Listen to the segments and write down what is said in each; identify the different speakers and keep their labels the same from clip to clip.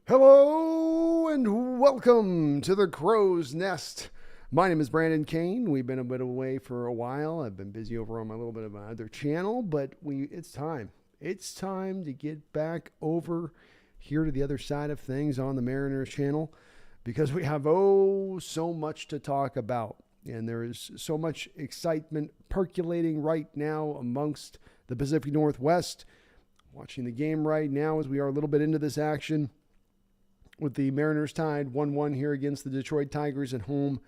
Speaker 1: Hello and welcome to the Crow's Nest. My name is Brandon Kane. We've been a bit away for a while. I've been busy over on my little bit of my other channel, but it's time. It's time to get back over here to the other side of things on the Mariners channel because we have so much to talk about. And there is so much excitement percolating right now amongst the Pacific Northwest. Watching the game right now as we are a little bit into this action with the Mariners tied 1-1 here against the Detroit Tigers at home.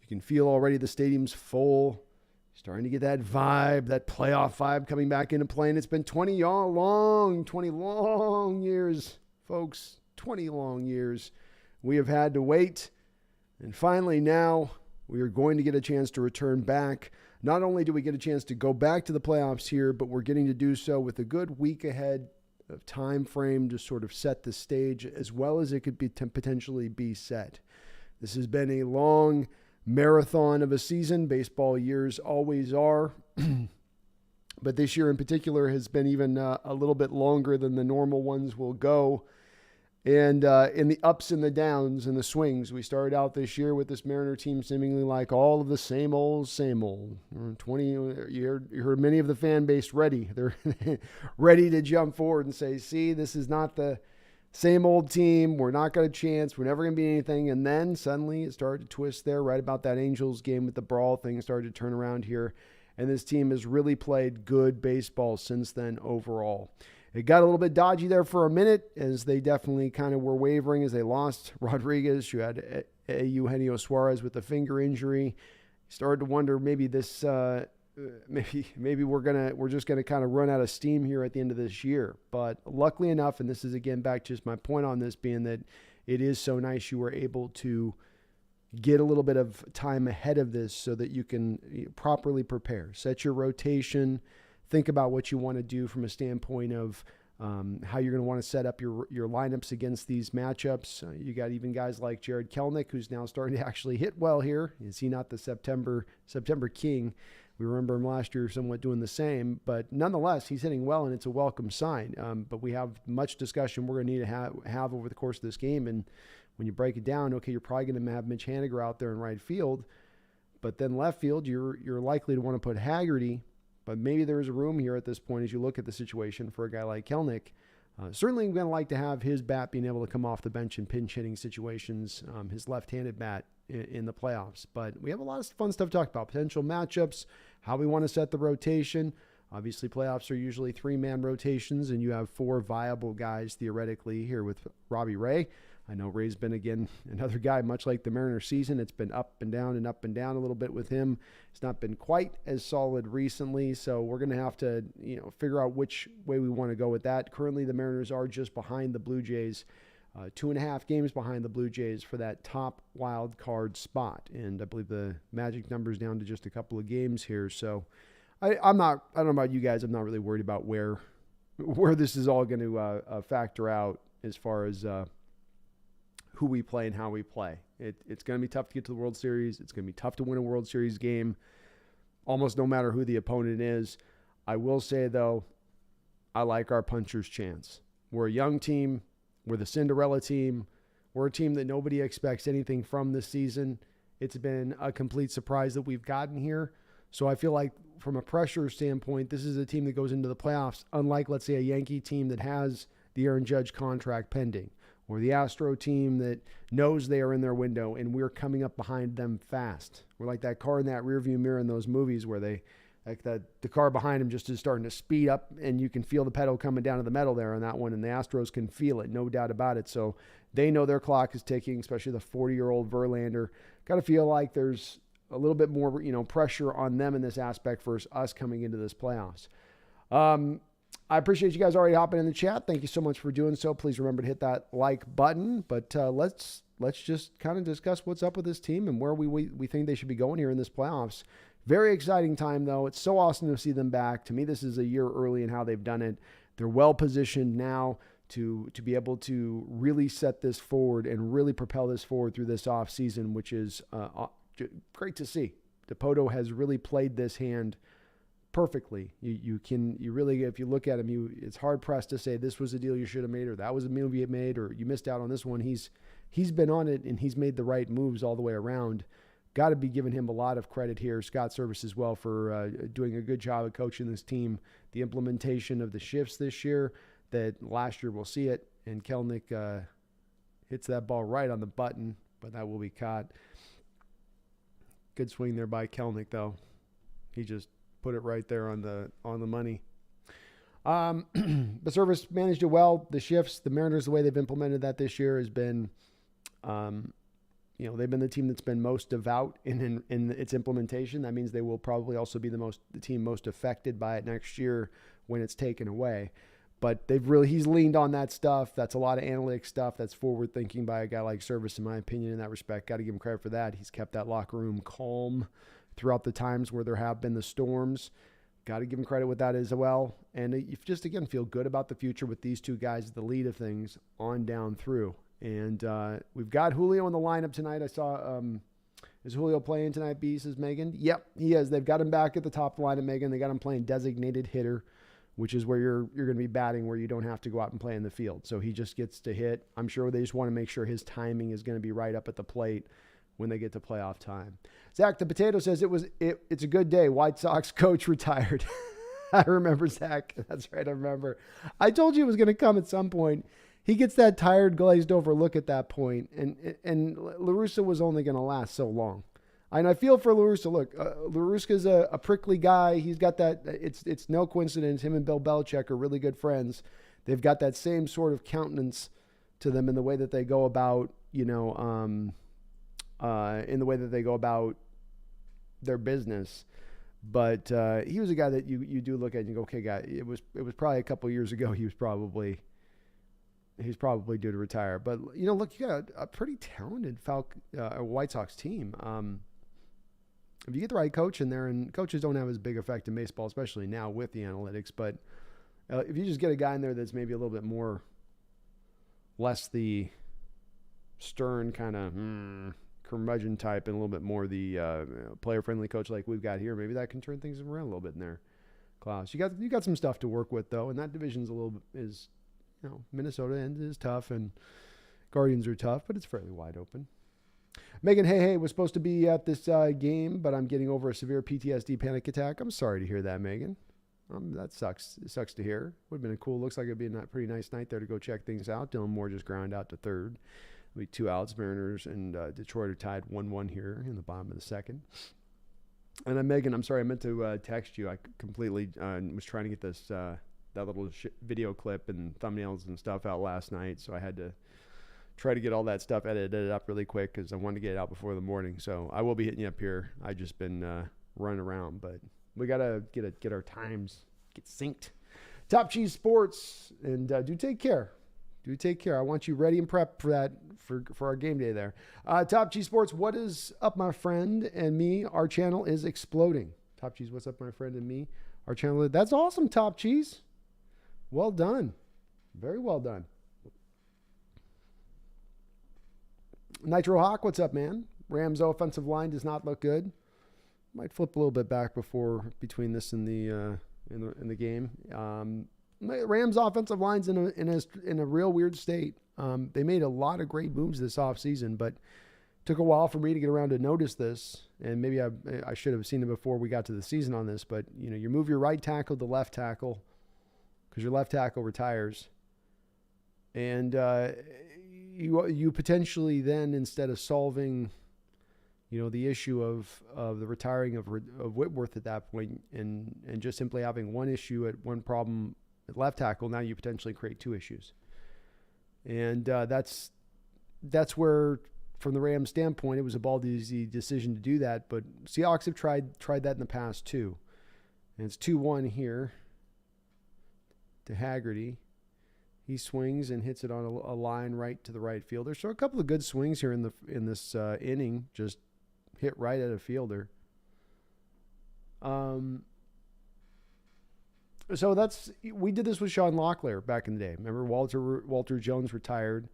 Speaker 1: You can feel already the stadium's full. Starting to get that vibe, that playoff vibe coming back into play. And it's been 20 long years, folks. 20 long years. We have had to wait. And finally now we are going to get a chance to return back. Not only do we get a chance to go back to the playoffs here, but we're getting to do so with a good week ahead of time frame to sort of set the stage as well as it could be potentially be set. This has been a long marathon of a season. Baseball years always are. But this year in particular has been even a little bit longer than the normal ones will go. And in the ups and the downs and the swings, we started out this year with this Mariner team seemingly like all of the same old. 20, you heard many of the fan base ready. They're ready to jump forward and say, see, this is not the same old team. We're not got a chance. We're never going to be anything. And then suddenly it started to twist there right about that Angels game with the brawl. Things started to turn around here. And this team has really played good baseball since then overall. It got a little bit dodgy there for a minute as they definitely kind of were wavering as they lost Rodriguez. You had Eugenio Suarez with a finger injury. Started to wonder maybe this maybe we're just gonna kind of run out of steam here at the end of this year. But luckily enough, and this is again back to just my point on this being that it is so nice you were able to get a little bit of time ahead of this so that you can properly prepare, set your rotation. Think about what you want to do from a standpoint of how you're going to want to set up your lineups against these matchups. You got even guys like Jared Kelenic, who's now starting to actually hit well here. Is he not the September King? We remember him last year somewhat doing the same, but nonetheless, he's hitting well, and it's a welcome sign. But we have much discussion we're going to need to have over the course of this game. And when you break it down, okay, you're probably going to have Mitch Haniger out there in right field, but then left field, you're likely to want to put Haggerty. But maybe there is a room here at this point as you look at the situation for a guy like Kelenic. Certainly going to like to have his bat being able to come off the bench in pinch hitting situations, his left-handed bat in the playoffs. But we have a lot of fun stuff to talk about. Potential matchups, how we want to set the rotation. Obviously, playoffs are usually 3-man rotations, and you have 4 viable guys theoretically here with Robbie Ray. I know Ray's been, again, another guy, much like the Mariners season. It's been up and down a little bit with him. It's not been quite as solid recently, so we're going to have to, figure out which way we want to go with that. Currently, the Mariners are just behind the Blue Jays, 2.5 games behind the Blue Jays for that top wild card spot. And I believe the magic number's down to just a couple of games here. So I don't know about you guys. I'm not really worried about where this is all going to factor out as far as who we play and how we play. It's going to be tough to get to the World Series. It's going to be tough to win a World Series game, almost no matter who the opponent is. I will say, though, I like our puncher's chance. We're a young team. We're the Cinderella team. We're a team that nobody expects anything from this season. It's been a complete surprise that we've gotten here. So I feel like from a pressure standpoint, this is a team that goes into the playoffs, unlike, let's say, a Yankee team that has the Aaron Judge contract pending, or the Astro team that knows they are in their window and we're coming up behind them fast. We're like that car in that rearview mirror in those movies where the car behind them just is starting to speed up and you can feel the pedal coming down to the metal there on that one, and the Astros can feel it, no doubt about it. So they know their clock is ticking, especially the 40-year-old Verlander. Got to feel like there's a little bit more, pressure on them in this aspect versus us coming into this playoffs. I appreciate you guys already hopping in the chat. Thank you so much for doing so. Please remember to hit that like button. But let's just kind of discuss what's up with this team and where we think they should be going here in this playoffs. Very exciting time, though. It's so awesome to see them back. To me, this is a year early in how they've done it. They're well positioned now to be able to really set this forward and really propel this forward through this offseason, which is great to see. Dipoto has really played this hand perfectly. You really, if you look at him, it's hard pressed to say this was a deal you should have made, or that was a move you made, or you missed out on this one. He's been on it, and he's made the right moves all the way around. Got to be giving him a lot of credit here. Scott Service as well for doing a good job of coaching this team. The implementation of the shifts this year, that last year we'll see it, and Kelnick hits that ball right on the button, but that will be caught. Good swing there by Kelnick, though. He just put it right there on the money. The Service managed it well. The shifts, the Mariners, the way they've implemented that this year has been, they've been the team that's been most devout in its implementation. That means they will probably also be the team most affected by it next year when it's taken away. But he's leaned on that stuff. That's a lot of analytic stuff. That's forward thinking by a guy like Service, in my opinion, in that respect. Got to give him credit for that. He's kept that locker room calm throughout the times where there have been the storms. Got to give him credit with that as well. And you just, again, feel good about the future with these two guys at the lead of things on down through. And we've got Julio in the lineup tonight. I saw, is Julio playing tonight, B, says Megan? Yep, he is. They've got him back at the top of the lineup, Megan. They got him playing designated hitter, which is where you're going to be batting, where you don't have to go out and play in the field. So he just gets to hit. I'm sure they just want to make sure his timing is going to be right up at the plate when they get to playoff time. Zach the Potato says it's a good day. White Sox coach retired. I remember, Zach. That's right, I remember. I told you it was going to come at some point. He gets that tired, glazed over look at that point, and La Russa was only going to last so long. And I feel for La Russa. Look, La Russa's a prickly guy. He's got that. It's no coincidence. Him and Bill Belichick are really good friends. They've got that same sort of countenance to them in the way that they go about, in the way that they go about their business. But he was a guy that you do look at and you go, okay, guy, it was probably a couple years ago. He's probably due to retire. But look, you got a pretty talented White Sox team. If you get the right coach in there, and coaches don't have as big effect in baseball, especially now with the analytics, but if you just get a guy in there that's maybe a little bit less the stern kind of curmudgeon type and a little bit more the player-friendly coach like we've got here, maybe that can turn things around a little bit in there. Klaus, you got some stuff to work with, though, and that division's Minnesota end is tough, and Guardians are tough, but it's fairly wide open. Megan, hey, was supposed to be at this game, but I'm getting over a severe PTSD panic attack. I'm sorry to hear that, Megan. That sucks. It sucks to hear. Would have been looks like it'd be a pretty nice night there to go check things out. Dylan Moore just ground out to third. It'll be 2 outs. Mariners and Detroit are tied 1-1 here in the bottom of the second. And Megan, I'm sorry, I meant to text you. I completely was trying to get this that little video clip and thumbnails and stuff out last night, so I had to try to get all that stuff edited up really quick because I wanted to get it out before the morning. So I will be hitting you up here. I've just been running around, but we got to get our times, get synced. Top Cheese Sports, and do take care. Do take care. I want you ready and prepped for that, for our game day there. Top Cheese Sports, what is up, my friend and me? Our channel is exploding. Top Cheese, what's up, my friend and me? Our channel, that's awesome, Top Cheese. Well done. Very well done. Nitro Hawk, what's up, man? Rams offensive line does not look good. Might flip a little bit back between this and the game. Rams offensive line's in a real weird state. They made a lot of great moves this offseason, but took a while for me to get around to notice this. And maybe I should have seen it before we got to the season on this. But you move your right tackle to left tackle because your left tackle retires, and you potentially then, instead of solving, the issue of the retiring of Whitworth at that point, and just simply having one issue at one problem at left tackle, now you potentially create 2 issues. And that's where, from the Rams' standpoint, it was a ballsy decision to do that. But Seahawks have tried that in the past too. And it's 2-1 here to Haggerty. He swings and hits it on a line right to the right fielder. So a couple of good swings here in this inning, just hit right at a fielder. So we did this with Sean Locklear back in the day. Remember, Walter Jones retired,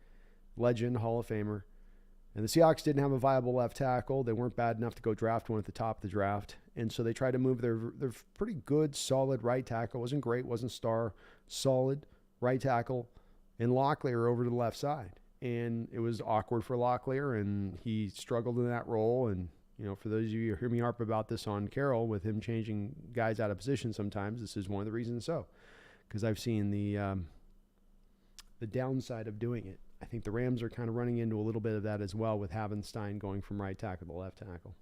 Speaker 1: legend, Hall of Famer, and the Seahawks didn't have a viable left tackle. They weren't bad enough to go draft one at the top of the draft, And so they tried to move their pretty good, solid right tackle. Wasn't great, wasn't star, solid right tackle, and Locklear over to the left side. And it was awkward for Locklear, and he struggled in that role. And, for those of you who hear me harp about this on Carroll, with him changing guys out of position sometimes, this is one of the reasons so. Because I've seen the downside of doing it. I think the Rams are kind of running into a little bit of that as well, with Havenstein going from right tackle to left tackle.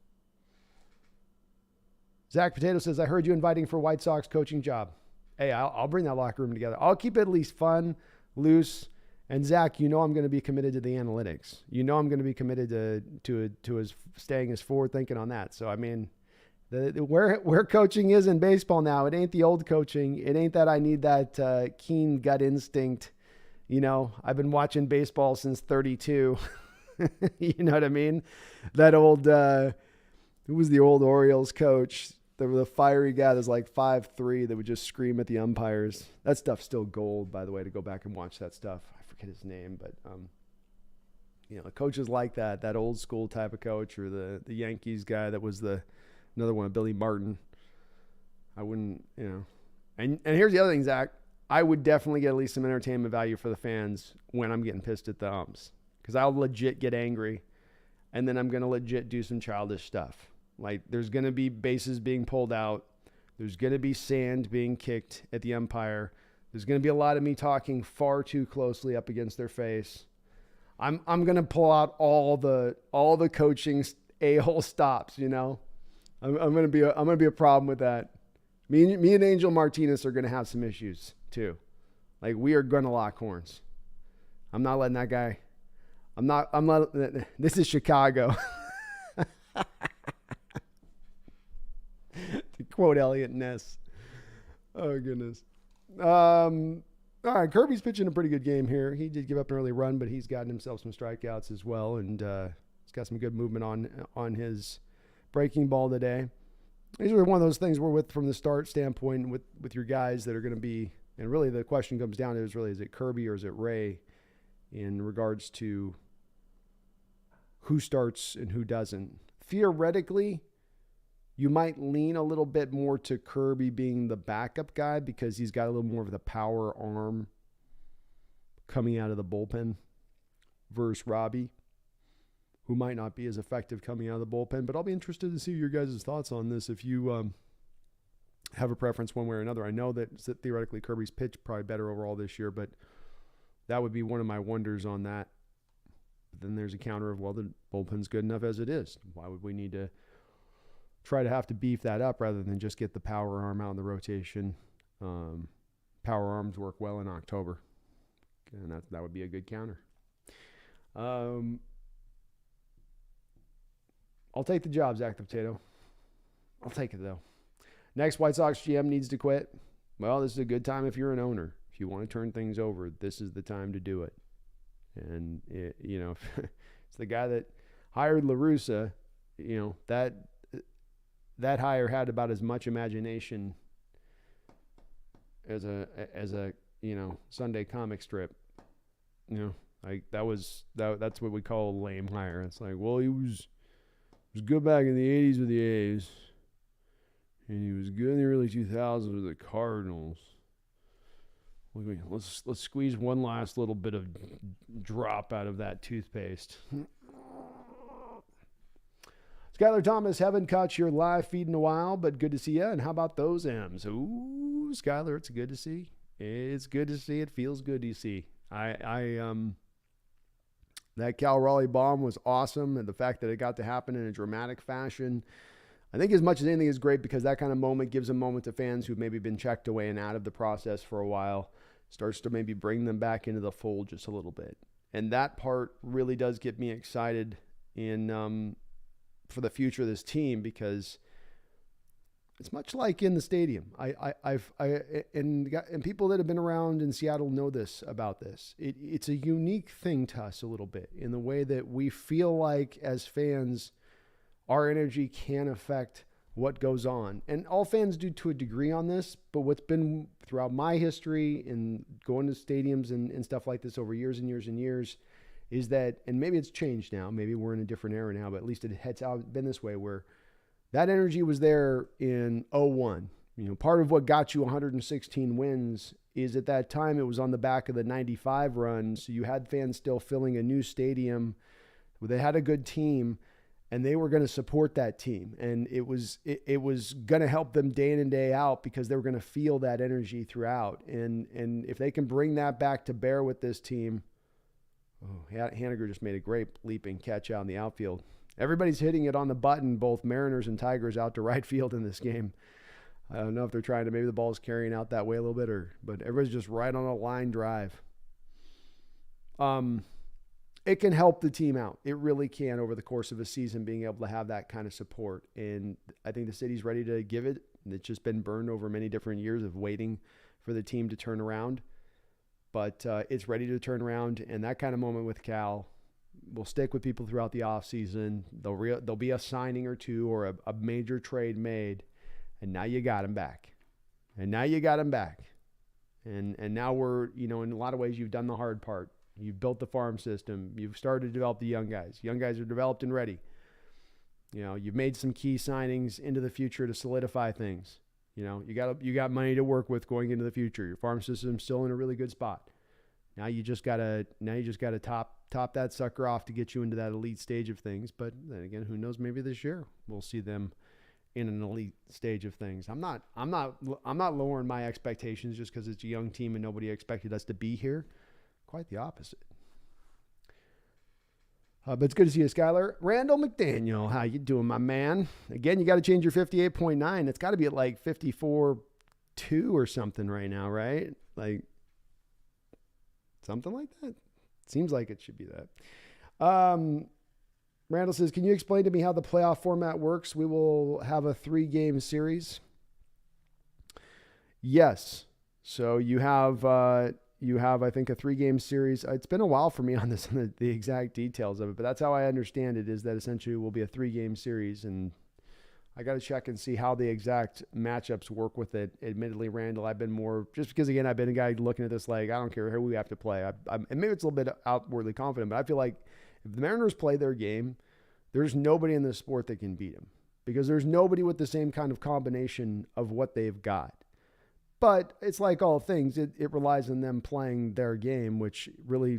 Speaker 1: Zach Potato says, I heard you inviting for White Sox coaching job. Hey, I'll bring that locker room together. I'll keep it at least fun, loose. And Zach, I'm going to be committed to the analytics. I'm going to be committed to his staying his forward thinking on that. So, I mean, where coaching is in baseball now, it ain't the old coaching. It ain't that I need that keen gut instinct. I've been watching baseball since 32. You know what I mean? That old, who was the old Orioles coach? The fiery guy that's like 5'3" that would just scream at the umpires. That stuff's still gold, by the way, to go back and watch that stuff. I forget his name, but, coaches like that old school type of coach, or the Yankees guy that was another one, Billy Martin. I wouldn't, and here's the other thing, Zach. I would definitely get at least some entertainment value for the fans when I'm getting pissed at the umps, because I'll legit get angry, and then I'm going to legit do some childish stuff. Like, there's going to be bases being pulled out. There's going to be sand being kicked at the umpire. There's going to be a lot of me talking far too closely up against their face. I'm going to pull out all the coaching a-hole stops, I'm going to be a problem with that. Me and Angel Martinez are going to have some issues too. Like, we are going to lock horns. I'm not letting that guy. This is Chicago. To quote Elliot Ness. Oh, goodness. All right, Kirby's pitching a pretty good game here. He did give up an early run, but he's gotten himself some strikeouts as well, and he's got some good movement on his breaking ball today. These are one of those things where, from the start standpoint, with your guys that are going to be, and really the question comes down to is it Kirby or is it Ray in regards to who starts and who doesn't. Theoretically, you might lean a little bit more to Kirby being the backup guy because he's got a little more of the power arm coming out of the bullpen versus Robbie, who might not be as effective coming out of the bullpen. But I'll be interested to see your guys' thoughts on this if you have a preference one way or another. I know that theoretically Kirby's pitch probably better overall this year, but that would be one of my wonders on that. But then there's a counter of, well, the bullpen's good enough as it is. Why would we need to try to have to beef that up rather than just get the power arm out in the rotation? Power arms work well in October, and that would be a good counter. I'll take the job, Zach the Potato. I'll take it, though. Next, White Sox GM needs to quit. Well, this is a good time if you're an owner. If you want to turn things over, this is the time to do it. And, it's the guy that hired La Russa, that hire had about as much imagination as a Sunday comic strip. Like that's what we call a lame hire. It's like, well, he was good back in the 80s with the A's, and he was good in the early 2000s with the Cardinals. Let's squeeze one last little bit of drop out of that toothpaste. Skylar Thomas, haven't caught your live feed in a while, but good to see you. And how about those M's? Ooh, Skylar, it's good to see. It's good to see. It feels good to see. That Cal Raleigh bomb was awesome, and the fact that it got to happen in a dramatic fashion, I think as much as anything is great because that kind of moment gives a moment to fans who've maybe been checked away and out of the process for a while, starts to maybe bring them back into the fold just a little bit. And that part really does get me excited for the future of this team because it's much like in the stadium. And people that have been around in Seattle know this about this. It's a unique thing to us a little bit in the way that we feel like as fans, our energy can affect what goes on. And all fans do to a degree on this, but what's been throughout my history in going to stadiums and stuff like this over years and years and years is that, and maybe it's changed now, maybe we're in a different era now, but at least it has been this way where That energy was there in 01. Part of what got you 116 wins is at that time it was on the back of the 95 run. So you had fans still filling a new stadium. They had a good team, and they were going to support that team. And it was going to help them day in and day out because they were going to feel that energy throughout. And if they can bring that back to bear with this team, Haniger just made a great leaping catch out in the outfield. Everybody's hitting it on the button, both Mariners and Tigers out to right field in this game. I don't know if they're trying to, maybe the ball's carrying out that way a little bit, but everybody's just right on a line drive. It can help the team out. It really can over the course of a season, being able to have that kind of support. And I think the city's ready to give it. It's just been burned over many different years of waiting for the team to turn around. But it's ready to turn around. And that kind of moment with Cal will stick with people throughout the offseason. There'll be a signing or two or a major trade made. And now you got him back. And now we're, in a lot of ways, you've done the hard part. You've built the farm system. You've started to develop the young guys. Young guys are developed and ready. You've made some key signings into the future to solidify things. You got money to work with going into the future. Your farm system's still in a really good spot. Now you just gotta top that sucker off to get you into that elite stage of things. But then again, who knows? Maybe this year we'll see them in an elite stage of things. I'm not lowering my expectations just because it's a young team and nobody expected us to be here. Quite the opposite. But it's good to see you, Skylar. Randall McDaniel, how you doing, my man? Again, you got to change your 58.9. It's got to be at like 54.2 or something right now, right? Like something like that. Seems like it should be that. Randall says, can you explain to me how the playoff format works? We will have a 3-game series. Yes. So you have, I think, a 3-game series. It's been a while for me on this, the exact details of it, but that's how I understand it, is that essentially it will be a 3-game series. And I got to check and see how the exact matchups work with it. Admittedly, Randall, I've been more, just because, again, I've been a guy looking at this like, I don't care who we have to play. And maybe it's a little bit outwardly confident, but I feel like if the Mariners play their game, there's nobody in this sport that can beat them, because there's nobody with the same kind of combination of what they've got. But it's like all things, it relies on them playing their game, which really,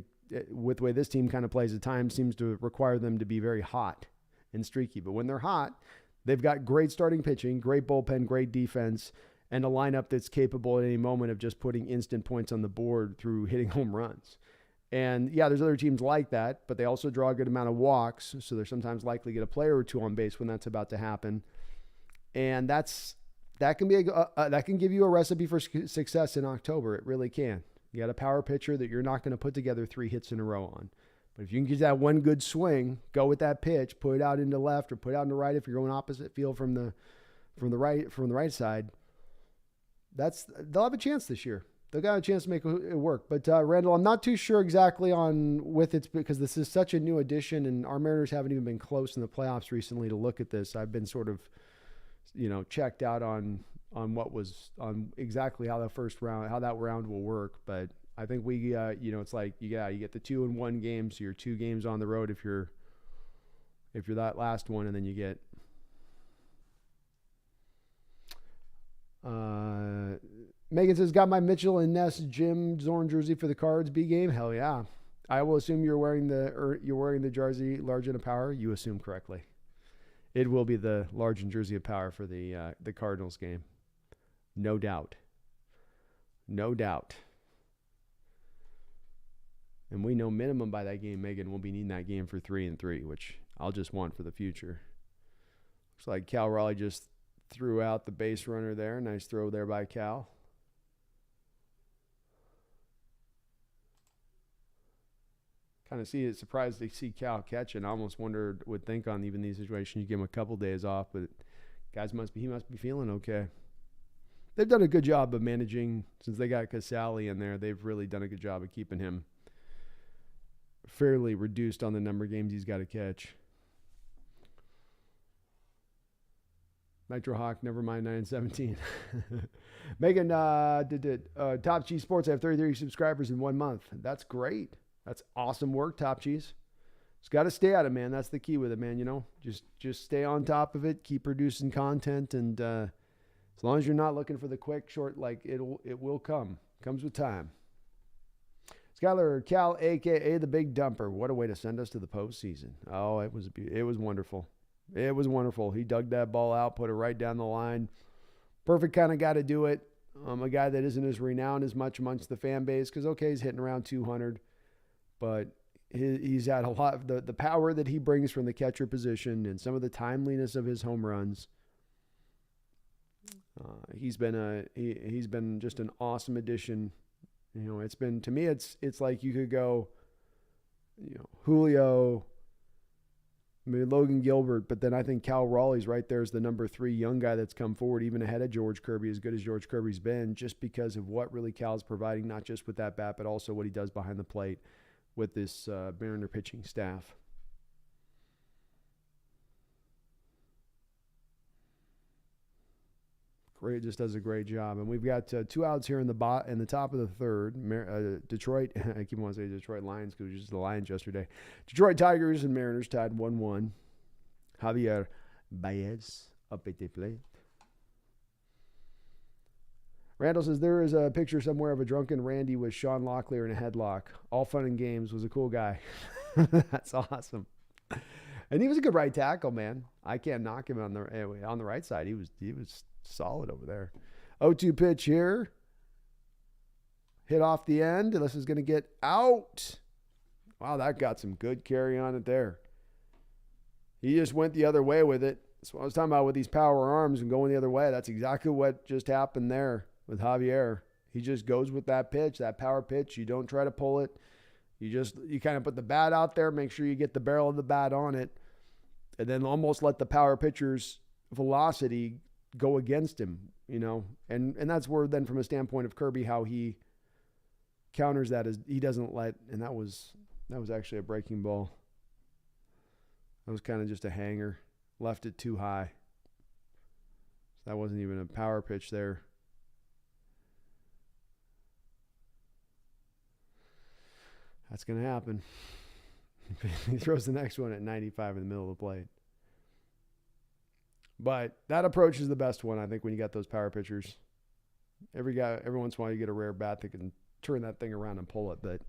Speaker 1: with the way this team kind of plays at times, seems to require them to be very hot and streaky. But when they're hot, they've got great starting pitching, great bullpen, great defense, and a lineup that's capable at any moment of just putting instant points on the board through hitting home runs. And yeah, there's other teams like that, but they also draw a good amount of walks, so they're sometimes likely to get a player or two on base when that's about to happen. And that can give you a recipe for success in October. It really can. You got a power pitcher that you're not going to put together 3 hits in a row on. But if you can get that one good swing, go with that pitch, put it out into left or put it out into right if you're going opposite field from the right side, they'll have a chance this year. They've got a chance to make it work. But Randall, I'm not too sure exactly with it, because this is such a new addition, and our Mariners haven't even been close in the playoffs recently to look at this. I've been sort of, checked out on exactly how that round will work. But I think we, it's like you get the 2-1 games, so you're 2 games on the road if you're that last one, and then you get. Megan says, got my Mitchell and Ness Jim Zorn jersey for the Cards B game. Hell yeah! I will assume you're wearing the jersey large and a power. You assume correctly. It will be the large and jersey of power for the Cardinals game, no doubt. No doubt. And we know minimum by that game, Megan, we'll be needing that game for 3-3, which I'll just want for the future. Looks like Cal Raleigh just threw out the base runner there. Nice throw there by Cal. Kind of surprised to see Cal catch it. I almost would think on even these situations, you give him a couple days off, but he must be feeling okay. They've done a good job of managing, since they got Casale in there. They've really done a good job of keeping him fairly reduced on the number of games he's got to catch. Nitro Hawk, never mind 9-17. Megan, Top Cheese Sports, I have 33 subscribers in 1 month. That's great. That's awesome work, Top Cheese. Just got to stay at it, man. That's the key with it, man. Just stay on top of it, keep producing content, and as long as you're not looking for the quick, short, like it will come. Comes with time. Skylar Cal, a.k.a. the Big Dumper. What a way to send us to the postseason. Oh, it was wonderful. It was wonderful. He dug that ball out, put it right down the line. Perfect kind of guy to do it. A guy that isn't as renowned as much amongst the fan base because, okay, he's hitting around 200, but he's had a lot of the power that he brings from the catcher position and some of the timeliness of his home runs. He's been just an awesome addition. It's been, to me, it's like you could go, Julio, maybe Logan Gilbert, but then I think Cal Raleigh's right there as the number 3 young guy that's come forward, even ahead of George Kirby, as good as George Kirby's been, just because of what really Cal's providing, not just with that bat, but also what he does behind the plate with this Mariner pitching staff. Great, just does a great job. And we've got 2 outs here in the top of the third. Detroit, I keep wanting to say Detroit Lions because it was just the Lions yesterday. Detroit Tigers and Mariners tied 1-1. Javier Baez up at the plate. Randall says there is a picture somewhere of a drunken Randy with Sean Locklear in a headlock. All fun and games. Was a cool guy. That's awesome. And he was a good right tackle, man. I can't knock him on the right side. He was solid over there. 0-2 pitch here. Hit off the end. This is going to get out. Wow, that got some good carry on it there. He just went the other way with it. That's what I was talking about with these power arms and going the other way. That's exactly what just happened there with Javier. He just goes with that pitch, that power pitch. You don't try to pull it. You kind of put the bat out there, make sure you get the barrel of the bat on it, and then almost let the power pitcher's velocity go against him, and that's where then from a standpoint of Kirby, how he counters that is he doesn't let, and that was actually a breaking ball. That was kind of just a hanger, left it too high. So that wasn't even a power pitch there. That's going to happen. He throws the next one at 95 in the middle of the plate. But that approach is the best one, I think, when you got those power pitchers. Every once in a while you get a rare bat that can turn that thing around and pull it. But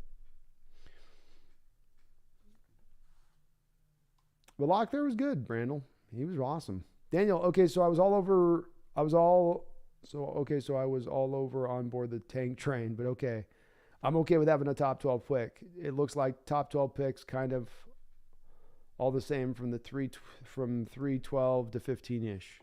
Speaker 1: the lock there was good, Brandel. He was awesome. Daniel, okay, so I was all over on board the tank train, but okay. I'm okay with having a top 12 pick. It looks like top 12 picks kind of all the same from 312 to 15-ish.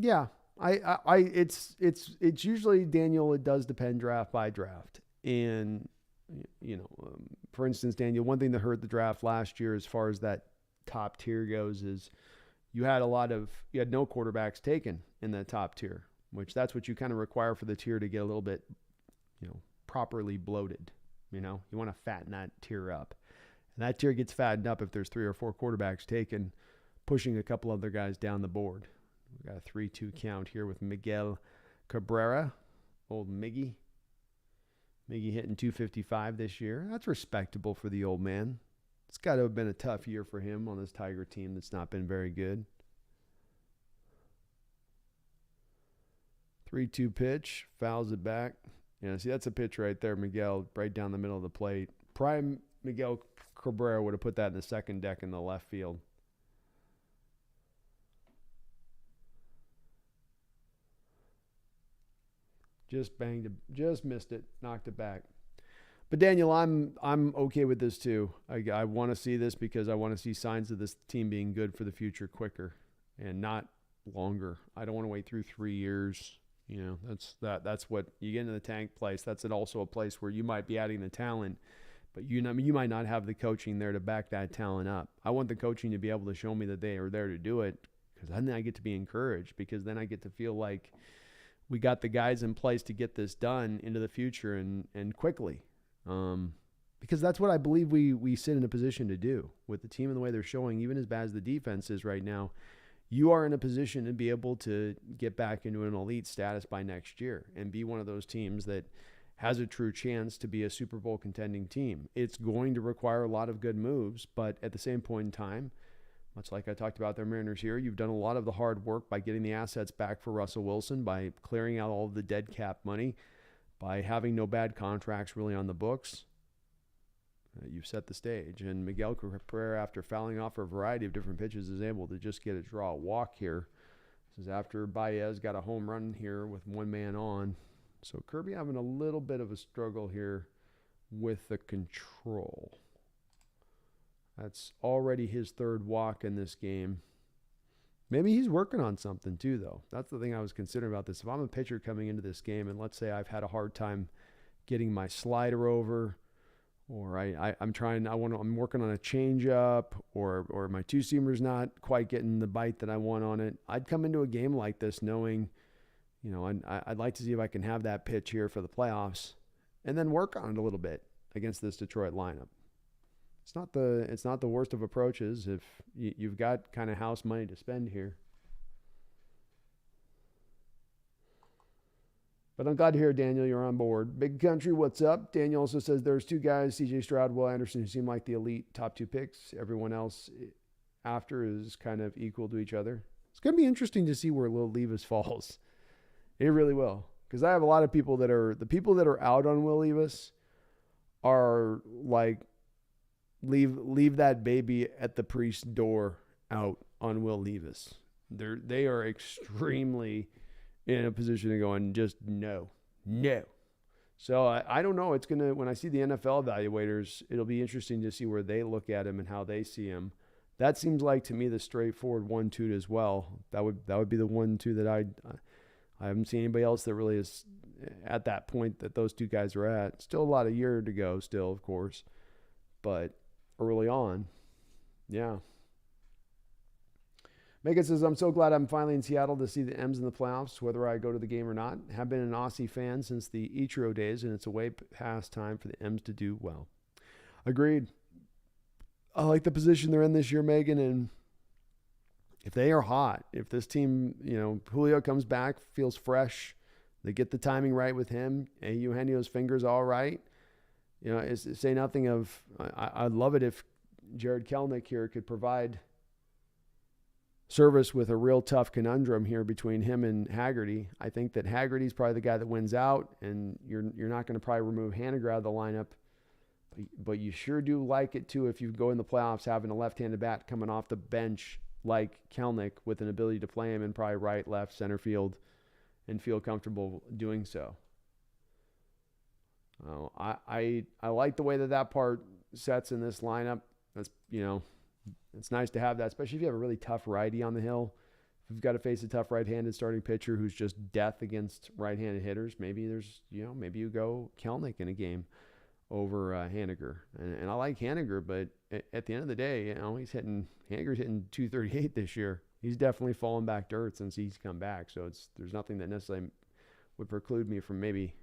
Speaker 1: Yeah, it's usually, Daniel, it does depend draft by draft. And for instance, Daniel, one thing that hurt the draft last year as far as that top tier goes is you had no quarterbacks taken in that top tier, which that's what you kind of require for the tier to get a little bit, properly bloated. You want to fatten that tier up. And that tier gets fattened up if there's 3 or 4 quarterbacks taken, pushing a couple other guys down the board. We got a 3-2 count here with Miguel Cabrera, old Miggy. Miggy hitting 255 this year. That's respectable for the old man. It's got to have been a tough year for him on this Tiger team that's not been very good. 3-2 pitch, fouls it back. Yeah, see, that's a pitch right there, Miguel, right down the middle of the plate. Prime Miguel Cabrera would have put that in the second deck in the left field. Just missed it, knocked it back. But Daniel, I'm okay with this too. I want to see this because I want to see signs of this team being good for the future quicker and not longer. I don't want to wait through 3 years. That's what you get into the tank place. That's also a place where you might be adding the talent, but you might not have the coaching there to back that talent up. I want the coaching to be able to show me that they are there to do it, because then I get to be encouraged, because then I get to feel like we got the guys in place to get this done into the future and quickly. Because that's what I believe we sit in a position to do with the team and the way they're showing, even as bad as the defense is right now. You are in a position to be able to get back into an elite status by next year and be one of those teams that has a true chance to be a Super Bowl contending team. It's going to require a lot of good moves, but at the same point in time, much like I talked about their Mariners here, you've done a lot of the hard work by getting the assets back for Russell Wilson, by clearing out all of the dead cap money, by having no bad contracts really on the books. You've set the stage. And Miguel Cabrera, after fouling off a variety of different pitches, is able to just get a draw walk here. This is after Baez got a home run here with one man on. So Kirby having a little bit of a struggle here with the control. That's already his third walk in this game. Maybe he's working on something too, though. That's the thing I was considering about this. If I'm a pitcher coming into this game, and let's say I've had a hard time getting my slider over, or I'm working on a changeup, or my two-seamer's not quite getting the bite that I want on it, I'd come into a game like this knowing, I'd like to see if I can have that pitch here for the playoffs, and then work on it a little bit against this Detroit lineup. It's not the worst of approaches if you've got kind of house money to spend here. But I'm glad to hear, Daniel, you're on board. Big Country, what's up? Daniel also says there's two guys, C.J. Stroud, Will Anderson, who seem like the elite top two picks. Everyone else after is kind of equal to each other. It's going to be interesting to see where Will Levis falls. It really will. Because I have a lot of people that are out on Will Levis are like, leave that baby at the priest's door out on Will Levis. They are extremely in a position to go and just no. So I don't know. It's gonna, when I see the NFL evaluators, it'll be interesting to see where they look at him and how they see him. That seems like to me the straightforward 1-2 as well. That would be the 1-2 that I haven't seen anybody else that really is at that point that those two guys are at. Still a lot of year to go still, of course. But early on, yeah. Megan says, I'm so glad I'm finally in Seattle to see the M's in the playoffs, whether I go to the game or not. Have been an Aussie fan since the Ichiro days, and it's a way past time for the M's to do well. Agreed. I like the position they're in this year, Megan, and if they are hot, if this team, Julio comes back, feels fresh, they get the timing right with him, and Eugenio's fingers all right, say nothing of, I'd love it if Jared Kelenic here could provide service with a real tough conundrum here between him and Haggerty. I think that Haggerty's probably the guy that wins out, and you're not going to probably remove Haniger out of the lineup, but you sure do like it too if you go in the playoffs having a left-handed bat coming off the bench like Kelenic with an ability to play him in probably right, left, center field and feel comfortable doing so. I like the way that part sets in this lineup. That's, it's nice to have that, especially if you have a really tough righty on the hill. If you've got to face a tough right-handed starting pitcher who's just death against right-handed hitters, maybe maybe you go Kelenic in a game over Haniger. And I like Haniger, but at the end of the day, Haniger's hitting 238 this year. He's definitely fallen back to earth since he's come back. So there's nothing that necessarily would preclude me from maybe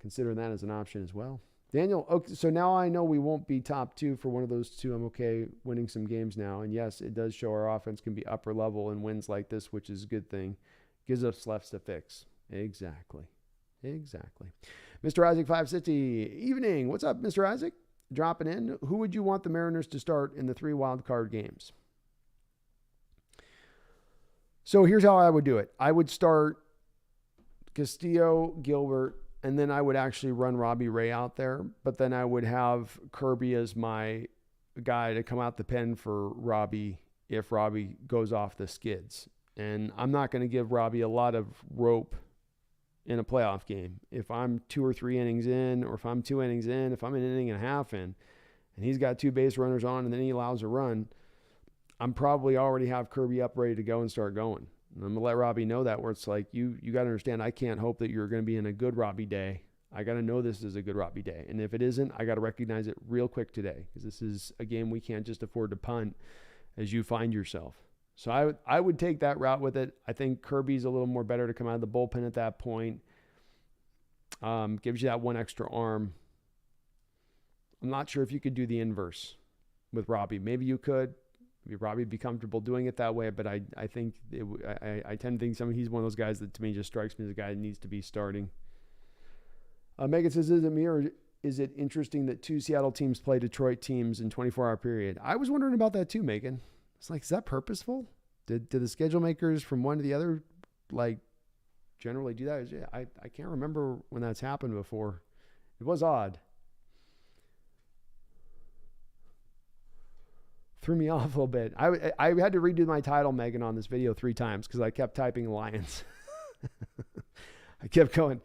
Speaker 1: considering that as an option as well. Daniel, okay, so now I know we won't be top two for one of those two. I'm okay winning some games now. And yes, it does show our offense can be upper level in wins like this, which is a good thing. Gives us lefts to fix. Exactly. Mr. Isaac 560, evening. What's up, Mr. Isaac? Dropping in. Who would you want the Mariners to start in the 3 wild card games? So here's how I would do it. I would start Castillo, Gilbert, and then I would actually run Robbie Ray out there. But then I would have Kirby as my guy to come out the pen for Robbie if Robbie goes off the skids. And I'm not going to give Robbie a lot of rope in a playoff game. If I'm 2 or 3 innings in, or if I'm 2 innings in, if I'm an inning and a half in, and he's got 2 base runners on and then he allows a run, I'm probably already have Kirby up ready to go and start going. And I'm going to let Robbie know that, where it's like, you got to understand, I can't hope that you're going to be in a good Robbie day. I got to know this is a good Robbie day. And if it isn't, I got to recognize it real quick today, because this is a game we can't just afford to punt as you find yourself. So I would take that route with it. I think Kirby's a little more better to come out of the bullpen at that point. Gives you that one extra arm. I'm not sure if you could do the inverse with Robbie. Maybe you could. Maybe Robbie would be comfortable doing it that way, but I think I tend to think he's one of those guys that to me just strikes me as a guy that needs to be starting. Megan says, is it me or is it interesting that 2 Seattle teams play Detroit teams in 24-hour period? I was wondering about that too, Megan. It's like, is that purposeful? Did the schedule makers from one to the other like generally do that? I can't remember when that's happened before. It was odd. Threw me off a little bit. I had to redo my title, Megan, on this video 3 times because I kept typing Lions. I kept going,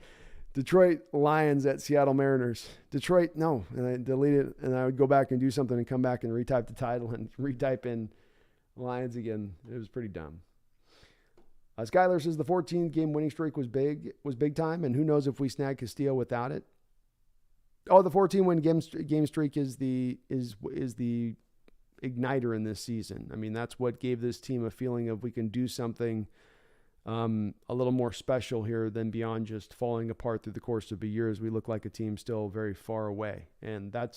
Speaker 1: Detroit Lions at Seattle Mariners. Detroit, no. And I deleted it, and I would go back and do something and come back and retype the title and retype in Lions again. It was pretty dumb. Skylar says the 14-game winning streak was big time, and who knows if we snag Castillo without it. Oh, the 14-win game streak is the igniter in this season. I mean, that's what gave this team a feeling of we can do something a little more special here than beyond just falling apart through the course of a year as we look like a team still very far away. And that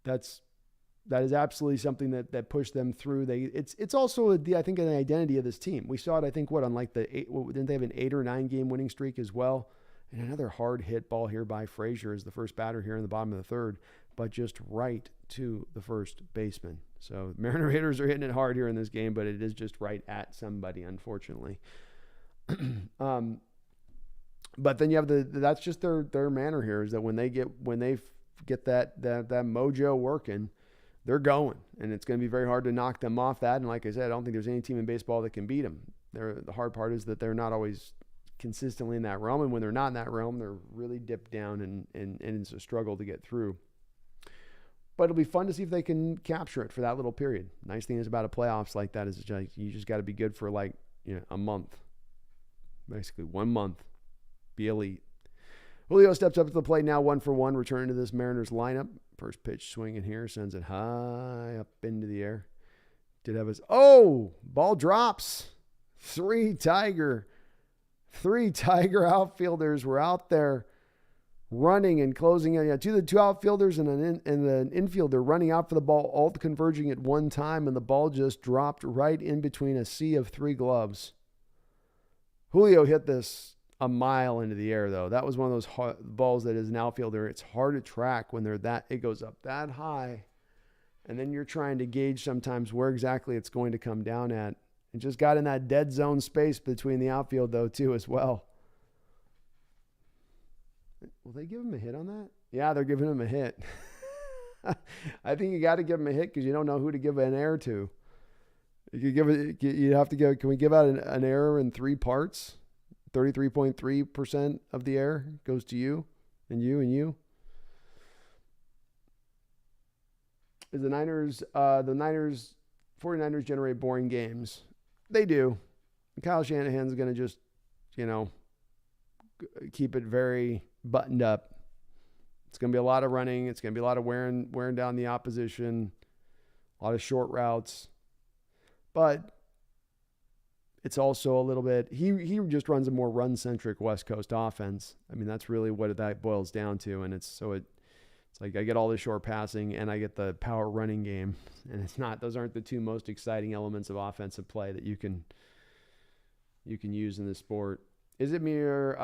Speaker 1: is absolutely something that pushed them through. It's also I think an identity of this team. We saw it, I think, on like didn't they have an 8 or 9 game winning streak as well? And another hard hit ball here by Frazier as the first batter here in the bottom of the third, but just right to the first baseman. So Mariner hitters are hitting it hard here in this game, but it is just right at somebody, unfortunately. But then you have that's just their manner here is that when they get that mojo working, they're going, and it's going to be very hard to knock them off that. And like I said, I don't think there's any team in baseball that can beat them. The hard part is that they're not always consistently in that realm, and when they're not in that realm, they're really dipped down, and it's a struggle to get through. But it'll be fun to see if they can capture it for that little period. Nice thing is about a playoffs like that is you just got to be good for a month, basically 1 month, be elite. Julio steps up to the plate now, 1-for-1, returning to this Mariners lineup. First pitch swinging here, sends it high up into the air. Did have his ball drops. 3 Tiger outfielders were out there running and closing in. Two outfielders and an infielder running out for the ball, all converging at one time, and the ball just dropped right in between a sea of 3 gloves. Julio hit this a mile into the air, though. That was one of those balls that as an outfielder, it's hard to track when it goes up that high, and then you're trying to gauge sometimes where exactly it's going to come down at. It just got in that dead zone space between the outfield, though, too, as well. Will they give him a hit on that? Yeah, they're giving him a hit. I think you got to give him a hit because you don't know who to give an error to. You have to go. Can we give out an error in 3 parts? 33.3% of the error goes to you, and you, and you. Is the 49ers generate boring games? They do. Kyle Shanahan's going to just, keep it very buttoned up. It's going to be a lot of running. It's going to be a lot of wearing down the opposition, a lot of short routes. But it's also a little bit, he just runs a more run-centric West Coast offense. I mean, that's really what that boils down to. And it's like I get all the short passing and I get the power running game. And those aren't the 2 most exciting elements of offensive play that you can use in this sport. Is it me or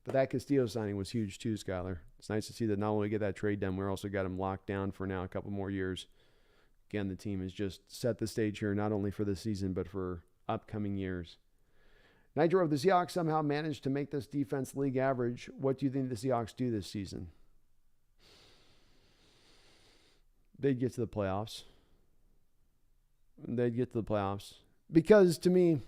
Speaker 1: but that Castillo signing was huge too, Skylar. It's nice to see that not only get that trade done, we also got him locked down for now a couple more years. Again, the team has just set the stage here, not only for this season, but for upcoming years. Nitro, if the Seahawks somehow managed to make this defense league average, what do you think the Seahawks do this season? They'd get to the playoffs. Because to me,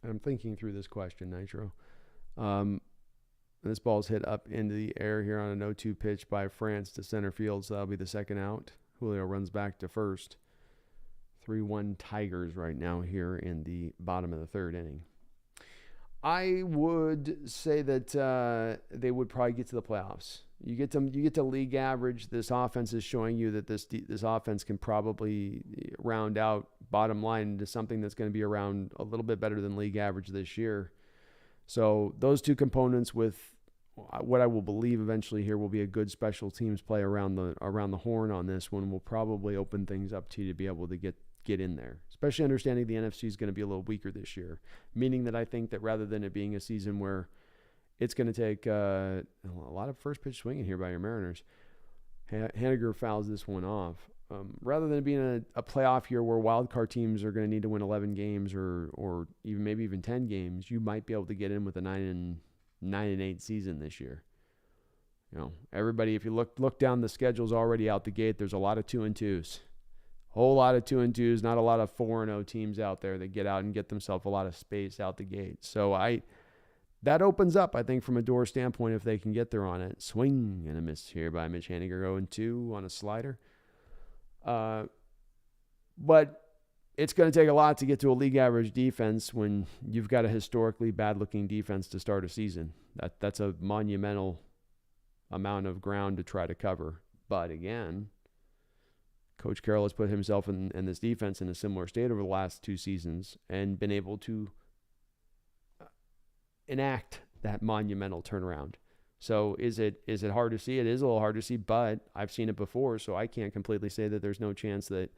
Speaker 1: I'm thinking through this question, Nitro. This ball's hit up into the air here on an 0-2 pitch by France to center field, so that'll be the second out. Julio runs back to first. 3-1 Tigers right now here in the bottom of the third inning. I would say that they would probably get to the playoffs. You get to league average. This offense is showing you that this offense can probably round out bottom line into something that's going to be around a little bit better than league average this year. So those 2 components with what I will believe eventually here will be a good special teams play around the horn on this one will probably open things up to you to be able to get get in there, especially understanding the NFC is going to be a little weaker this year, meaning that I think that rather than it being a season where it's going to take a lot of first pitch swinging here by your Mariners, Haniger fouls this one off. Rather than it being a playoff year where wild card teams are going to need to win 11 games or even 10 games, you might be able to get in with a 9-8 season this year. Everybody, if you look down the schedules already out the gate, there's a lot of 2-2s. Whole lot of 2-2s, not a lot of 4-0 teams out there that get out and get themselves a lot of space out the gate. So that opens up, I think, from a door standpoint if they can get there on it. Swing and a miss here by Mitch Haniger, 0-2 on a slider. But it's going to take a lot to get to a league average defense when you've got a historically bad-looking defense to start a season. That's a monumental amount of ground to try to cover. But again, Coach Carroll has put himself and this defense in a similar state over the last 2 seasons and been able to enact that monumental turnaround. So is it hard to see? It is a little hard to see, but I've seen it before, so I can't completely say that there's no chance that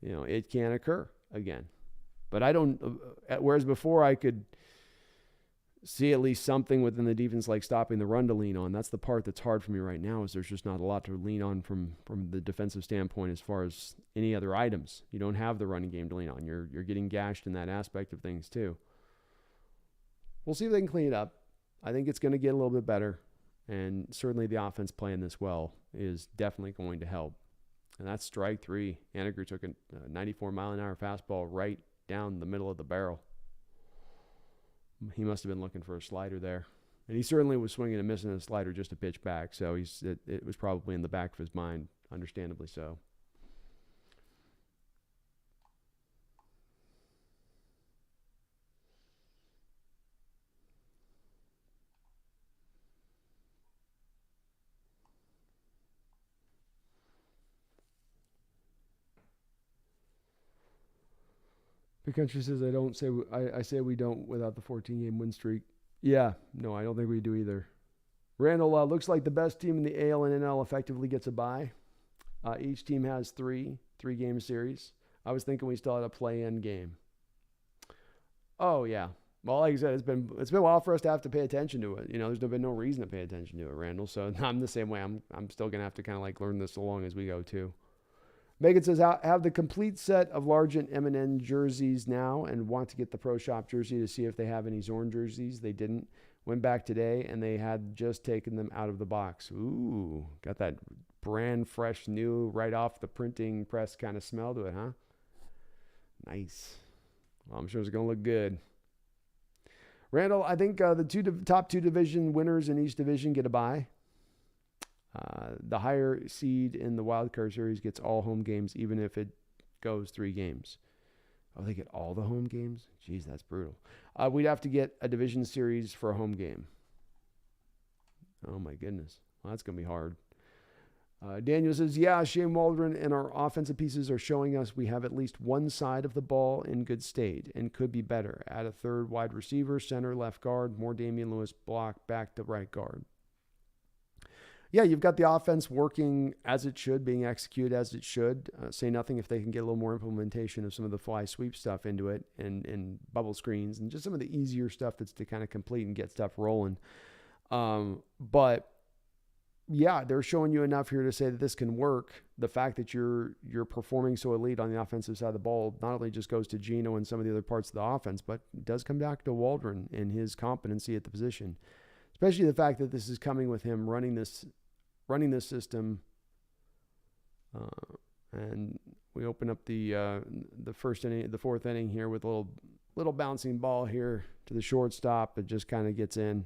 Speaker 1: it can occur again. But I don't. Whereas before I could see at least something within the defense like stopping the run to lean on. That's the part that's hard for me right now, is there's just not a lot to lean on from the defensive standpoint as far as any other items. You don't have the running game to lean on. You're getting gashed in that aspect of things too. We'll see if they can clean it up. I think it's going to get a little bit better, and certainly the offense playing this well is definitely going to help. And that's strike 3. Haniger took a 94-mile-an-hour fastball right down the middle of the barrel. He must have been looking for a slider there. And he certainly was swinging and missing a slider just a pitch back, so it was probably in the back of his mind, understandably so. Big Country says, I say we don't without the 14-game win streak. Yeah, no, I don't think we do either. Randall, looks like the best team in the AL and NL effectively gets a bye. Each team has three-game series. I was thinking we still had a play-in game. Oh, yeah. Well, like I said, it's been a while for us to have to pay attention to it. There's been no reason to pay attention to it, Randall. So I'm the same way. I'm still going to have to kind of like learn this along as we go, too. Megan says, have the complete set of Largent M&N jerseys now and want to get the Pro Shop jersey to see if they have any Zorn jerseys. They didn't. Went back today, and they had just taken them out of the box. Ooh, got that brand fresh, new, right off the printing press kind of smell to it, huh? Nice. Well, I'm sure it's going to look good. Randall, I think the top 2 division winners in each division get a bye. The higher seed in the wild card series gets all home games, even if it goes 3 games. Oh, they get all the home games? Jeez, that's brutal. We'd have to get a division series for a home game. Oh, my goodness. Well, that's going to be hard. Daniel says, yeah, Shane Waldron and our offensive pieces are showing us we have at least one side of the ball in good state and could be better. Add a third wide receiver, center, left guard, more Damian Lewis block, back to right guard. Yeah, you've got the offense working as it should, being executed as it should. Say nothing if they can get a little more implementation of some of the fly sweep stuff into it and bubble screens and just some of the easier stuff that's to kind of complete and get stuff rolling. But yeah, they're showing you enough here to say that this can work. The fact that you're performing so elite on the offensive side of the ball not only just goes to Geno and some of the other parts of the offense, but it does come back to Waldron and his competency at the position. Especially the fact that this is coming with him running this system, and we open up the first inning, the 4th inning here with a little bouncing ball here to the shortstop. It just kind of gets in.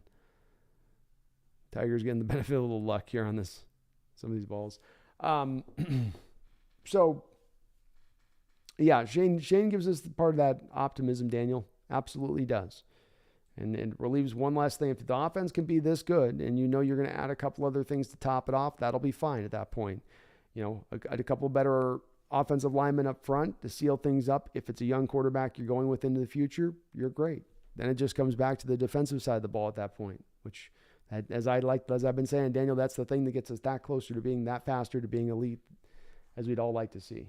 Speaker 1: Tigers getting the benefit of a little luck here on some of these balls. So yeah, Shane gives us part of that optimism. Daniel absolutely does. And it relieves one last thing. If the offense can be this good and you're going to add a couple other things to top it off, that'll be fine at that point. A couple better offensive linemen up front to seal things up. If it's a young quarterback you're going with into the future, you're great. Then it just comes back to the defensive side of the ball at that point, which, as I've been saying, Daniel, that's the thing that gets us that closer to being that faster, to being elite, as we'd all like to see.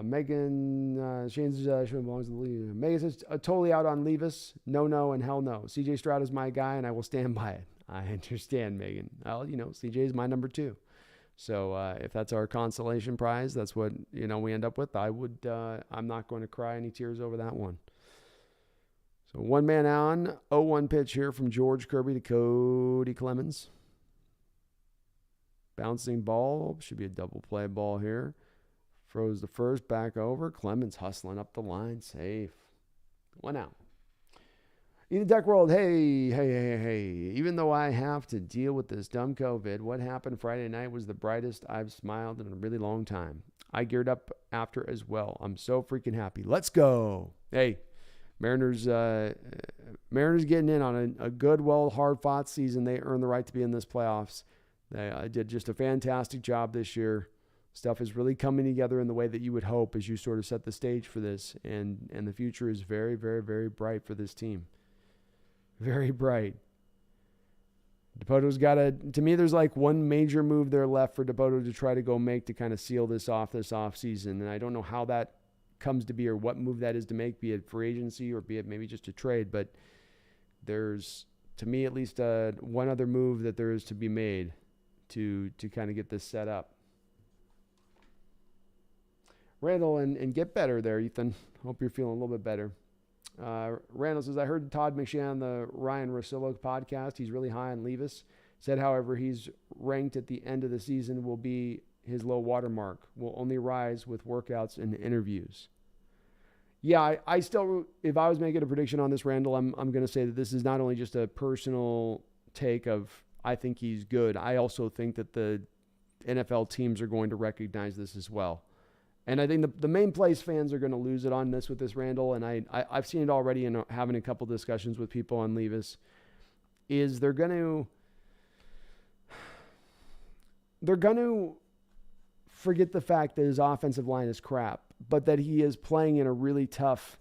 Speaker 1: Megan, Shane's show belongs to the league. Megan says, totally out on Levis. No, and hell no. CJ Stroud is my guy, and I will stand by it. I understand, Megan. Well, CJ is my number 2. So if that's our consolation prize, that's what, we end up with. I'm not going to cry any tears over that one. So 1 man on, 0-1 pitch here from George Kirby to Cody Clemens. Bouncing ball, should be a double play ball here. Throws the first back over. Clemens hustling up the line. Safe. 1 out. Ethan Deck World, hey. Even though I have to deal with this dumb COVID, what happened Friday night was the brightest I've smiled in a really long time. I geared up after as well. I'm so freaking happy. Let's go. Hey, Mariners getting in on a good, hard-fought season. They earned the right to be in this playoffs. They did just a fantastic job this year. Stuff is really coming together in the way that you would hope as you sort of set the stage for this. And the future is very, very, very bright for this team. Very bright. Dipoto's got to me, there's like one major move there left for Dipoto to try to go make to kind of seal this offseason. And I don't know how that comes to be or what move that is to make, be it free agency or be it maybe just a trade. But there's, to me at least, one other move that there is to be made to kind of get this set up. Randall, and get better there, Ethan. Hope you're feeling a little bit better. Randall says, I heard Todd McShay on the Ryan Rosillo podcast. He's really high on Levis. Said, however, he's ranked at the end of the season will be his low water mark. Will only rise with workouts and interviews. Yeah, I still, if I was making a prediction on this, Randall, I'm going to say that this is not only just a personal take of, I think he's good. I also think that the NFL teams are going to recognize this as well. And I think the main place fans are going to lose it on this with this, Randall, and I've seen it already in having a couple discussions with people on Levis, is they're going to forget the fact that his offensive line is crap, but that he is playing in a really tough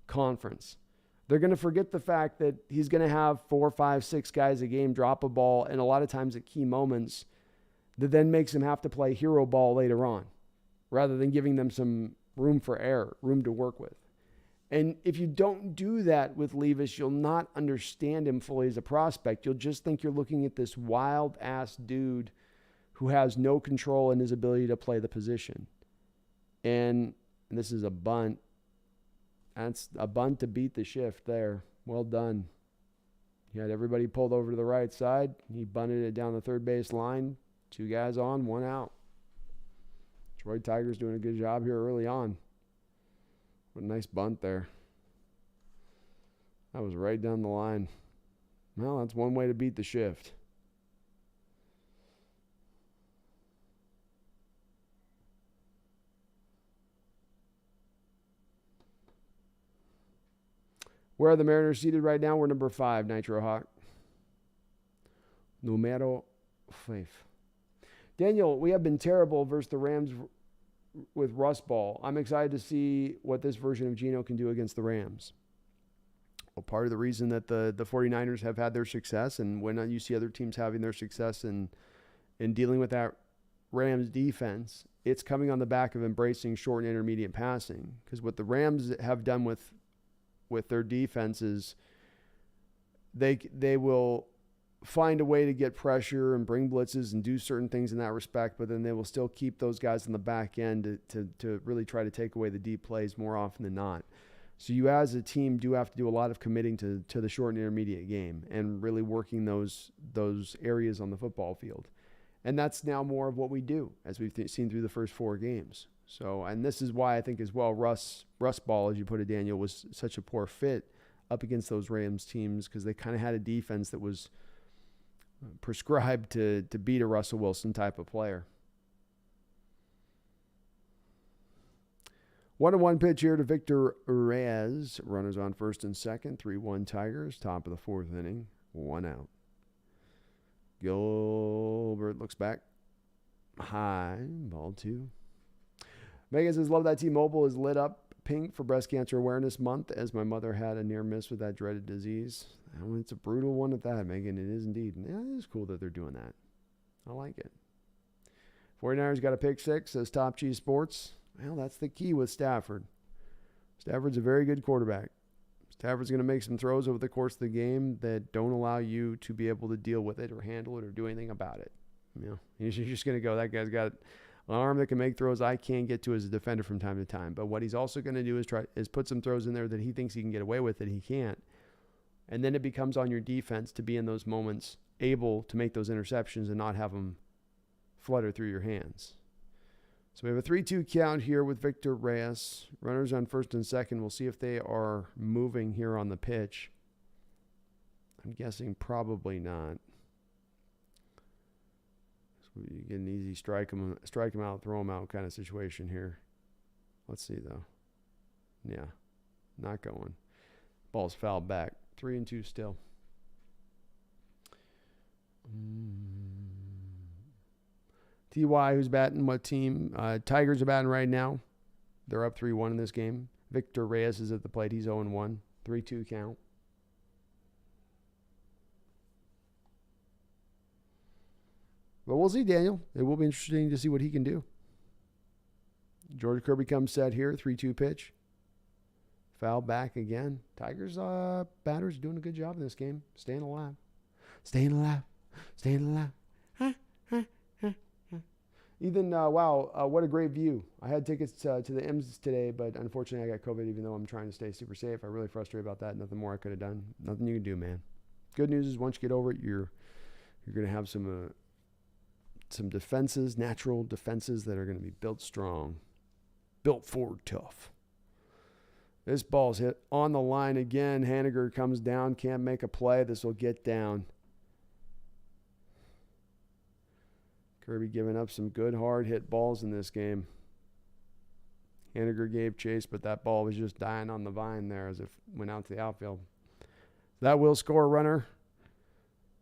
Speaker 1: conference. They're going to forget the fact that he's going to have 4, 5, 6 guys a game drop a ball, and a lot of times at key moments that then makes him have to play hero ball later on, rather than giving them some room for error, room to work with. And if you don't do that with Levis, you'll not understand him fully as a prospect. You'll just think you're looking at this wild-ass dude who has no control in his ability to play the position. And this is a bunt. That's a bunt to beat the shift there. Well done. He had everybody pulled over to the right side. He bunted it down the third base line. 2 guys on, 1 out. Troy Tiger's doing a good job here early on. What a nice bunt there. That was right down the line. Well, that's one way to beat the shift. Where are the Mariners seated right now? We're number 5, Nitro Hawk. Numero 5. Daniel, we have been terrible versus the Rams with Russ ball. I'm excited to see what this version of Geno can do against the Rams. Well, part of the reason that the 49ers have had their success, and when you see other teams having their success in dealing with that Rams defense, it's coming on the back of embracing short and intermediate passing. Because what the Rams have done with their defense is they will find a way to get pressure and bring blitzes and do certain things in that respect, but then they will still keep those guys on the back end to really try to take away the deep plays more often than not. So you as a team do have to do a lot of committing to the short and intermediate game and really working those areas on the football field. And that's now more of what we do, as we've seen through the first 4 games. So, and this is why I think as well, Russ ball, as you put it, Daniel, was such a poor fit up against those Rams teams, because they kind of had a defense that was prescribed to beat a Russell Wilson type of player. 1-1 pitch here to Victor Reyes. Runners on first and second. 3-1 Tigers. Top of the 4th inning. 1 out. Gilbert looks back. High. Ball 2. Megan says, love that T-Mobile is lit up pink for Breast Cancer Awareness Month, as my mother had a near miss with that dreaded disease. It's a brutal one at that, Megan. It is indeed. Yeah, it is cool that they're doing that. I like it. 49ers got a pick 6, says Top Cheese Sports. Well, that's the key with Stafford. Stafford's a very good quarterback. Stafford's going to make some throws over the course of the game that don't allow you to be able to deal with it or handle it or do anything about it. He's just going to go, that guy's got an arm that can make throws I can't get to as a defender from time to time. But what he's also going to do is put some throws in there that he thinks he can get away with that he can't. And then it becomes on your defense to be in those moments able to make those interceptions and not have them flutter through your hands. So we have a 3-2 count here with Victor Reyes. Runners on first and second. We'll see if they are moving here on the pitch. I'm guessing probably not. So you get an easy strike them out, throw them out kind of situation here. Let's see, though. Yeah, not going. Ball's fouled back. 3-2 still. TY, who's batting what team? Tigers are batting right now. They're up 3-1 in this game. Victor Reyes is at the plate. He's 0-1. 3-2 count. But we'll see, Daniel. It will be interesting to see what he can do. George Kirby comes set here. 3-2 pitch. Foul back again. Tigers batters doing a good job in this game. Staying alive. Staying alive. Staying alive. Ethan, wow, what a great view. I had tickets to the M's today, but unfortunately I got COVID even though I'm trying to stay super safe. I'm really frustrated about that. Nothing more I could have done. Nothing you can do, man. Good news is once you get over it, you're going to have some defenses, natural defenses that are going to be built strong. Built forward tough. This ball's hit on the line again. Haniger comes down, can't make a play. This will get down. Kirby giving up some good hard hit balls in this game. Haniger gave chase, but that ball was just dying on the vine there as it went out to the outfield. That will score a runner.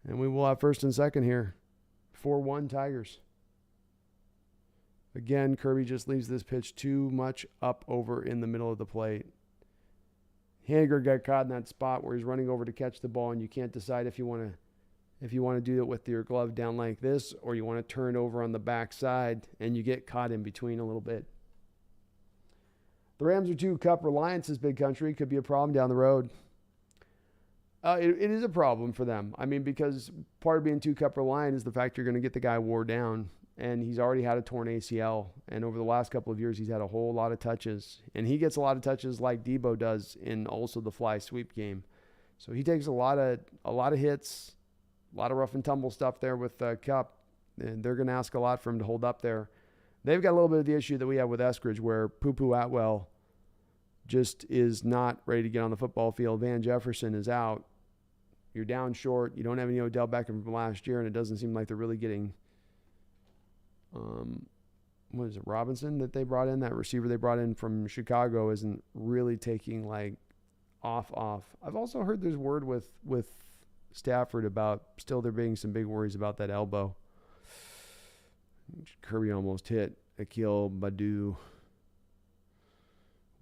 Speaker 1: And we will have first and second here. 4-1 Tigers. Again, Kirby just leaves this pitch too much up over in the middle of the plate. Haniger got caught in that spot where he's running over to catch the ball, and you can't decide if you want to do it with your glove down like this or you want to turn over on the backside, and you get caught in between a little bit. The Rams are 2 Cup reliance this big country. Could be a problem down the road. It is a problem for them. I mean, because part of being 2 Cup reliant is the fact you're going to get the guy wore down, and he's already had a torn ACL. And over the last couple of years, he's had a whole lot of touches. And he gets a lot of touches like Debo does in also the fly sweep game. So he takes a lot of hits, a lot of rough and tumble stuff there with Cup. And they're going to ask a lot for him to hold up there. They've got a little bit of the issue that we have with Eskridge where Poo-Poo Atwell just is not ready to get on the football field. Van Jefferson is out. You're down short. You don't have any Odell Beckham from last year, and it doesn't seem like they're really getting what is it, Robinson that they brought in? That receiver they brought in from Chicago isn't really taking like off. I've also heard there's word with Stafford about still there being some big worries about that elbow. Kirby almost hit Akil Badu.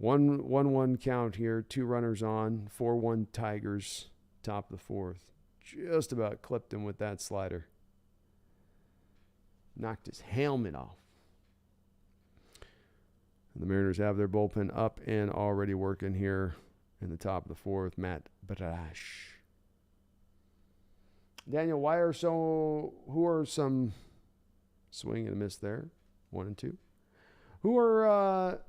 Speaker 1: 1-1 count here. 2 runners on. 4-1 Tigers. Top of the 4th. Just about clipped him with that slider. Knocked his helmet off. And the Mariners have their bullpen up and already working here in the top of the 4th. Matt Brash. Daniel, who are some swing and a miss there? 1 and 2. Who are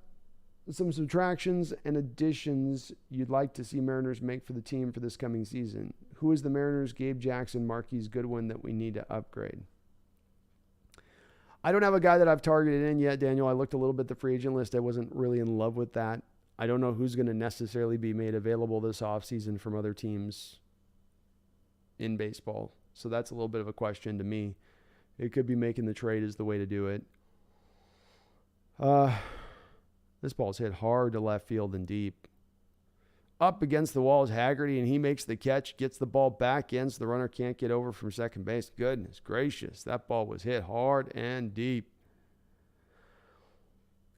Speaker 1: some subtractions and additions you'd like to see Mariners make for the team for this coming season? Who is the Mariners' Gabe Jackson, Marquise Goodwin that we need to upgrade? I don't have a guy that I've targeted in yet, Daniel. I looked a little bit at the free agent list. I wasn't really in love with that. I don't know who's going to necessarily be made available this offseason from other teams in baseball. So that's a little bit of a question to me. It could be making the trade is the way to do it. This ball's hit hard to left field and deep. Up against the wall is Haggerty, and he makes the catch, gets the ball back in so the runner can't get over from second base. Goodness gracious, that ball was hit hard and deep.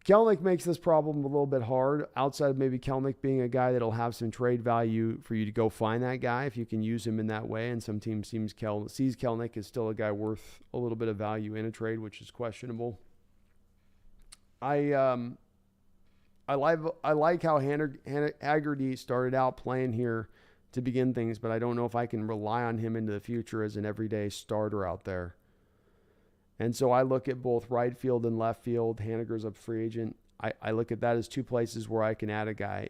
Speaker 1: Kelnick makes this problem a little bit hard, outside of maybe Kelnick being a guy that'll have some trade value for you to go find that guy if you can use him in that way, and some team sees Kelnick as still a guy worth a little bit of value in a trade, which is questionable. I like how Haggerty started out playing here to begin things, but I don't know if I can rely on him into the future as an everyday starter out there. And so I look at both right field and left field. Haniger's a free agent. I look at that as two places where I can add a guy.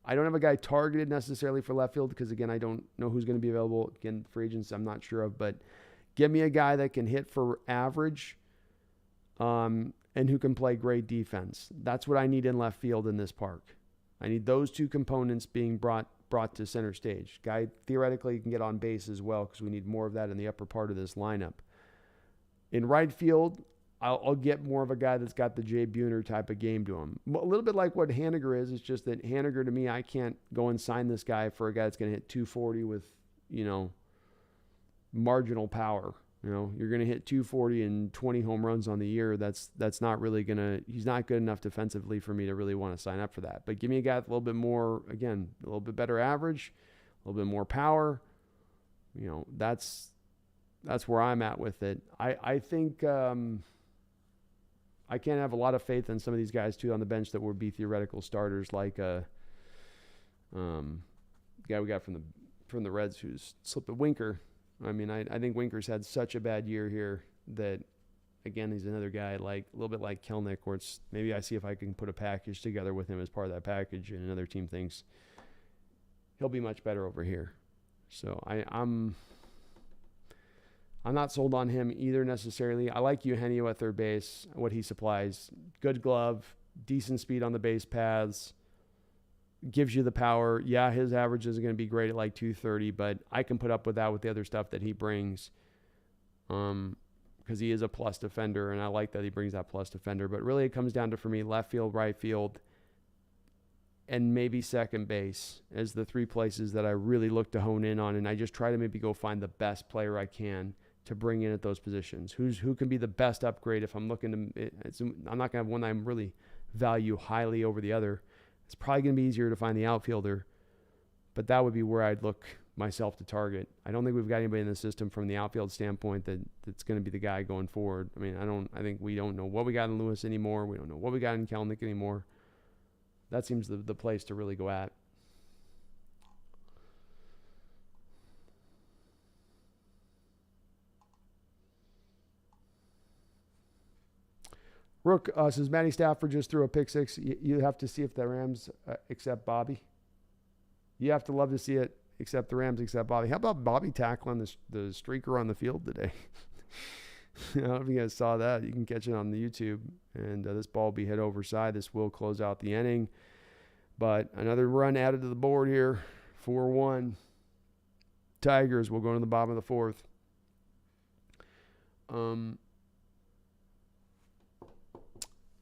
Speaker 1: I don't have a guy targeted necessarily for left field because, again, I don't know who's going to be available. Again, free agents I'm not sure of, but give me a guy that can hit for average and who can play great defense. That's what I need in left field in this park. I need those two components being brought to center stage. Guy theoretically can get on base as well because we need more of that in the upper part of this lineup. In right field, I'll get more of a guy that's got the Jay Buhner type of game to him. A little bit like what Haniger is. It's just that Haniger, to me, I can't go and sign this guy for a guy that's going to hit 240 with, marginal power. You're going to hit 240 and 20 home runs on the year. That's not really going to – he's not good enough defensively for me to really want to sign up for that. But give me a guy with a little bit more, again, a little bit better average, a little bit more power. That's where I'm at with it. I think I can't have a lot of faith in some of these guys, too, on the bench that would be theoretical starters like the guy we got from the Reds who's slipped a Winker. I mean, I think Winker's had such a bad year here that, again, he's another guy like a little bit like Kelnick, where it's maybe I see if I can put a package together with him as part of that package, and another team thinks he'll be much better over here. So I'm not sold on him either necessarily. I like Eugenio at third base, what he supplies. Good glove, decent speed on the base paths, gives you the power. Yeah, his average is going to be great at like 230, but I can put up with that with the other stuff that he brings because he is a plus defender, and I like that he brings that plus defender. But really it comes down to, for me, left field, right field, and maybe second base as the three places that I really look to hone in on, and I just try to maybe go find the best player I can to bring in at those positions. Who can be the best upgrade if I'm looking to – I'm not going to have one that I really value highly over the other. It's probably going to be easier to find the outfielder, but that would be where I'd look myself to target. I don't think we've got anybody in the system from the outfield standpoint that's going to be the guy going forward. I mean, I think we don't know what we got in Lewis anymore. We don't know what we got in Kelnick anymore. That seems the place to really go at. Rook says Matty Stafford just threw a pick six. You have to see if the Rams accept Bobby. You have to love to see it, except the Rams accept Bobby. How about Bobby tackling the streaker on the field today? I don't know if you guys saw that. You can catch it on the YouTube. And this ball will be hit overside. This will close out the inning. But another run added to the board here. 4-1. Tigers will go to the bottom of the fourth.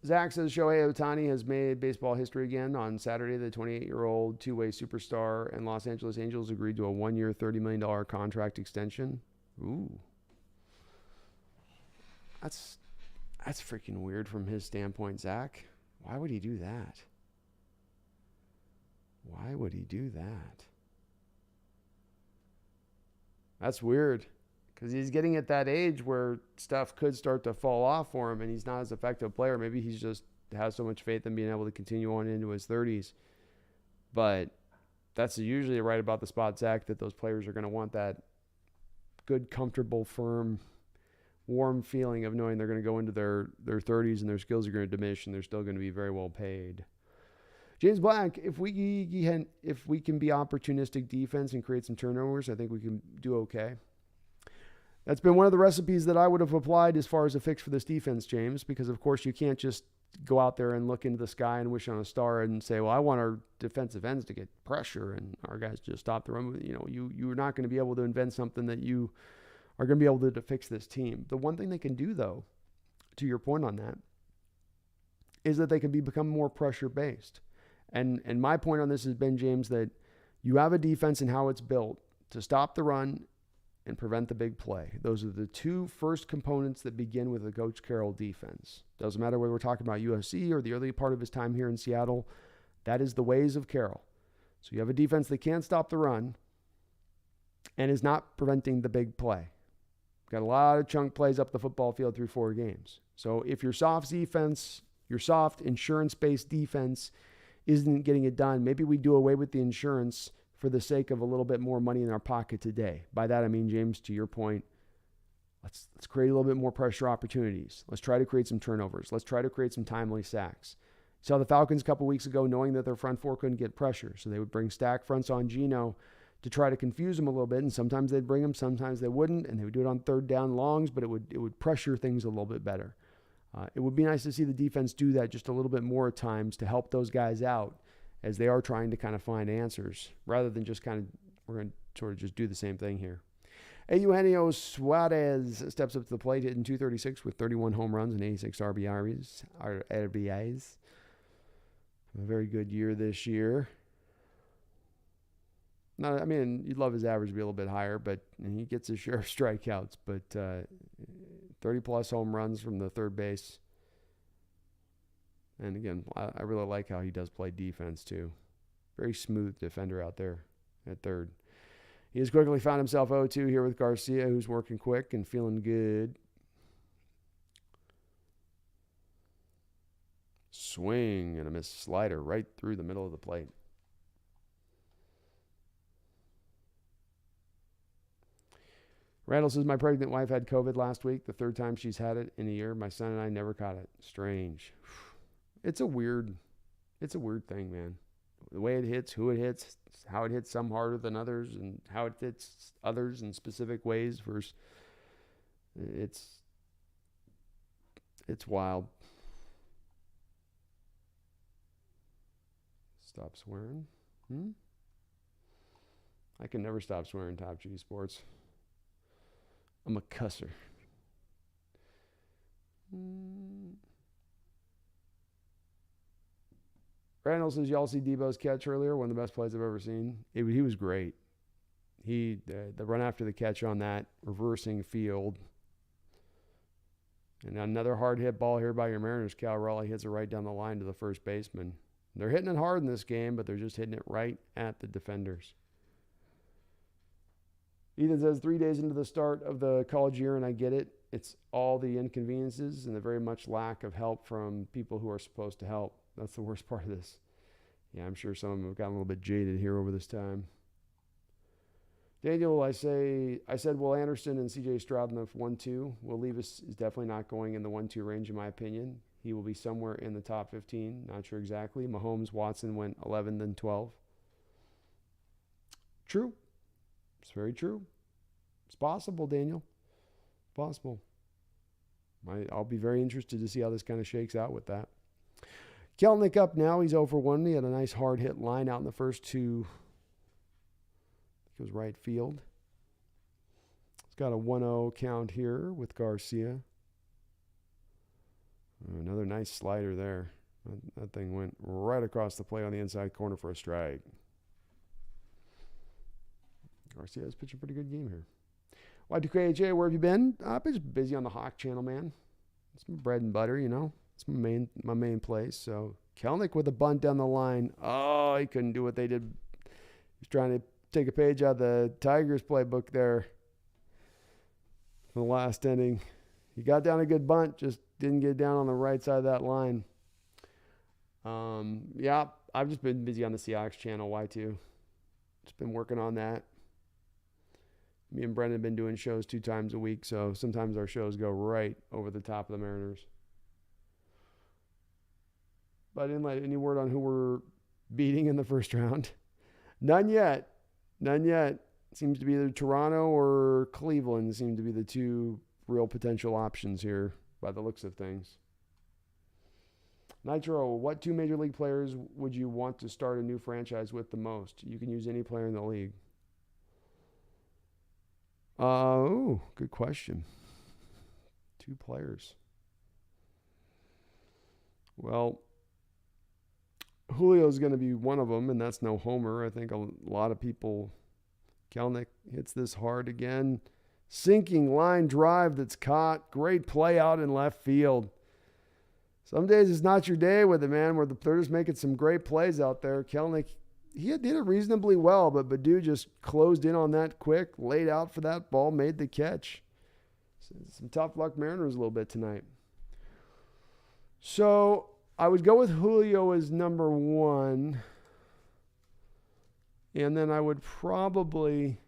Speaker 1: Zach says Shohei Ohtani has made baseball history again. On Saturday, the 28-year-old two-way superstar and Los Angeles Angels agreed to a one-year, $30 million contract extension. Ooh. That's freaking weird from his standpoint, Zach. Why would he do that? Why would he do that? That's weird. Because he's getting at that age where stuff could start to fall off for him and he's not as effective a player. Maybe he's just has so much faith in being able to continue on into his 30s. But that's usually right about the spot, Zach, that those players are going to want that good, comfortable, firm, warm feeling of knowing they're going to go into their 30s and their skills are going to diminish and they're still going to be very well paid. James Black, if we can be opportunistic defense and create some turnovers, I think we can do okay. That's been one of the recipes that I would have applied as far as a fix for this defense, James, because, of course, you can't just go out there and look into the sky and wish on a star and say, well, I want our defensive ends to get pressure and our guys just stop the run. You're not going to be able to invent something that you are going to be able to fix this team. The one thing they can do, though, to your point on that, is that they can become more pressure-based. And my point on this has been, James, that you have a defense and how it's built to stop the run and prevent the big play. Those are the two first components that begin with the Coach Carroll defense. Doesn't matter whether we're talking about USC or the early part of his time here in Seattle. That is the ways of Carroll. So you have a defense that can't stop the run and is not preventing the big play. Got a lot of chunk plays up the football field through 4 games. So if your soft defense, Your soft insurance-based defense isn't getting it done. Maybe we do away with the insurance for the sake of a little bit more money in our pocket today. By that I mean, James, to your point, let's create a little bit more pressure opportunities. Let's try to create some turnovers. Let's try to create some timely sacks. Saw the Falcons a couple weeks ago knowing that their front four couldn't get pressure, so they would bring stack fronts on Geno to try to confuse them a little bit, and sometimes they'd bring them, sometimes they wouldn't, and they would do it on third down longs, but it would pressure things a little bit better. It would be nice to see the defense do that just a little bit more at times to help those guys out as they are trying to kind of find answers, rather than just kind of, we're going to sort of just do the same thing here. Eugenio Suarez steps up to the plate, hitting .236 with 31 home runs and 86 RBIs. A very good year this year. I mean, you'd love his average to be a little bit higher, but he gets his share of strikeouts. But 30-plus home runs from the third base. And again, I really like how he does play defense, too. Very smooth defender out there at third. He has quickly found himself 0-2 here with Garcia, who's working quick and feeling good. Swing and a missed slider right through the middle of the plate. Randall says, my pregnant wife had COVID last week, the third time she's had it in a year. My son and I never caught it. Strange. It's a weird thing, man. The way it hits, who it hits, how it hits some harder than others, and how it hits others in specific ways versus it's wild. Stop swearing. I can never stop swearing, Top G Sports. I'm a cusser. Randall says, y'all see Debo's catch earlier? One of the best plays I've ever seen. He was great. The run after the catch on that, reversing field. And another hard hit ball here by your Mariners. Cal Raleigh hits it right down the line to the first baseman. They're hitting it hard in this game, but they're just hitting it right at the defenders. Ethan says, 3 days into the start of the college year, and I get it. It's all the inconveniences and the very much lack of help from people who are supposed to help. That's the worst part of this. Yeah, I'm sure some of them have gotten a little bit jaded here over this time. Daniel, I said, Will Anderson and C.J. Stroud in the 1-2. Will Levis is definitely not going in the 1-2 range, in my opinion. He will be somewhere in the top 15. Not sure exactly. Mahomes, Watson went 11, then 12. True. It's very true. It's possible, Daniel. Possible. I'll be very interested to see how this kind of shakes out with that. Kelnick up now. He's 0-for-1. He had a nice hard hit line out in the first two. I think it was right field. He's got a 1-0 count here with Garcia. Another nice slider there. That thing went right across the plate on the inside corner for a strike. Garcia's pitching a pretty good game here. Y2KHA, where have you been? I've been just busy on the Hawk channel, man. It's my bread and butter, you know. It's my main place. So Kelnick with a bunt down the line. Oh, he couldn't do what they did. He's trying to take a page out of the Tigers playbook there for the last inning. He got down a good bunt, just didn't get down on the right side of that line. Yeah, I've just been busy on the Seahawks channel, Y2. Just been working on that. Me and Brendan have been doing shows 2 times a week, so sometimes our shows go right over the top of the Mariners. But I didn't let any word on who we're beating in the first round. None yet. None yet. Seems to be either Toronto or Cleveland seem to be the 2 real potential options here by the looks of things. Nitro, what 2 major league players would you want to start a new franchise with the most? You can use any player in the league. Good question. 2 players. Well, Julio's going to be one of them, and that's no homer. I think a lot of people. Kelnick hits this hard again. Sinking line drive that's caught. Great play out in left field. Some days it's not your day with it, man, where they're just making some great plays out there. Kelnick, he did it reasonably well, but Badu just closed in on that quick, laid out for that ball, made the catch. Some tough luck Mariners a little bit tonight. So I would go with Julio as number 1. And then I would probably...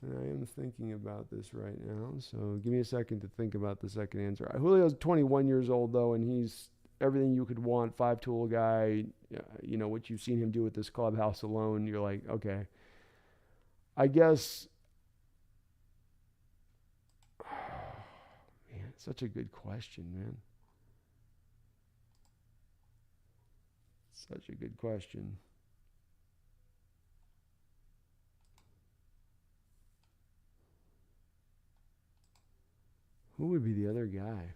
Speaker 1: I am thinking about this right now, so give me a second to think about the second answer. Julio's 21 years old, though, and he's everything you could want, 5-tool guy. You know, what you've seen him do at this clubhouse alone, you're like, okay. I guess... man, such a good question, man. Such a good question. Who would be the other guy?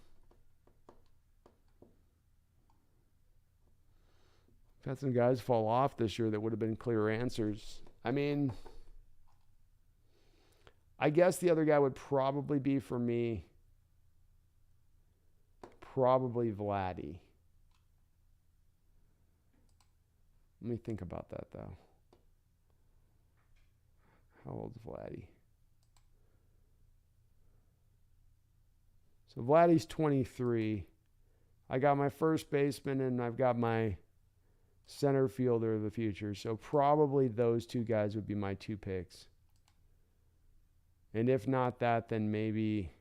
Speaker 1: I've had some guys fall off this year that would have been clear answers. I mean, I guess the other guy would probably be, for me, probably Vladdy. Let me think about that, though. How old's Vladdy? So Vladdy's 23. I got my first baseman and I've got my center fielder of the future. So probably those two guys would be my 2 picks. And if not that, then maybe...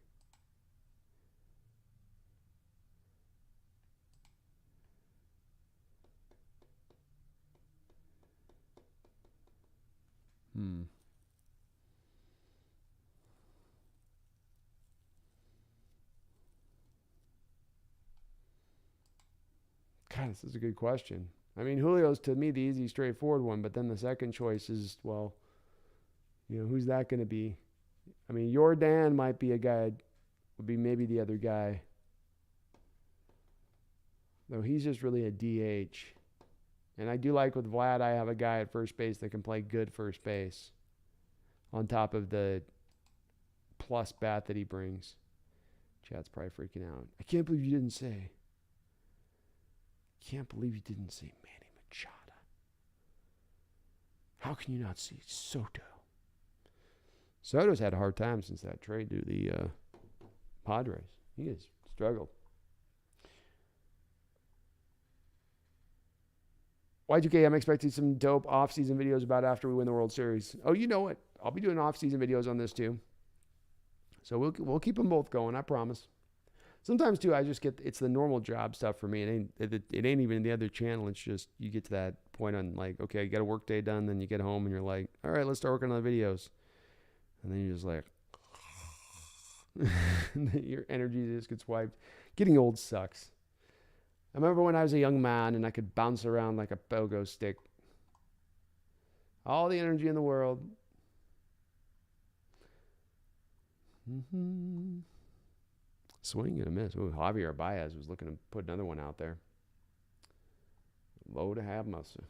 Speaker 1: God, this is a good question. I mean, Julio's, to me, the easy, straightforward one, but then the second choice is, well, you know, who's that going to be? I mean, Jordan might be a guy, would be maybe the other guy. Though he's just really a DH. And I do like with Vlad, I have a guy at first base that can play good first base on top of the plus bat that he brings. Chad's probably freaking out. I can't believe you didn't say. Can't believe you didn't say Manny Machado. How can you not see Soto? Soto's had a hard time since that trade to the Padres. He has struggled. Y2K, I'm expecting some dope off-season videos about after we win the World Series. Oh, you know what? I'll be doing off-season videos on this too. So we'll keep them both going, I promise. Sometimes too, I just get, it's the normal job stuff for me. It ain't even the other channel. It's just you get to that point on like, okay, you got a work day done, then you get home and you're like, all right, let's start working on the videos. And then you're just like, your energy just gets wiped. Getting old sucks. I remember when I was a young man and I could bounce around like a pogo stick. All the energy in the world. Swing and a miss. Ooh, Javier Baez was looking to put another one out there. Low to have muscle.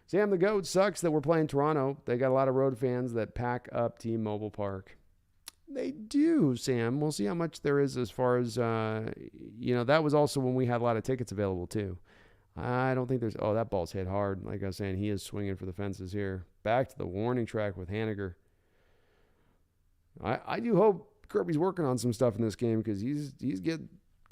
Speaker 1: Sam the Goat, sucks that we're playing Toronto. They got a lot of road fans that pack up T-Mobile Park. They do, Sam. We'll see how much there is as far as, that was also when we had a lot of tickets available too. I don't think there's, that ball's hit hard. Like I was saying, he is swinging for the fences here. Back to the warning track with Haniger. I do hope Kirby's working on some stuff in this game because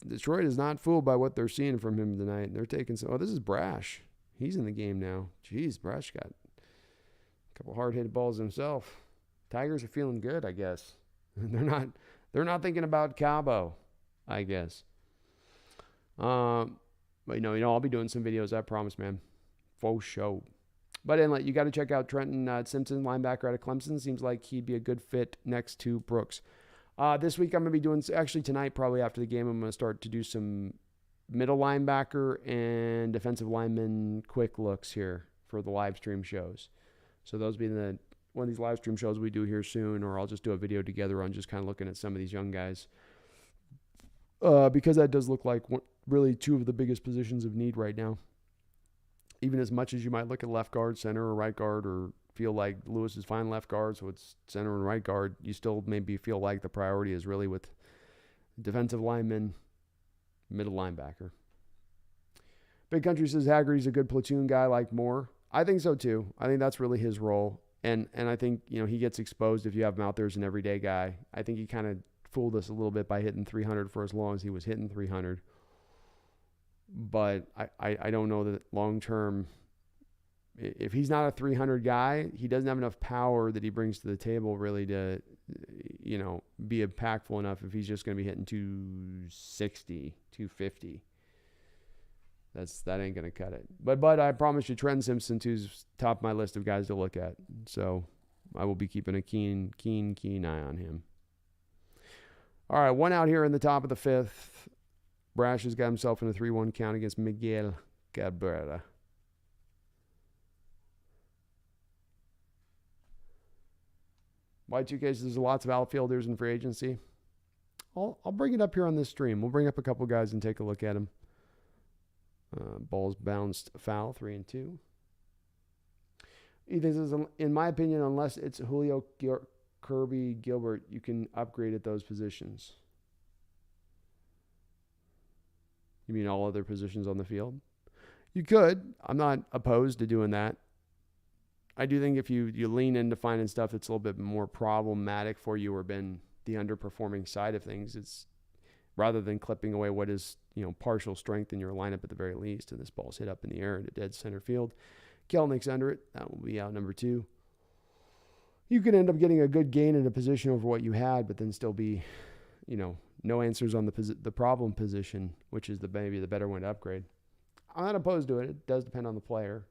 Speaker 1: Detroit is not fooled by what they're seeing from him tonight. They're taking some. Oh, this is Brash. He's in the game now. Jeez, Brash got a couple hard-hit balls himself. Tigers are feeling good, I guess. They're not thinking about Cabo, I guess. But I'll be doing some videos, I promise, man. Faux show. But anyway, you got to check out Trenton Simpson, linebacker out of Clemson. Seems like he'd be a good fit next to Brooks. This week I'm going to be doing, actually tonight, probably after the game, I'm going to start to do some middle linebacker and defensive lineman quick looks here for the live stream shows. So those will be one of these live stream shows we do here soon, or I'll just do a video together on just kind of looking at some of these young guys. Because that does look like really two of the biggest positions of need right now. Even as much as you might look at left guard, center, or right guard, or feel like Lewis is fine left guard, so it's center and right guard, you still maybe feel like the priority is really with defensive lineman, middle linebacker. Big Country says Haggerty's a good platoon guy like Moore. I think so too. I think that's really his role. And I think, he gets exposed if you have him out there as an everyday guy. I think he kind of fooled us a little bit by hitting 300 for as long as he was hitting 300. But I don't know that long term, if he's not a 300 guy, he doesn't have enough power that he brings to the table really to, be impactful enough if he's just going to be hitting 260, 250. That ain't going to cut it. But I promise you, Trent Simpson, who's top of my list of guys to look at. So I will be keeping a keen eye on him. All right, one out here in the top of the fifth. Brash has got himself in a 3-1 count against Miguel Cabrera. Y2 cases, there's lots of outfielders in free agency. I'll bring it up here on this stream. We'll bring up a couple guys and take a look at them. Balls bounced foul, 3-2. He thinks, in my opinion, unless it's Julio, Kirby, Gilbert, you can upgrade at those positions. You mean all other positions on the field? You could. I'm not opposed to doing that. I do think if you lean into finding stuff that's a little bit more problematic for you or been the underperforming side of things, it's rather than clipping away what is, partial strength in your lineup at the very least, and this ball's hit up in the air into dead center field. Kelnick's under it. That will be out number 2. You could end up getting a good gain in a position over what you had, but then still be, no answers on the problem position, which is maybe the better one to upgrade. I'm not opposed to it. It does depend on the player.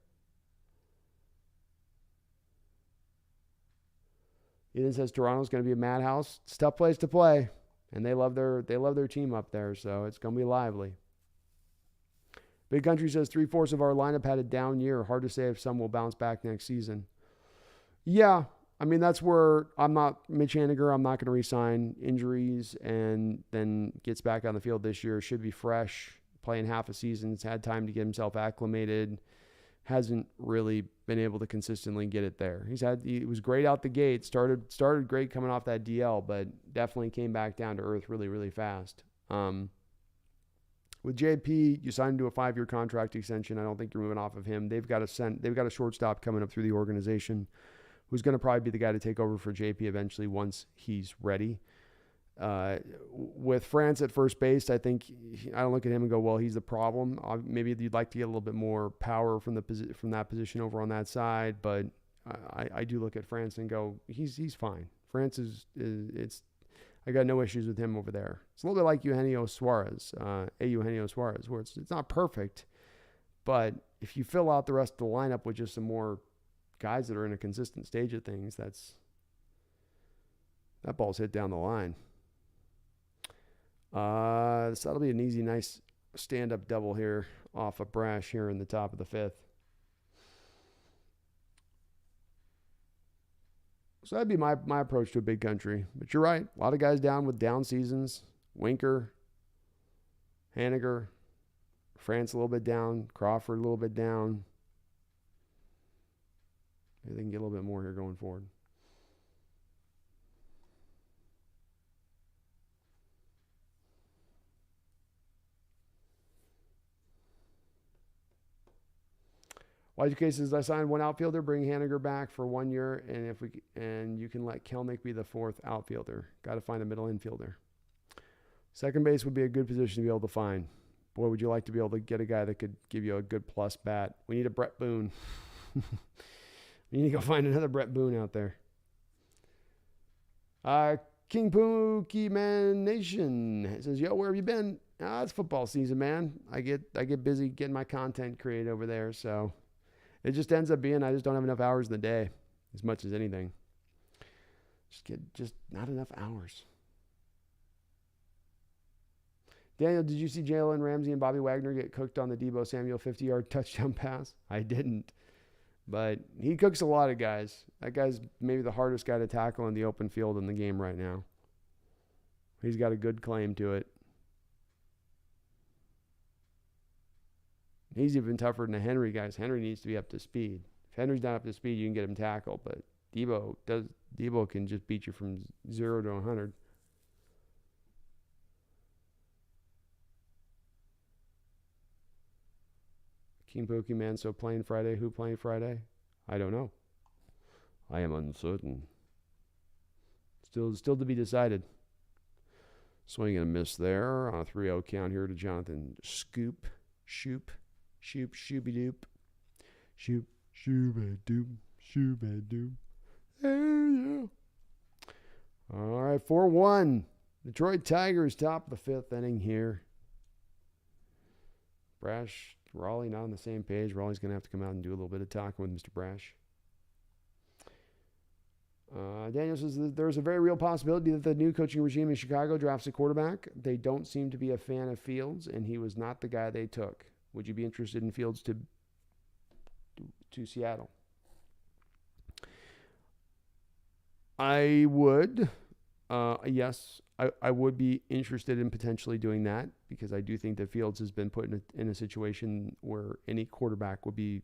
Speaker 1: He then says Toronto's going to be a madhouse. It's a tough place to play, and they love their team up there, so it's going to be lively. Big Country says 3/4 of our lineup had a down year. Hard to say if some will bounce back next season. Yeah, I mean, that's where I'm not Mitch Haniger. I'm not going to re-sign. Injuries, and then gets back on the field this year. Should be fresh, playing half a season. He's had time to get himself acclimated. Hasn't really been able to consistently get it there. He was great out the gate. Started great coming off that DL, but definitely came back down to earth really, really fast. With JP, you signed him to a 5-year contract extension. I don't think you're moving off of him. They've got a shortstop coming up through the organization who's going to probably be the guy to take over for JP eventually once he's ready. With France at first base, I don't look at him and go, well, he's the problem. Maybe you'd like to get a little bit more power from that position over on that side, but I do look at France and go, he's fine. France I got no issues with him over there. It's a little bit like Eugenio Suarez, where it's not perfect, but if you fill out the rest of the lineup with just some more guys that are in a consistent stage of things, that ball's hit down the line. So that'll be an easy, nice stand-up double here off of Brash here in the top of the 5th. So that'd be my approach to a Big Country. But you're right. A lot of guys down with down seasons. Winker, Haniger, France a little bit down, Crawford a little bit down. Maybe they can get a little bit more here going forward. Wise cases, I signed one outfielder, bring Haniger back for 1 year, and you can let Kelnick be the 4th outfielder. Got to find a middle infielder. Second base would be a good position to be able to find. Boy, would you like to be able to get a guy that could give you a good plus bat. We need a Brett Boone. We need to go find another Brett Boone out there. King Pookie Man Nation says, yo, where have you been? It's football season, man. I get busy getting my content created over there, so it just ends up being I just don't have enough hours in the day as much as anything. Just not enough hours. Daniel, did you see Jalen Ramsey and Bobby Wagner get cooked on the Deebo Samuel 50-yard touchdown pass? I didn't. But he cooks a lot of guys. That guy's maybe the hardest guy to tackle in the open field in the game right now. He's got a good claim to it. He's even tougher than the Henry guys. Henry needs to be up to speed. If Henry's not up to speed, you can get him tackled. But Deebo can just beat you from 0 to 100. King Pokey Man, so playing Friday. Who playing Friday? I don't know. I am uncertain. Still to be decided. Swing and a miss there on a 3-0 count here to Jonathan Shoop, shoop, shooby doop. Shoop, shooby doop, shooby doop. Hey, yeah. All right, 4-1. Detroit Tigers top of the fifth inning here. Brash, Raleigh not on the same page. Raleigh's going to have to come out and do a little bit of talking with Mr. Brash. Daniel says that there's a very real possibility that the new coaching regime in Chicago drafts a quarterback. They don't seem to be a fan of Fields, and he was not the guy they took. Would you be interested in Fields to Seattle? I would. Yes, I would be interested in potentially doing that because I do think that Fields has been put in a situation where any quarterback would be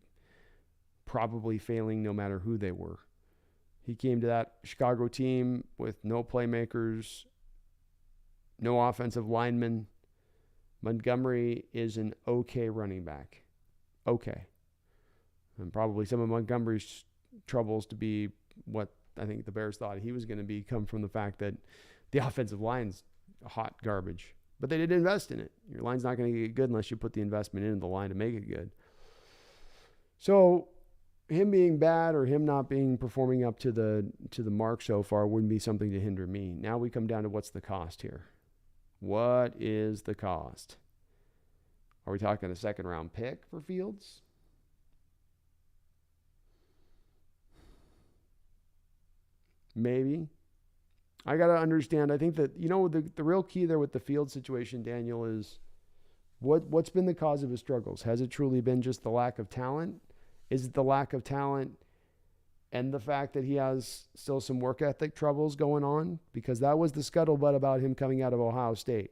Speaker 1: probably failing no matter who they were. He came to that Chicago team with no playmakers, no offensive linemen. Montgomery is an okay running back. Okay. And probably some of Montgomery's troubles to be what I think the Bears thought he was going to be come from the fact that the offensive line's hot garbage. But they didn't invest in it. Your line's not going to get good unless you put the investment into the line to make it good. So him being bad or him not being performing up to the mark so far wouldn't be something to hinder me. Now we come down to what's the cost here. What is the cost? Are we talking a second round pick for Fields? Maybe. I got to understand. I think that, the real key there with the Fields situation, Daniel, is what's been the cause of his struggles? Has it truly been just the lack of talent? Is it the lack of talent and the fact that he has still some work ethic troubles going on? Because that was the scuttlebutt about him coming out of Ohio State.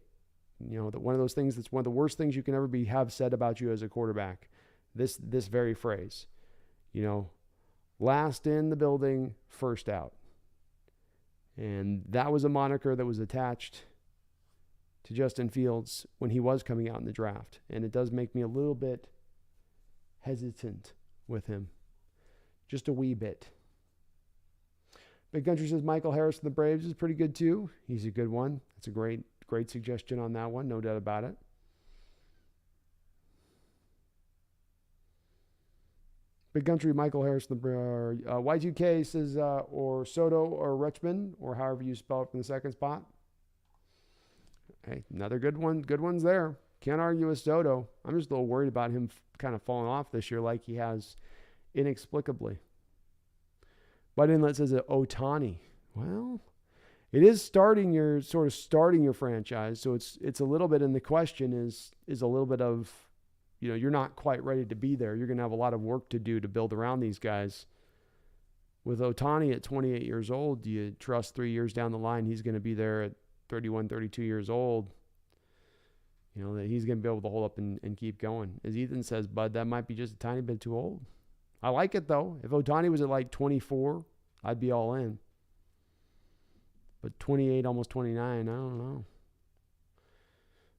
Speaker 1: That one of those things that's one of the worst things you can ever have said about you as a quarterback. This very phrase. Last in the building, first out. And that was a moniker that was attached to Justin Fields when he was coming out in the draft. And it does make me a little bit hesitant with him. Just a wee bit. Big Country says Michael Harris of the Braves is pretty good too. He's a good one. That's a great suggestion on that one. No doubt about it. Big Country, Michael Harris, Y2K says, or Soto or Richmond, or however you spell it from the second spot. Hey, another good one. Good one's there. Can't argue with Soto. I'm just a little worried about him kind of falling off this year like he has inexplicably. But inlet says Ohtani. Well, it is starting your franchise. So it's a little bit, and the question is a little bit of, you're not quite ready to be there. You're going to have a lot of work to do to build around these guys. With Ohtani at 28 years old, do you trust 3 years down the line he's going to be there at 31, 32 years old? That he's going to be able to hold up and keep going. As Ethan says, Bud, that might be just a tiny bit too old. I like it, though. If Ohtani was at like 24, I'd be all in. But 28, almost 29, I don't know.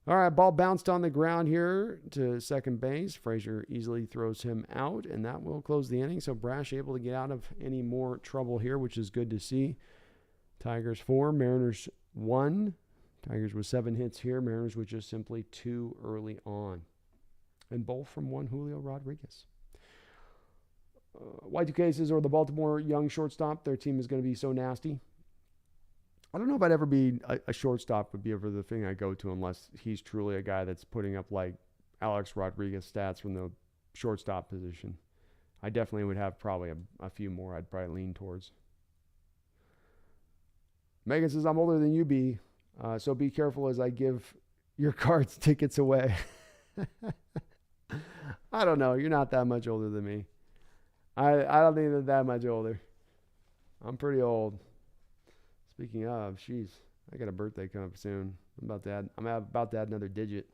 Speaker 1: All right, ball bounced on the ground here to second base. Frazier easily throws him out, and that will close the inning. So Brash able to get out of any more trouble here, which is good to see. Tigers 4, Mariners 1. Tigers with 7 hits here. Mariners with just simply 2 early on. And both from one Julio Rodriguez. Y2K says, or the Baltimore young shortstop, their team is going to be so nasty. I don't know if I'd ever be a shortstop would be ever the thing I go to unless he's truly a guy that's putting up like Alex Rodriguez stats from the shortstop position. I definitely would have probably a few more I'd probably lean towards. Megan says, I'm older than you be, so be careful as I give your cards tickets away. I don't know. You're not that much older than me. I don't think they're that much older. I'm pretty old. Speaking of, I got a birthday coming up soon. I'm about to add another digit.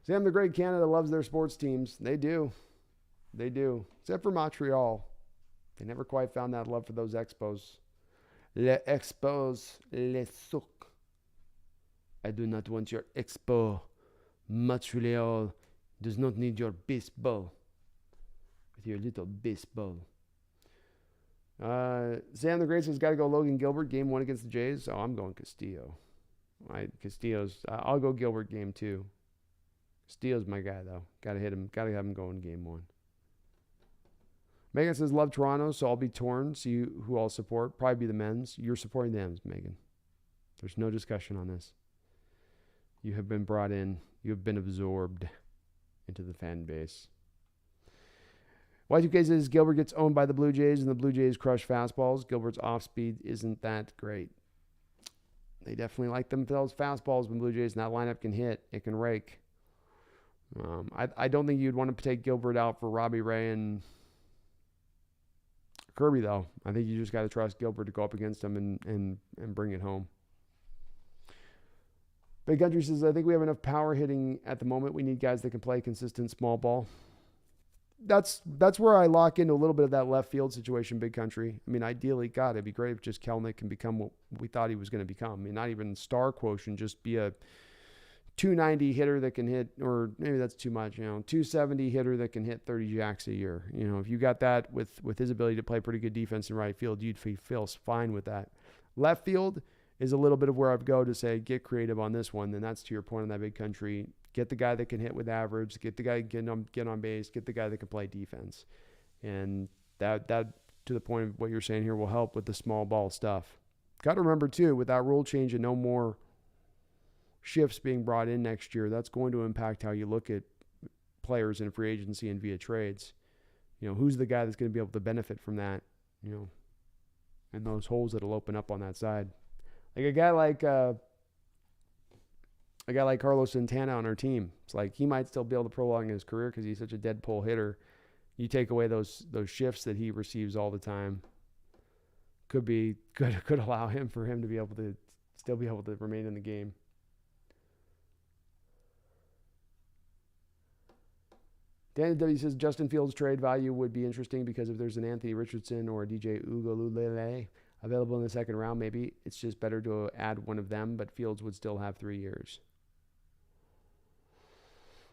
Speaker 1: Sam the Great Canada loves their sports teams. They do. Except for Montreal. They never quite found that love for those Expos. Les Expos, les suck. I do not want your Expo. Montreal does not need your baseball. With your little baseball. Sam the Great has got to go Logan Gilbert, game 1 against the Jays. Oh, I'm going Castillo. I'll go Gilbert game 2. Steele's my guy, though. Got to hit him. Got to have him go in game 1. Megan says, love Toronto, so I'll be torn. See who I'll support. Probably be the men's. You're supporting the men's, Megan. There's no discussion on this. You have been brought in. You have been absorbed into the fan base. Y2K says, Gilbert gets owned by the Blue Jays, and the Blue Jays crush fastballs. Gilbert's off-speed isn't that great. They definitely like those fastballs when Blue Jays, and that lineup can hit. It can rake. I don't think you'd want to take Gilbert out for Robbie Ray and Kirby, though. I think you just got to trust Gilbert to go up against him and bring it home. Big Country says, I think we have enough power hitting at the moment. We need guys that can play consistent small ball. That's where I lock into a little bit of that left field situation, Big Country. I mean, ideally, God, it'd be great if just Kelnick can become what we thought he was going to become. I mean, not even star quotient, just be a 290 hitter that can hit, or maybe that's too much, 270 hitter that can hit 30 jacks a year. If you got that with his ability to play pretty good defense in right field, you'd feel fine with that. Left field is a little bit of where I'd go to say, get creative on this one. And that's to your point on that Big Country. Get the guy that can hit with average, get the guy get on base, get the guy that can play defense. And that to the point of what you're saying here will help with the small ball stuff. Got to remember too, with that rule change and no more shifts being brought in next year, that's going to impact how you look at players in free agency and via trades. Who's the guy that's going to be able to benefit from that, and those holes that'll open up on that side. Like a guy like Carlos Santana on our team. It's like he might still be able to prolong his career because he's such a dead pull hitter. You take away those shifts that he receives all the time. Could allow him to be able to still be able to remain in the game. Danny W says Justin Fields' trade value would be interesting because if there's an Anthony Richardson or a DJ Ugalulele available in the second round, maybe it's just better to add one of them, but Fields would still have 3 years.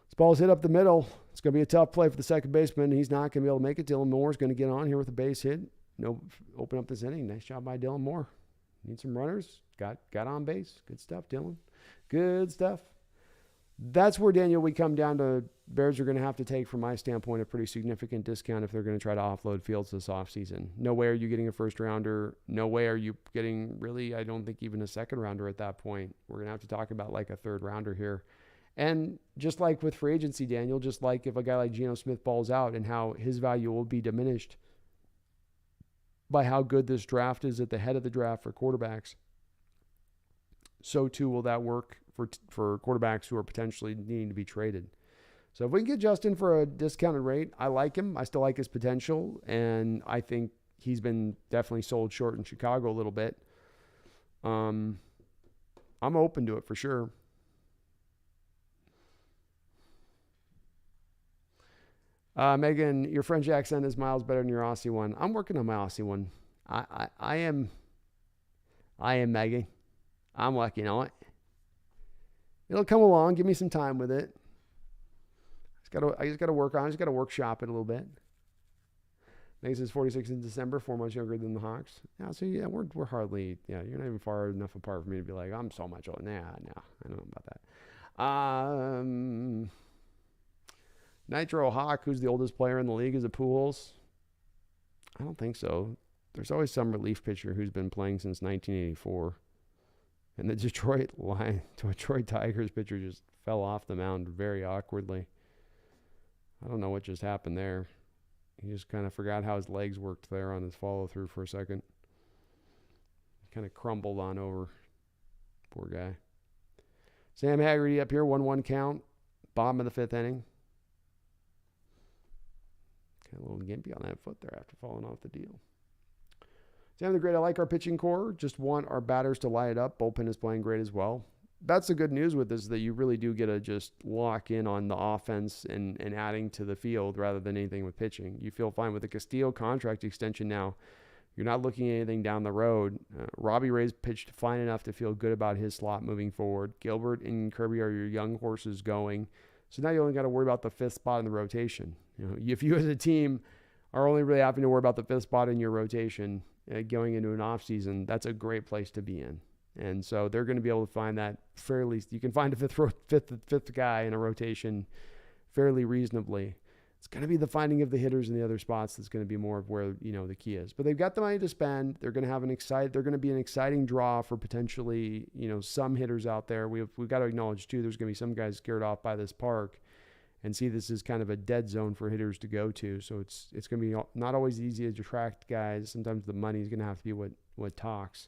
Speaker 1: This ball's hit up the middle. It's going to be a tough play for the second baseman. He's not going to be able to make it. Dylan Moore's going to get on here with a base hit. Open up this inning. Nice job by Dylan Moore. Need some runners. Got on base. Good stuff, Dylan. Good stuff. That's where, Daniel, we come down to Bears are going to have to take, from my standpoint, a pretty significant discount if they're going to try to offload Fields this offseason. No way are you getting a first-rounder. No way are you getting, really, I don't think, even a second-rounder at that point. We're going to have to talk about like a third-rounder here. And just like with free agency, Daniel, just like if a guy like Geno Smith balls out and how his value will be diminished by how good this draft is at the head of the draft for quarterbacks, so too will that work for quarterbacks who are potentially needing to be traded. So if we can get Justin for a discounted rate, I like him. I still like his potential, and I think he's been definitely sold short in Chicago a little bit. I'm open to it for sure. Megan, your French accent is miles better than your Aussie one. I'm working on my Aussie one. I am Megan. I'm working on it. It'll come along. Give me some time with it. I just gotta work on it. I just gotta workshop it a little bit. Megan says 46 in December, 4 months younger than the Hawks. Yeah, so yeah, we're hardly, you're not even far enough apart for me to be like, I'm so much older. Nah, I don't know about that. Nitro Hawk, who's the oldest player in the league, is it Pujols? I don't think so. There's always some relief pitcher who's been playing since 1984. And the Detroit Tigers pitcher just fell off the mound very awkwardly. I don't know what just happened there. He just kind of forgot how his legs worked there on his follow-through for a second. Kind of crumbled on over. Poor guy. Sam Haggerty up here, 1-1 count. Bottom of the fifth inning. Kind of a little gimpy on that foot there after falling off the deal. Sam the Great, I like our pitching core. Just want our batters to light it up. Bullpen is playing great as well. That's the good news with this, that you really do get to just lock in on the offense and adding to the field rather than anything with pitching. You feel fine with the Castillo contract extension now. You're not looking at anything down the road. Robbie Ray's pitched fine enough to feel good about his slot moving forward. Gilbert and Kirby are your young horses going. So now you only got to worry about the fifth spot in the rotation. If you as a team are only really having to worry about the fifth spot in your rotation going into an offseason, that's a great place to be in. And so they're going to be able to find that fairly. You can find a fifth guy in a rotation fairly reasonably. It's going to be the finding of the hitters in the other spots that's going to be more of where, the key is. But they've got the money to spend. They're going to have they're going to be an exciting draw for potentially, some hitters out there. We've got to acknowledge too, there's going to be some guys scared off by this park and see this is kind of a dead zone for hitters to go to. So it's going to be not always easy to attract guys. Sometimes the money is going to have to be what talks.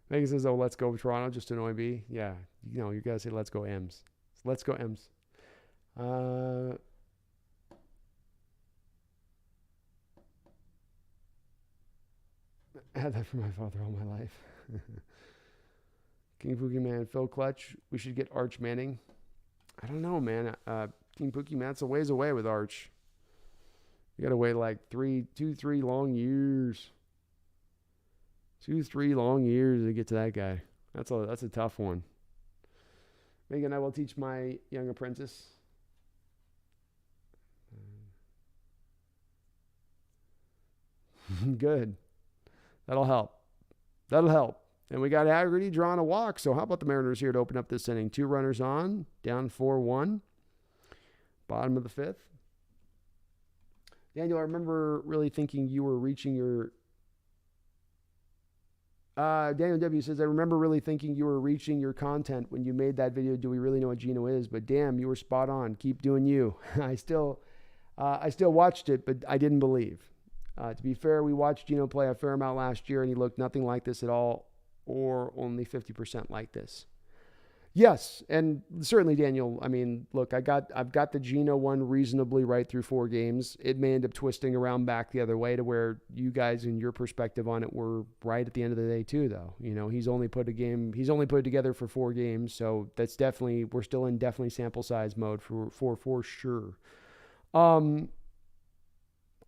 Speaker 1: Megan says, let's go Toronto, just to annoy me. Yeah, you got to say let's go M's. Let's go M's. I had that from my father all my life. King Pookie Man, Phil Clutch. We should get Arch Manning. I don't know, man. King Pookie Man, it's a ways away with Arch. You got to wait like 3 long years. 2-3 long years to get to that guy. That's a tough one. Megan, I will teach my young apprentice. Good. That'll help. And we got Haggerty drawing a walk. So how about the Mariners here to open up this inning? 2 runners on, down 4-1. Bottom of the 5th. Daniel, I remember really thinking you were reaching your... Daniel W. says, I remember really thinking you were reaching your content when you made that video. Do we really know what Geno is? But damn, you were spot on. Keep doing you. I still watched it, but I didn't believe. To be fair, we watched Geno play a fair amount last year, and he looked nothing like this at all, or only 50% like this. Yes, and certainly, Daniel, I mean, look, I've got the Geno one reasonably right through 4 games. It may end up twisting around back the other way to where you guys and your perspective on it were right at the end of the day too, though. He's only put it together for 4 games, so that's definitely, we're still in definitely sample size mode for sure. I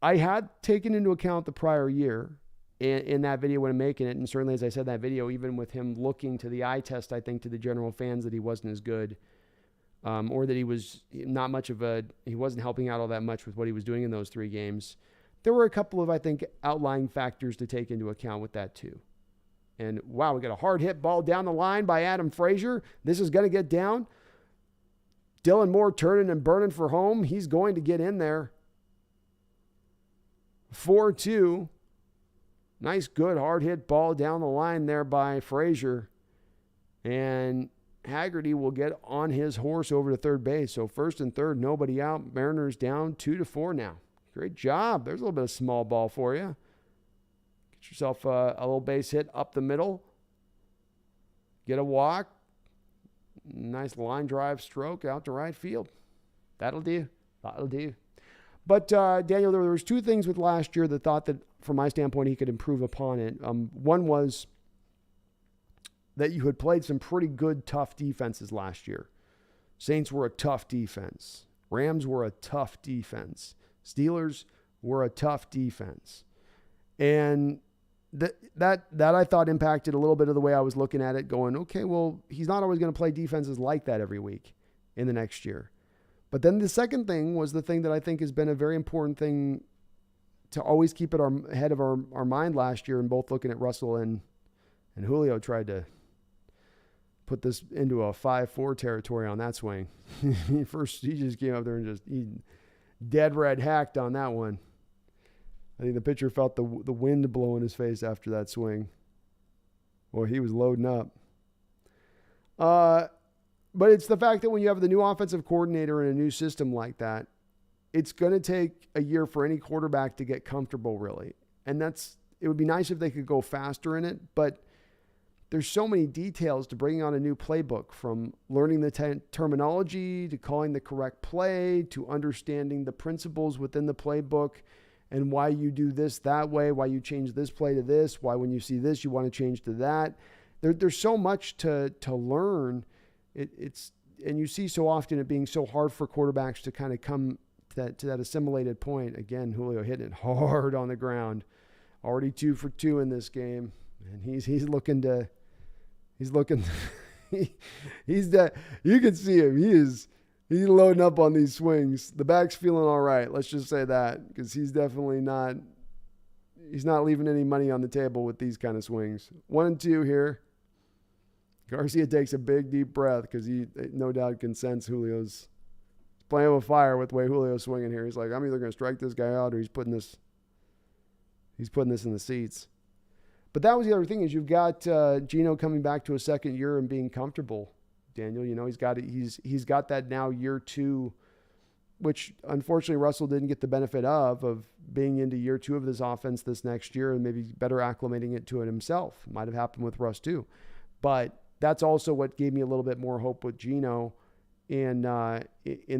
Speaker 1: had taken into account the prior year in that video when I'm making it, and certainly as I said in that video, even with him looking to the eye test, I think to the general fans that he wasn't as good, or that he was not much of he wasn't helping out all that much with what he was doing in those 3 games. There were a couple of, I think, outlying factors to take into account with that too. And wow, we got a hard hit ball down the line by Adam Frazier. This is going to get down. Dylan Moore turning and burning for home. He's going to get in there. 4-2. Nice, good, hard hit ball down the line there by Frazier. And Haggerty will get on his horse over to third base. So first and third, nobody out. Mariners down 2-4 now. Great job. There's a little bit of small ball for you. Get yourself a little base hit up the middle. Get a walk. Nice line drive stroke out to right field. That'll do. But, Daniel, there was 2 things with last year that thought that, from my standpoint, he could improve upon it. One was that you had played some pretty good, tough defenses last year. Saints were a tough defense. Rams were a tough defense. Steelers were a tough defense. And that I thought impacted a little bit of the way I was looking at it, going, okay, well, he's not always going to play defenses like that every week in the next year. But then the second thing was the thing that I think has been a very important thing to always keep at our head of our mind last year, and both looking at Russell and Julio tried to put this into a 5-4 territory on that swing. First, he just came up there and he dead red hacked on that one. I think the pitcher felt the wind blow in his face after that swing. Boy, he was loading up. But it's the fact that when you have the new offensive coordinator in a new system like that, it's going to take a year for any quarterback to get comfortable, really. And it would be nice if they could go faster in it, but there's so many details to bringing on a new playbook, from learning the terminology to calling the correct play to understanding the principles within the playbook and why you do this that way, why you change this play to this, why when you see this you want to change to that. There's so much to learn. And you see so often it being so hard for quarterbacks to kind of come to that assimilated point. Again, Julio hitting it hard on the ground. Already 2 for 2 in this game. And you can see him. He's loading up on these swings. The back's feeling all right. Let's just say that, because he's definitely not. He's not leaving any money on the table with these kind of swings. 1-2 here. Garcia takes a big deep breath because he no doubt can sense Julio's playing with fire with the way Julio's swinging here. He's like, I'm either going to strike this guy out or he's putting this in the seats. But that was the other thing is you've got Geno coming back to a second year and being comfortable. Daniel, he's got that now year 2, which unfortunately Russell didn't get the benefit of being into year 2 of this offense this next year and maybe better acclimating it to it himself. Might have happened with Russ too. But that's also what gave me a little bit more hope with Geno in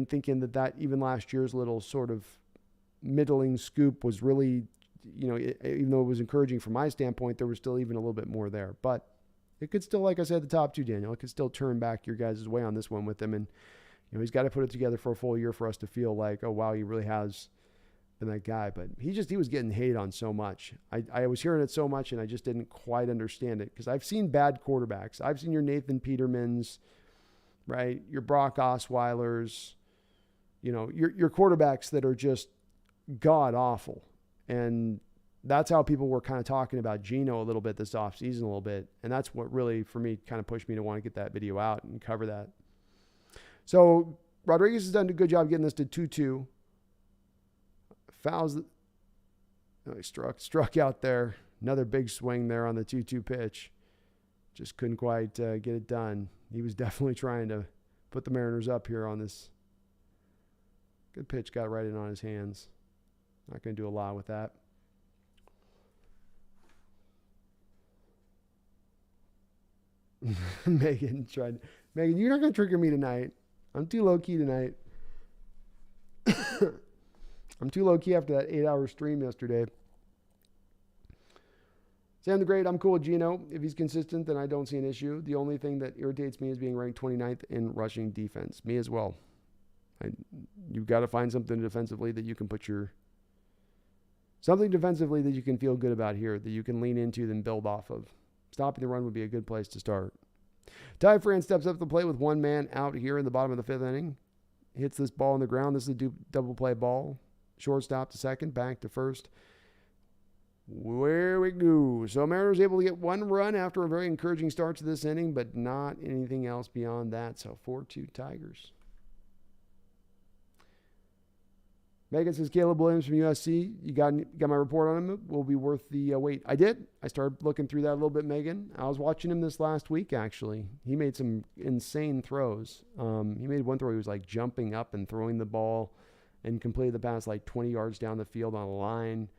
Speaker 1: thinking that even last year's little sort of middling scoop was really, even though it was encouraging from my standpoint, there was still even a little bit more there. But it could still, like I said, the top 2, Daniel, it could still turn back your guys' way on this one with him. And, he's got to put it together for a full year for us to feel like, oh, wow, he really has been that guy. But he was getting hated on so much. I was hearing it so much, and I just didn't quite understand it because I've seen bad quarterbacks. I've seen your Nathan Petermans, right? Your Brock Osweilers, your quarterbacks that are just god awful. And that's how people were kind of talking about Geno a little bit this offseason a little bit. And that's what really, for me, kind of pushed me to want to get that video out and cover that. So Rodriguez has done a good job getting this to 2-2. Fouls. He struck out there. Another big swing there on the 2-2 pitch. Just couldn't quite get it done. He was definitely trying to put the Mariners up here on this. Good pitch, got right in on his hands. Not going to do a lot with that. Megan, you're not going to trigger me tonight. I'm too low-key tonight. I'm too low-key after that 8-hour stream yesterday. Sam the Great, I'm cool with Geno. If he's consistent, then I don't see an issue. The only thing that irritates me is being ranked 29th in rushing defense. Me as well. You've got to find something defensively that you can something defensively that you can feel good about here, that you can lean into, then build off of. Stopping the run would be a good place to start. Ty Fran steps up to the plate with one man out here in the bottom of the 5th inning. Hits this ball on the ground. This is a double play ball. Shortstop to second, back to first. Where we go. So Mariners able to get 1 run after a very encouraging start to this inning, but not anything else beyond that. So 4-2 Tigers. Megan says, Caleb Williams from USC, you got my report on him? Will be worth the wait. I did. I started looking through that a little bit, Megan. I was watching him this last week, actually. He made some insane throws. He made one throw. He was like jumping up and throwing the ball and completed the pass like 20 yards down the field on a line.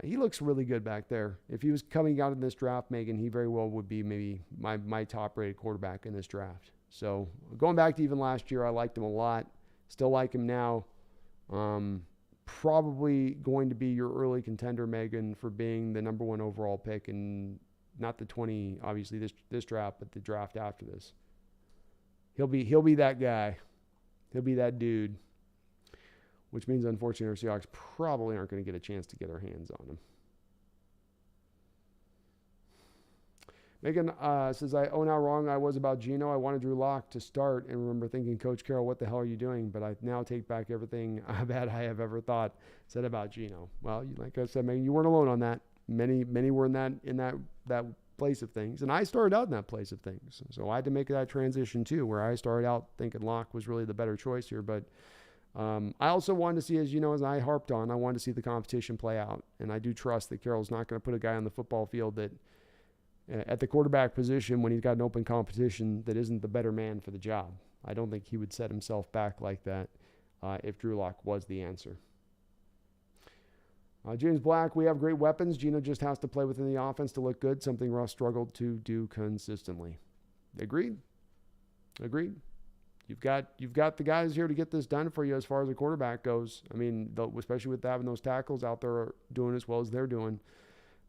Speaker 1: He looks really good back there. If he was coming out in this draft, Megan, he very well would be maybe my top-rated quarterback in this draft. So going back to even last year, I liked him a lot. Still like him now. Probably going to be your early contender, Megan, for being the number 1 overall pick, and not the 20, obviously this draft, but the draft after this. He'll be that guy. He'll be that dude. Which means, unfortunately, our Seahawks probably aren't going to get a chance to get our hands on him. Megan says, now wrong I was about Geno. I wanted Drew Lock to start and remember thinking, Coach Carroll, what the hell are you doing? But I now take back everything bad I have ever said about Geno. Well, like I said, Megan, you weren't alone on that. Many were in that place of things. And I started out in that place of things. So I had to make that transition too, where I started out thinking Lock was really the better choice here. But I also wanted to see, as I harped on, I wanted to see the competition play out. And I do trust that Carroll's not going to put a guy on the football field that at the quarterback position when he's got an open competition that isn't the better man for the job. I don't think he would set himself back like that if Drew Lock was the answer. James Black, we have great weapons. Geno just has to play within the offense to look good, something Russ struggled to do consistently. Agreed. You've got the guys here to get this done for you as far as the quarterback goes. I mean, especially with having those tackles out there doing as well as they're doing.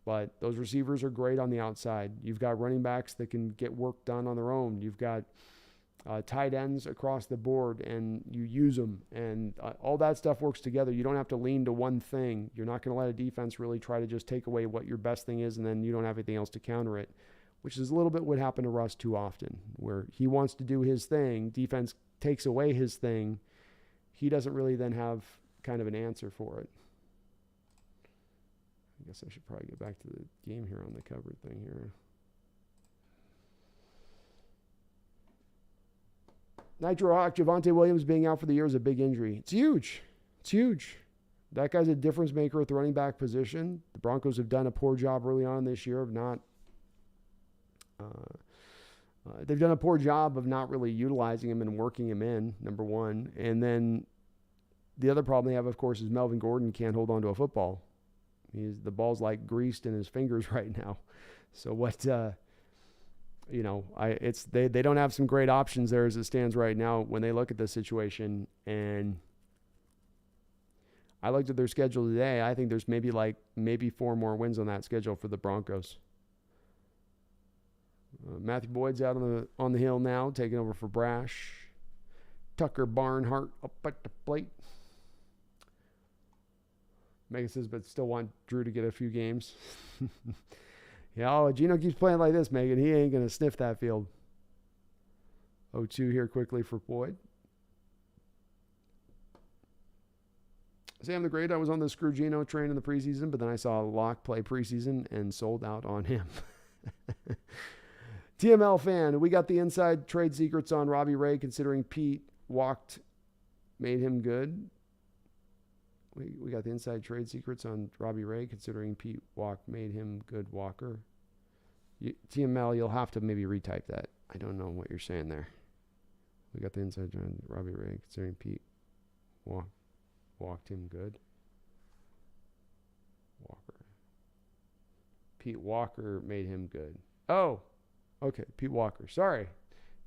Speaker 1: But those receivers are great on the outside. You've got running backs that can get work done on their own. You've got tight ends across the board, and you use them. And all that stuff works together. You don't have to lean to one thing. You're not going to let a defense really try to just take away what your best thing is, and then you don't have anything else to counter it. which is a little bit what happened to Russ too often, where he wants to do his thing, defense takes away his thing, he doesn't really then have kind of an answer for it. I guess I should probably get back to the game here on the cover thing here. Nitro Hawk, Javonte Williams being out for the year is a big injury. It's huge. It's huge. That guy's a difference maker at the running back position. The Broncos have done a poor job early on this year of not they've done a poor job of not really utilizing him and working him in, number one. And then the other problem they have, of course, is Melvin Gordon can't hold on to a football. The ball's like greased in his fingers right now. So what, they don't have some great options there as it stands right now when they look at this situation. And I looked at their schedule today. I think there's maybe 4 more wins on that schedule for the Broncos. Matthew Boyd's out on the hill now, taking over for Brash. Tucker Barnhart up at the plate. Megan says, but still want Drew to get a few games. Yeah, Geno keeps playing like this, Megan. He ain't going to sniff that field. 0-2 here quickly for Boyd. Sam the Great, I was on the Screw Geno train in the preseason, but then I saw Locke play preseason and sold out on him. TML fan, we got the inside trade secrets on Robbie Ray, considering Pete walked, made him good. We got the inside trade secrets on Robbie Ray, considering Pete walked, made him good Walker. TML, you'll have to maybe retype that. I don't know what you're saying there. We got the inside trade on Robbie Ray, considering Pete walked him good. Walker. Pete Walker made him good. Oh, okay. Pete Walker. Sorry.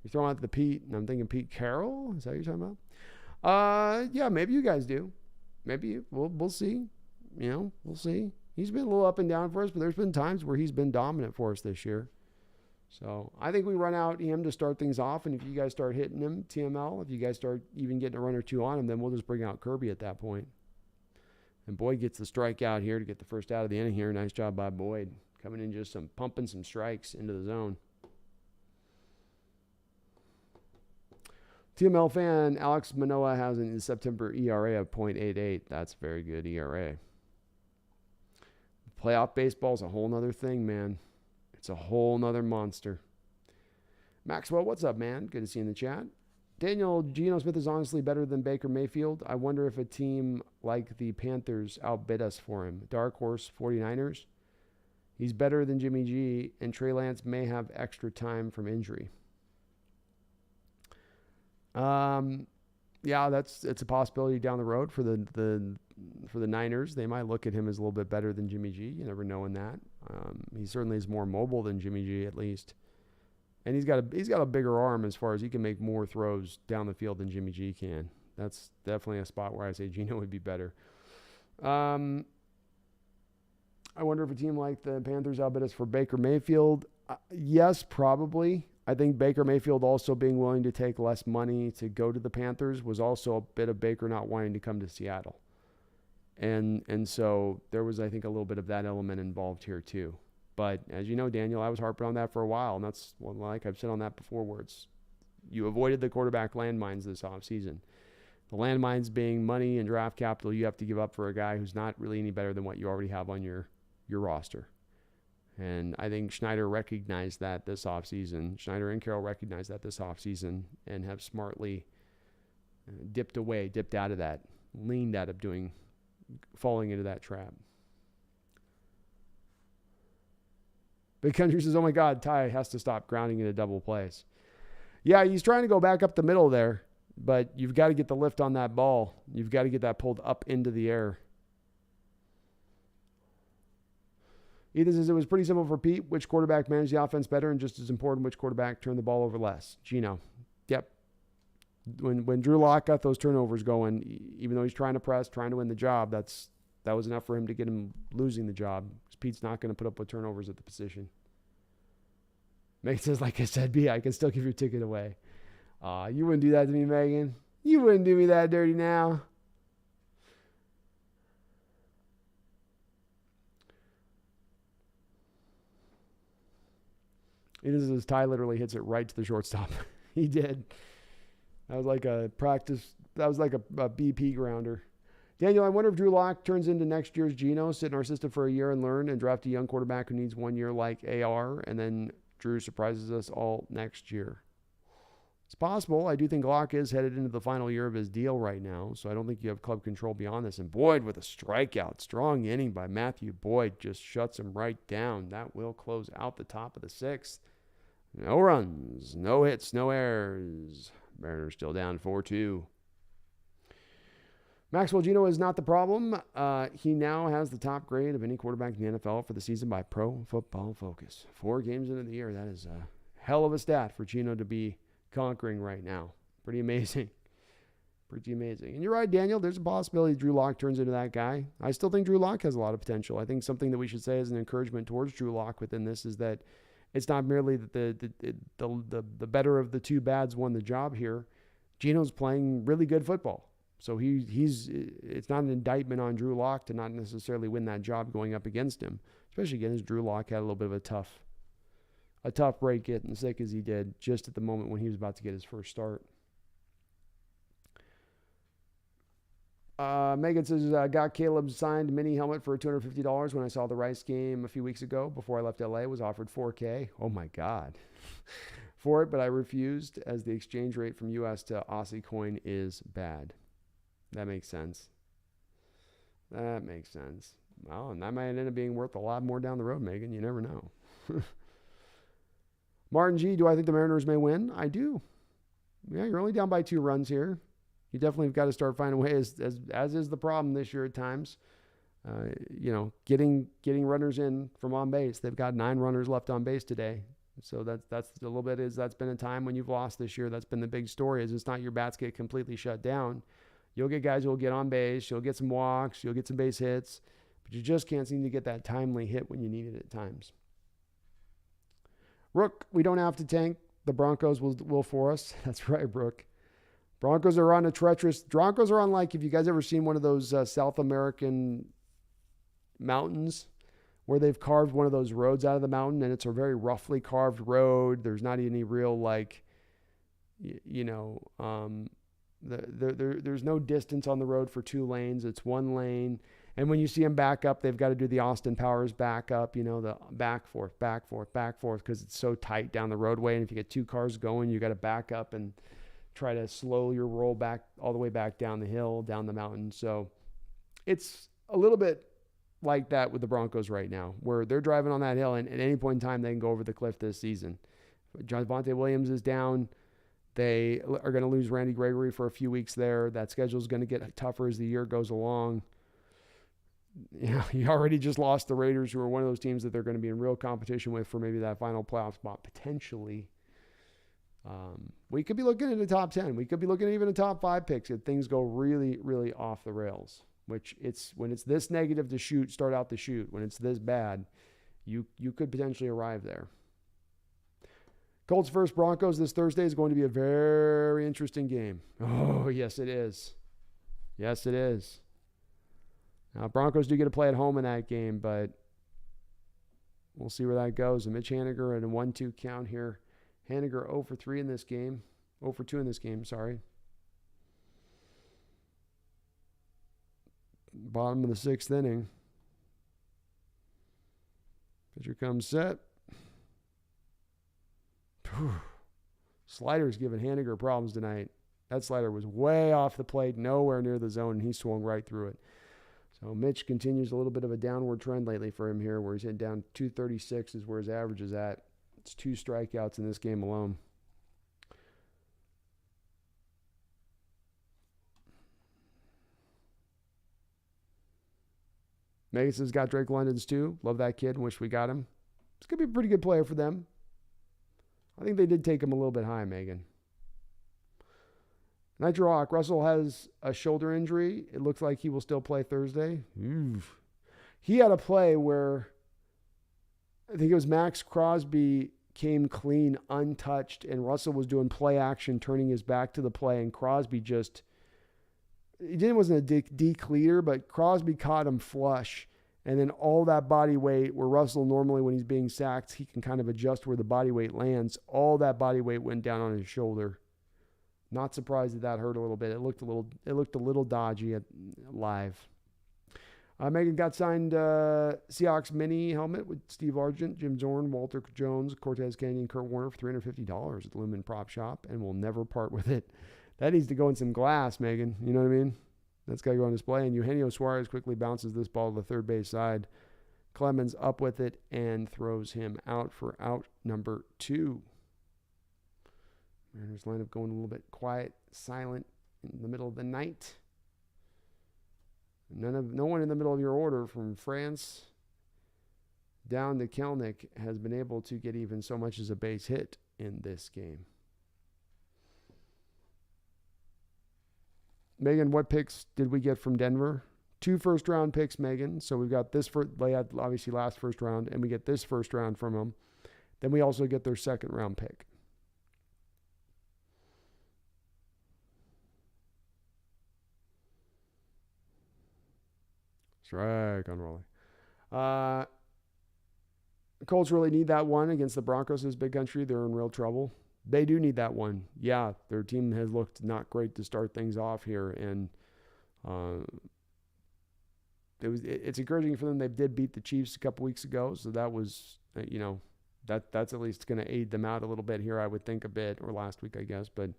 Speaker 1: You're throwing out the Pete, and I'm thinking Pete Carroll? Is that what you're talking about? Yeah, maybe you guys do. Maybe we'll see. We'll see. He's been a little up and down for us, but there's been times where he's been dominant for us this year. So I think we run out him to start things off, and if you guys start hitting him, TML, if you guys start even getting a run or two on him, then we'll just bring out Kirby at that point. And Boyd gets the strike out here to get the first out of the inning here. Nice job by Boyd. Coming in just pumping some strikes into the zone. TML fan, Alex Manoah has in September ERA of .88. That's very good ERA. Playoff baseball is a whole nother thing, man. It's a whole nother monster. Maxwell, what's up, man? Good to see you in the chat. Daniel, Geno Smith is honestly better than Baker Mayfield. I wonder if a team like the Panthers outbid us for him. Dark Horse 49ers. He's better than Jimmy G, and Trey Lance may have extra time from injury. Yeah, it's a possibility down the road for the Niners. They might look at him as a little bit better than Jimmy G. You never know in that. He certainly is more mobile than Jimmy G, at least, and he's got a bigger arm as far as he can make more throws down the field than Jimmy G can. That's definitely a spot where I say Geno would be better. I wonder if a team like the Panthers outbid us for Baker Mayfield. Yes, probably. I think Baker Mayfield also being willing to take less money to go to the Panthers was also a bit of Baker not wanting to come to Seattle. And so there was, I think, a little bit of that element involved here too. But as you know, Daniel, I was harping on that for a while, and that's like I've said on that before, where you avoided the quarterback landmines this offseason. The landmines being money and draft capital you have to give up for a guy who's not really any better than what you already have on your roster. And I think Schneider recognized that this offseason. Schneider and Carroll recognized that this offseason and have smartly dipped out of that, leaned out of falling into that trap. Big Country says, oh my God, Ty has to stop grounding into double plays. Yeah, he's trying to go back up the middle there, but you've got to get the lift on that ball. You've got to get that pulled up into the air. Ethan says it was pretty simple for Pete. Which quarterback managed the offense better, and just as important, which quarterback turned the ball over less? Geno. Yep. When Drew Lock got those turnovers going, even though he's trying to press, trying to win the job, that was enough for him to get him losing the job. Because Pete's not going to put up with turnovers at the position. Megan says, like I said, B, I can still give your ticket away. You wouldn't do that to me, Megan. You wouldn't do me that dirty now. It is as Ty literally hits it right to the shortstop. He did. That was like a practice. That was like a BP grounder. Daniel, I wonder if Drew Lock turns into next year's Geno, sit in our system for a year and learn and draft a young quarterback who needs 1 year like AR, and then Drew surprises us all next year. It's possible. I do think Lock is headed into the final year of his deal right now, so I don't think you have club control beyond this. And Boyd with a strikeout. Strong inning by Matthew Boyd just shuts him right down. That will close out the top of the sixth. No runs, no hits, no errors. Mariners still down 4-2. Maxwell Geno is not the problem. He now has the top grade of any quarterback in the NFL for the season by Pro Football Focus. 4 games into the year. That is a hell of a stat for Geno to be conquering right now. Pretty amazing. Pretty amazing. And you're right, Daniel. There's a possibility Drew Lock turns into that guy. I still think Drew Lock has a lot of potential. I think something that we should say as an encouragement towards Drew Lock within this is that it's not merely that the better of the two bads won the job here. Geno's playing really good football. So it's not an indictment on Drew Lock to not necessarily win that job going up against him, especially again as Drew Lock had a little bit of a tough break getting sick as he did just at the moment when he was about to get his first start. Megan says, got Caleb's signed mini helmet for $250 when I saw the Rice game a few weeks ago before I left LA. Was offered $4K. Oh my God. For it, but I refused as the exchange rate from US to Aussie coin is bad. That makes sense. That makes sense. Well, and that might end up being worth a lot more down the road, Megan. You never know. Martin G, do I think the Mariners may win? I do. Yeah, you're only down by 2 runs here. You definitely have got to start finding ways, as is the problem this year at times. Getting runners in from on base. They've got 9 runners left on base today. So that's a little bit that's been a time when you've lost this year. That's been the big story. Is it's not your bats get completely shut down. You'll get guys who will get on base. You'll get some walks. You'll get some base hits. But you just can't seem to get that timely hit when you need it at times. Rook, we don't have to tank. The Broncos will for us. That's right, Brooke. Broncos are on like, if you guys ever seen one of those South American mountains where they've carved one of those roads out of the mountain and it's a very roughly carved road. There's not any real there's no distance on the road for 2 lanes. It's 1 lane. And when you see them back up, they've got to do the Austin Powers back up, the back, forth, because it's so tight down the roadway. And if you get 2 cars going, you got to back up and try to slow your roll back all the way back down the hill, down the mountain. So it's a little bit like that with the Broncos right now, where they're driving on that hill and at any point in time, they can go over the cliff this season. Javonte Williams is down. They are going to lose Randy Gregory for a few weeks there. That schedule is going to get tougher as the year goes along. You already just lost the Raiders, who are one of those teams that they're going to be in real competition with for maybe that final playoff spot, potentially. We could be looking at a top 10. We could be looking at even a top 5 picks if things go really, really off the rails, which when it's this negative to start out the shoot, when it's this bad, you could potentially arrive there. Colts versus Broncos this Thursday is going to be a very interesting game. Oh, yes, it is. Yes, it is. Now, Broncos do get to play at home in that game, but we'll see where that goes. And Mitch Haniger at a 1-2 count here. Haniger 0 for 3 in this game. 0 for 2 in this game, sorry. Bottom of the 6th inning. Pitcher comes set. Slider's giving Haniger problems tonight. That slider was way off the plate, nowhere near the zone, and he swung right through it. So Mitch continues a little bit of a downward trend lately for him here, where he's hitting down 236 is where his average is at. It's 2 strikeouts in this game alone. Megas has got Drake London's too. Love that kid. Wish we got him. It's going to be a pretty good player for them. I think they did take him a little bit high, Megan. Nitro Hawk, Russell has a shoulder injury. It looks like he will still play Thursday. Oof. He had a play where I think it was Max Crosby came clean, untouched, and Russell was doing play action, turning his back to the play, and Crosby wasn't a decleater, but Crosby caught him flush And then all that body weight, where Russell normally when he's being sacked, he can kind of adjust where the body weight lands. All that body weight went down on his shoulder. Not surprised that hurt a little bit. It looked a little dodgy live. Megan got signed Seahawks mini helmet with Steve Argent, Jim Zorn, Walter Jones, Cortez Canyon, Kurt Warner for $350 at the Lumen Prop Shop, and will never part with it. That needs to go in some glass, Megan. You know what I mean? That's got to go on display. And Eugenio Suarez quickly bounces this ball to the third base side. Clemens up with it and throws him out for out number 2. Mariners lineup going a little bit quiet, silent in the middle of the night. No one in the middle of your order from France down to Kelnick has been able to get even so much as a base hit in this game. Megan, what picks did we get from Denver? 2 first-round picks, Megan. So we've got this they had obviously last first round, and we get this first round from them. Then we also get their second-round pick. Strike on Raleigh. Colts really need that one against the Broncos. This big country, they're in real trouble. They do need that one. Yeah, their team has looked not great to start things off here, and it's encouraging for them. They did beat the Chiefs a couple weeks ago, so that was that's at least going to aid them out a little bit here, I would think, a bit, or last week, I guess. But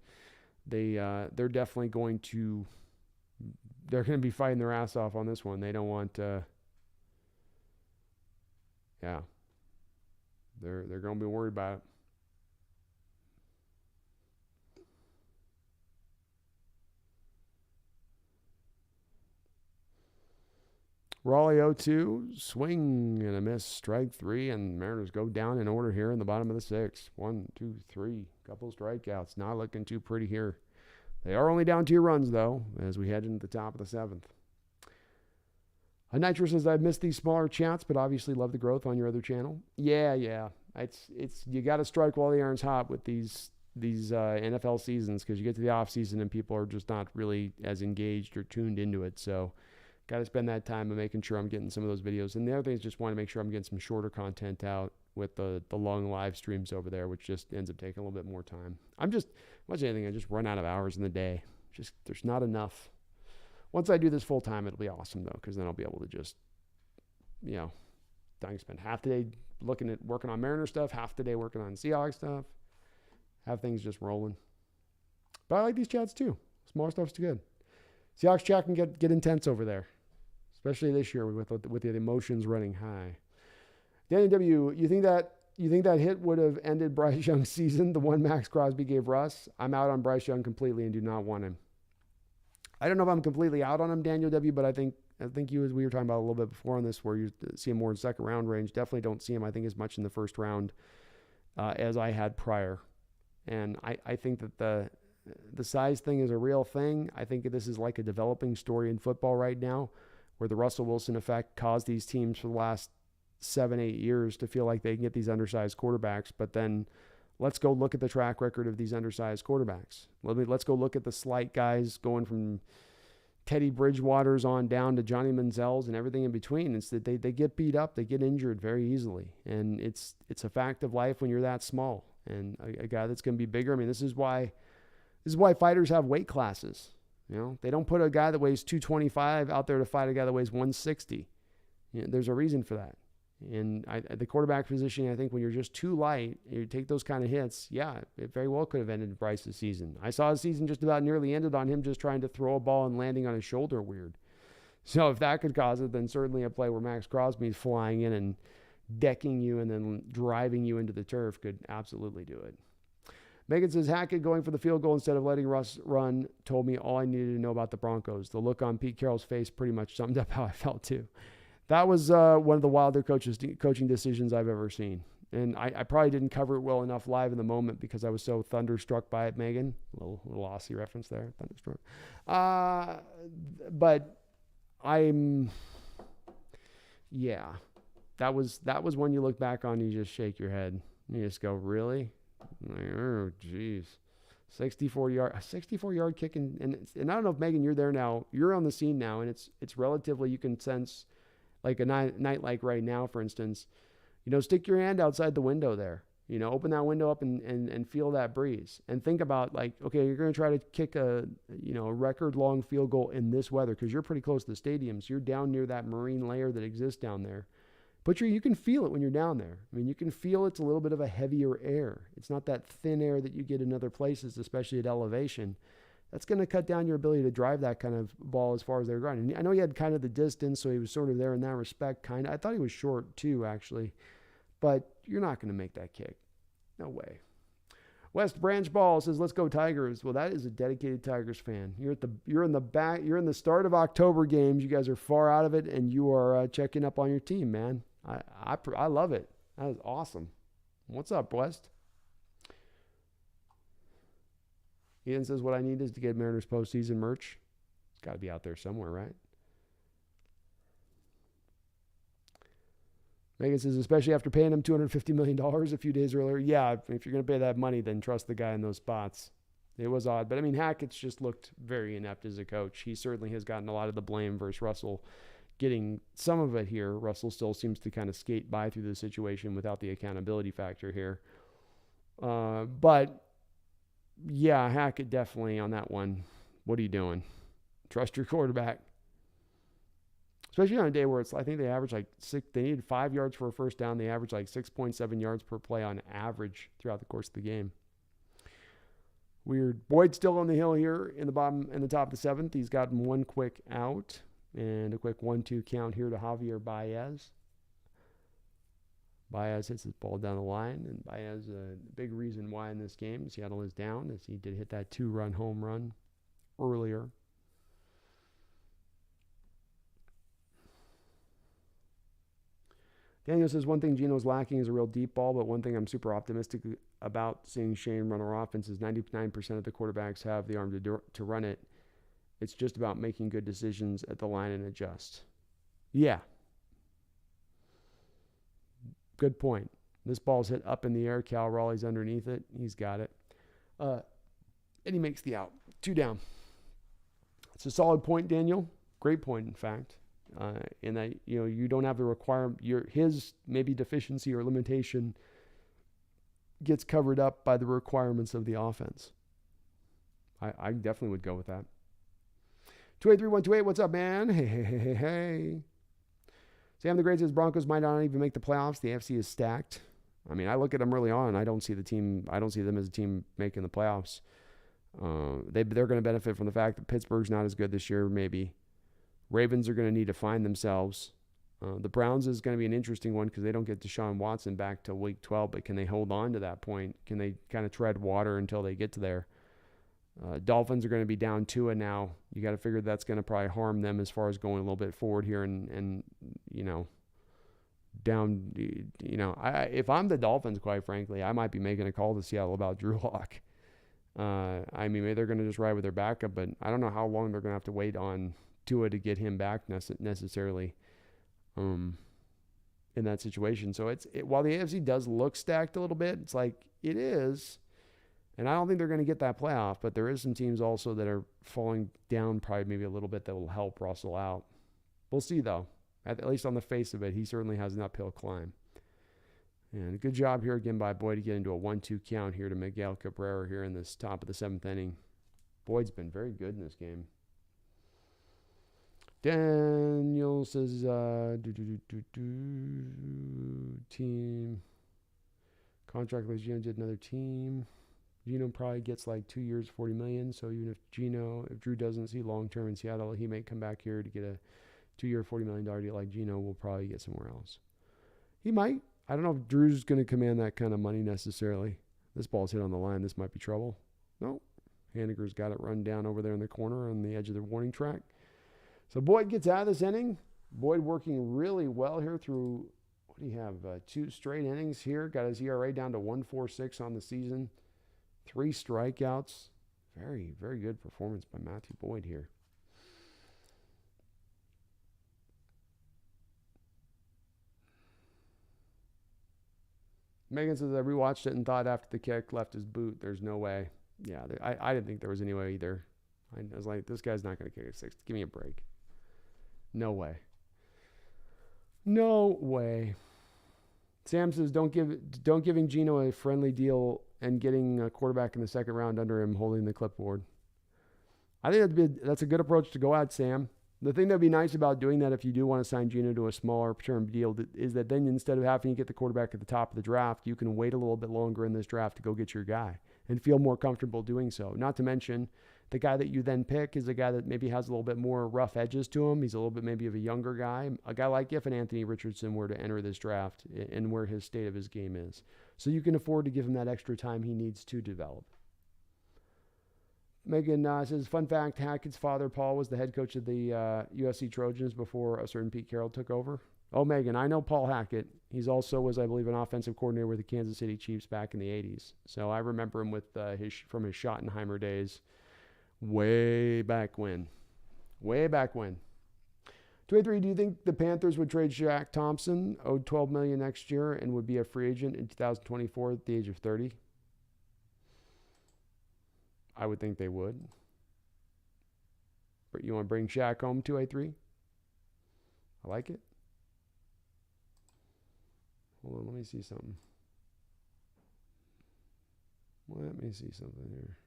Speaker 1: they're definitely going to. They're going to be fighting their ass off on this one. They don't want, they're going to be worried about it. Raleigh 0-2, swing and a miss, strike 3, and Mariners go down in order here in the bottom of the 6th. 1, 2, 3, couple strikeouts. Not looking too pretty here. They are only down 2 runs, though, as we head into the top of the 7th. Nitro says, I've missed these smaller chats, but obviously love the growth on your other channel. Yeah. It's you got to strike while the iron's hot with these NFL seasons, because you get to the off season and people are just not really as engaged or tuned into it. So got to spend that time of making sure I'm getting some of those videos. And the other thing is just want to make sure I'm getting some shorter content out with the long live streams over there, which just ends up taking a little bit more time. Much anything, I just run out of hours in the day. Just there's not enough. Once I do this full time, it'll be awesome though, because then I'll be able to just, I can spend half the day working on Mariner stuff, half the day working on Seahawks stuff, have things just rolling. But I like these chats too. Smaller stuff's good. Seahawks chat can get intense over there, especially this year with the emotions running high. Danny W., you think that hit would have ended Bryce Young's season, the one Max Crosby gave Russ? I'm out on Bryce Young completely and do not want him. I don't know if I'm completely out on him, Daniel W., but I think you, as we were talking about a little bit before on this, where you see him more in second round range. Definitely don't see him, I think, as much in the first round as I had prior. And I think that the size thing is a real thing. I think this is like a developing story in football right now, where the Russell Wilson effect caused these teams for the last 7-8 years to feel like they can get these undersized quarterbacks. But then let's go look at the track record of these undersized quarterbacks. Let's go look at the slight guys going from Teddy Bridgewater's on down to Johnny Manziel's and everything in between. It's that they get beat up, they get injured very easily. And it's a fact of life when you're that small. And a guy that's going to be bigger. I mean, this is why fighters have weight classes. They don't put a guy that weighs 225 out there to fight a guy that weighs 160. There's a reason for that. And the quarterback position, I think when you're just too light, you take those kind of hits, it very well could have ended Bryce's season. I saw his season just about nearly ended on him just trying to throw a ball and landing on his shoulder weird. So if that could cause it, then certainly a play where Max Crosby's flying in and decking you and then driving you into the turf could absolutely do it. Megan says, Hackett going for the field goal instead of letting Russ run told me all I needed to know about the Broncos. The look on Pete Carroll's face pretty much summed up how I felt too. That was one of the wilder coaching decisions I've ever seen. And I probably didn't cover it well enough live in the moment because I was so thunderstruck by it, Megan. A little Aussie reference there, thunderstruck. But that was when you look back on, you just shake your head. You just go, really? Oh, geez. 64-yard kick. And I don't know if, Megan, you're there now. You're on the scene now, and it's relatively, you can sense like a night like right now, for instance, stick your hand outside the window there. Open that window up and feel that breeze. And think about, like, okay, you're going to try to kick a record-long field goal in this weather because you're pretty close to the stadium. So you're down near that marine layer that exists down there. But you can feel it when you're down there. I mean, you can feel it's a little bit of a heavier air. It's not that thin air that you get in other places, especially at elevation. That's going to cut down your ability to drive that kind of ball as far as they're going. And I know he had kind of the distance, so he was sort of there in that respect, kind of. I thought he was short, too, actually. But you're not going to make that kick. No way. West Branch Ball says, "Let's go Tigers." Well, that is a dedicated Tigers fan. You're in the start of October games. You guys are far out of it, and you are checking up on your team, man. I love it. That is awesome. What's up, West? Ian says, "What I need is to get Mariners postseason merch." It's got to be out there somewhere, right? Megan says, "Especially after paying him $250 million a few days earlier." Yeah, if you're going to pay that money, then trust the guy in those spots. It was odd. But, I mean, Hackett's just looked very inept as a coach. He certainly has gotten a lot of the blame versus Russell getting some of it here. Russell still seems to kind of skate by through the situation without the accountability factor here. But, yeah, Hackett definitely on that one. What are you doing? Trust your quarterback. Especially on a day where I think they average they needed 5 yards for a first down. They average 6.7 yards per play on average throughout the course of the game. Weird. Boyd's still on the hill here in the top of the seventh. He's gotten one quick out and a quick 1-2 count here to Javier Baez. Baez hits his ball down the line, and Baez, a big reason why in this game Seattle is down, as he did hit that 2-run home run earlier. Daniel says, "One thing Geno's lacking is a real deep ball, but one thing I'm super optimistic about seeing Shane run our offense is 99% of the quarterbacks have the arm to run it. It's just about making good decisions at the line and adjust." Yeah. Good point. This ball's hit up in the air. Cal Raleigh's underneath it. He's got it. And he makes the out. 2 down. It's a solid point, Daniel. Great point, in fact. In that, you don't have the requirement. His maybe deficiency or limitation gets covered up by the requirements of the offense. I definitely would go with that. 283-128, what's up, man? Hey. Sam the Great says Broncos might not even make the playoffs. The AFC is stacked. I mean, I look at them early on. I don't see them as a team making the playoffs. They're going to benefit from the fact that Pittsburgh's not as good this year, maybe. Ravens are going to need to find themselves. The Browns is going to be an interesting one because they don't get Deshaun Watson back till week 12, but can they hold on to that point? Can they kind of tread water until they get to there? Dolphins are going to be down Tua now. You got to figure that's going to probably harm them as far as going a little bit forward here and down. If I'm the Dolphins, quite frankly, I might be making a call to Seattle about Drew Lock. Maybe they're going to just ride with their backup, but I don't know how long they're going to have to wait on Tua to get him back necessarily in that situation. So while the AFC does look stacked a little bit, it's like it is. And I don't think they're going to get that playoff, but there is some teams also that are falling down probably maybe a little bit that will help Russell out. We'll see, though. At least on the face of it, he certainly has an uphill climb. And a good job here again by Boyd to get into a 1-2 count here to Miguel Cabrera here in this top of the 7th inning. Boyd's been very good in this game. Daniel says, team. Contract with Geno did another team. Geno probably gets 2 years, $40 million. So even if Drew doesn't see long-term in Seattle, he may come back here to get a 2-year, $40 million deal like Geno will probably get somewhere else. He might. I don't know if Drew's going to command that kind of money necessarily. This ball's hit on the line. This might be trouble. No. Haniger's got it run down over there in the corner on the edge of the warning track. So Boyd gets out of this inning. Boyd working really well here through, what do you have, 2 straight innings here. Got his ERA down to 1.46 on the season. 3 strikeouts. Very, very good performance by Matthew Boyd here. Megan says, I rewatched it and thought after the kick left his boot. There's no way. Yeah, I didn't think there was any way either. I was like, this guy's not going to kick a 6. Give me a break. No way. No way. Sam says, don't giving Geno a friendly deal and getting a quarterback in the second round under him holding the clipboard. I think that's a good approach to go at, Sam. The thing that'd be nice about doing that if you do want to sign Geno to a smaller term deal is that then instead of having to get the quarterback at the top of the draft, you can wait a little bit longer in this draft to go get your guy and feel more comfortable doing so. Not to mention, the guy that you then pick is a guy that maybe has a little bit more rough edges to him. He's a little bit maybe of a younger guy. A guy like if an Anthony Richardson were to enter this draft and where his state of his game is. So you can afford to give him that extra time he needs to develop. Megan says, fun fact, Hackett's father, Paul, was the head coach of the USC Trojans before a certain Pete Carroll took over. Oh, Megan, I know Paul Hackett. He's also was, I believe, an offensive coordinator with the Kansas City Chiefs back in the 80s. So I remember him with from his Schottenheimer days way back when. Way back when. 23, do you think the Panthers would trade Shaq Thompson, owed $12 million next year, and would be a free agent in 2024 at the age of 30? I would think they would. But you want to bring Shaq home, 2A3? I like it. Hold on, let me see something. Let me see something here.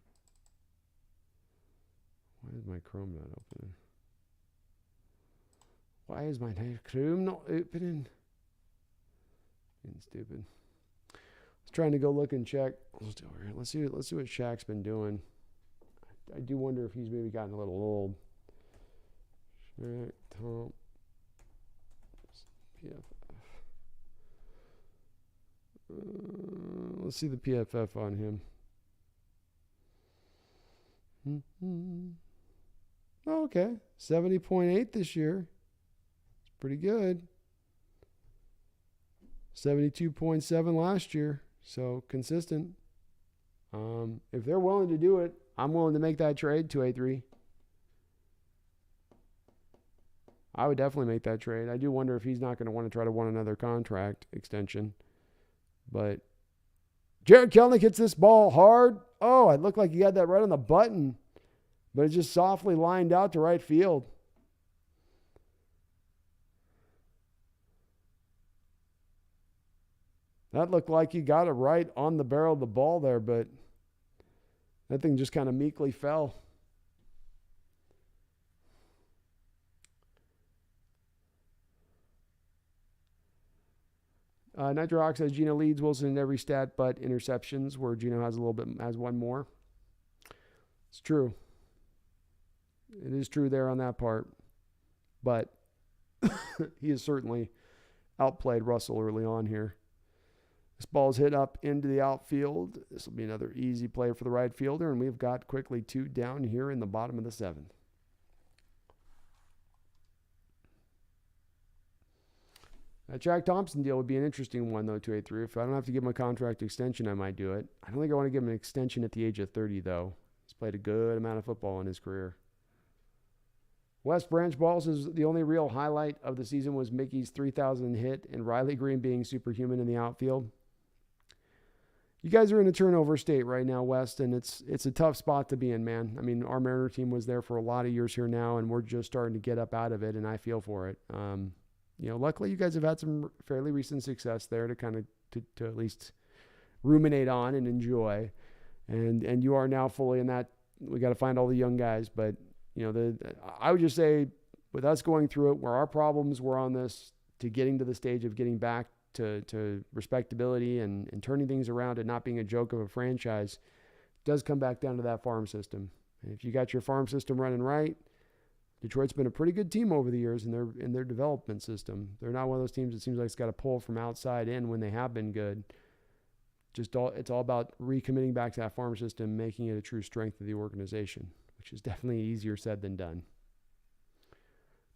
Speaker 1: Why is my Chrome not opening? Why is my Chrome not opening? Being stupid. I was trying to go look and check. Let's see what Shaq's been doing. I do wonder if he's maybe gotten a little old. Shaq, Tom, PFF. Let's see the PFF on him. Oh, okay, 70.8 this year. It's pretty good. 72.7 last year. So consistent. If they're willing to do it, I'm willing to make that trade, 2A3. I would definitely make that trade. I do wonder if he's not going to want to try to win another contract extension. But Jared Kelnick hits this ball hard. Oh, it looked like he had that right on the button. But it just softly lined out to right field. That looked like he got it right on the barrel of the ball there, but that thing just kind of meekly fell. Nitro Hawk says Geno leads Wilson in every stat but interceptions, where Geno has one more. It's true. It is true there on that part. But he has certainly outplayed Russell early on here. This ball's hit up into the outfield. This will be another easy play for the right fielder, and we've got quickly 2 down here in the bottom of the 7th. That Shaq Thompson deal would be an interesting one, though, 2A3. If I don't have to give him a contract extension, I might do it. I don't think I want to give him an extension at the age of 30, though. He's played a good amount of football in his career. West Branch Ball says the only real highlight of the season was Mickey's 3,000 hit and Riley Green being superhuman in the outfield. You guys are in a turnover state right now, West, and it's a tough spot to be in, man. I mean, our Mariner team was there for a lot of years here now, and we're just starting to get up out of it, and I feel for it. Luckily you guys have had some fairly recent success there to kind of to at least ruminate on and enjoy, and you are now fully in that. We got to find all the young guys, but I would just say with us going through it, where our problems were on this to getting to the stage of getting back to respectability and turning things around and not being a joke of a franchise, does come back down to that farm system. And if you got your farm system running right, Detroit's been a pretty good team over the years in their development system. They're not one of those teams that seems like it's got to pull from outside in when they have been good. It's all about recommitting back to that farm system, making it a true strength of the organization, which is definitely easier said than done.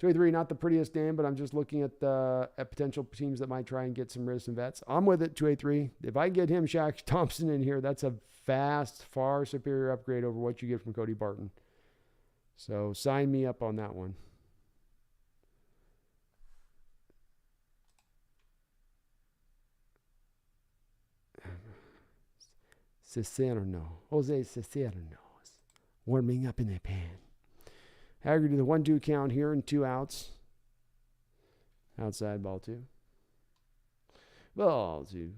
Speaker 1: 2A3, not the prettiest name, but I'm just looking at potential teams that might try and get some rid of some vets. I'm with it, 2A3. If I get him, Shaq Thompson, in here, that's a vast, far superior upgrade over what you get from Cody Barton. So sign me up on that one. Jose Cicerno warming up in the pan. Haggerty, the 1-2 count here and 2 outs. Outside ball 2. Ball 2.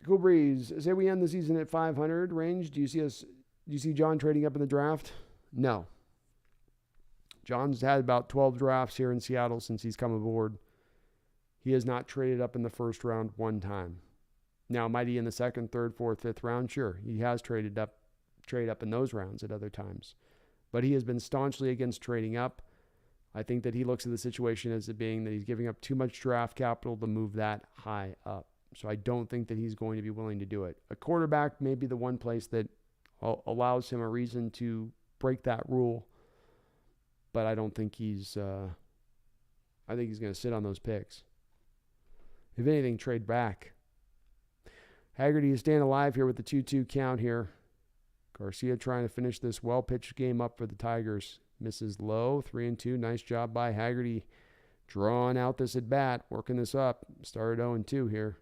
Speaker 1: Cool Breeze. Say we end the season at 500 range. Do you see John trading up in the draft? No. John's had about 12 drafts here in Seattle since he's come aboard. He has not traded up in the first round one time. Now, might he in the second, third, fourth, fifth round? Sure. He has trade up in those rounds at other times. But he has been staunchly against trading up. I think that he looks at the situation as it being that he's giving up too much draft capital to move that high up. So I don't think that he's going to be willing to do it. A quarterback may be the one place that allows him a reason to break that rule. But I don't think he's I think he's going to sit on those picks. If anything, trade back. Haggerty is staying alive here with the 2-2 count here. Garcia trying to finish this well-pitched game up for the Tigers. Misses low, 3-2. Nice job by Haggerty drawing out this at-bat, working this up. Started 0-2 here.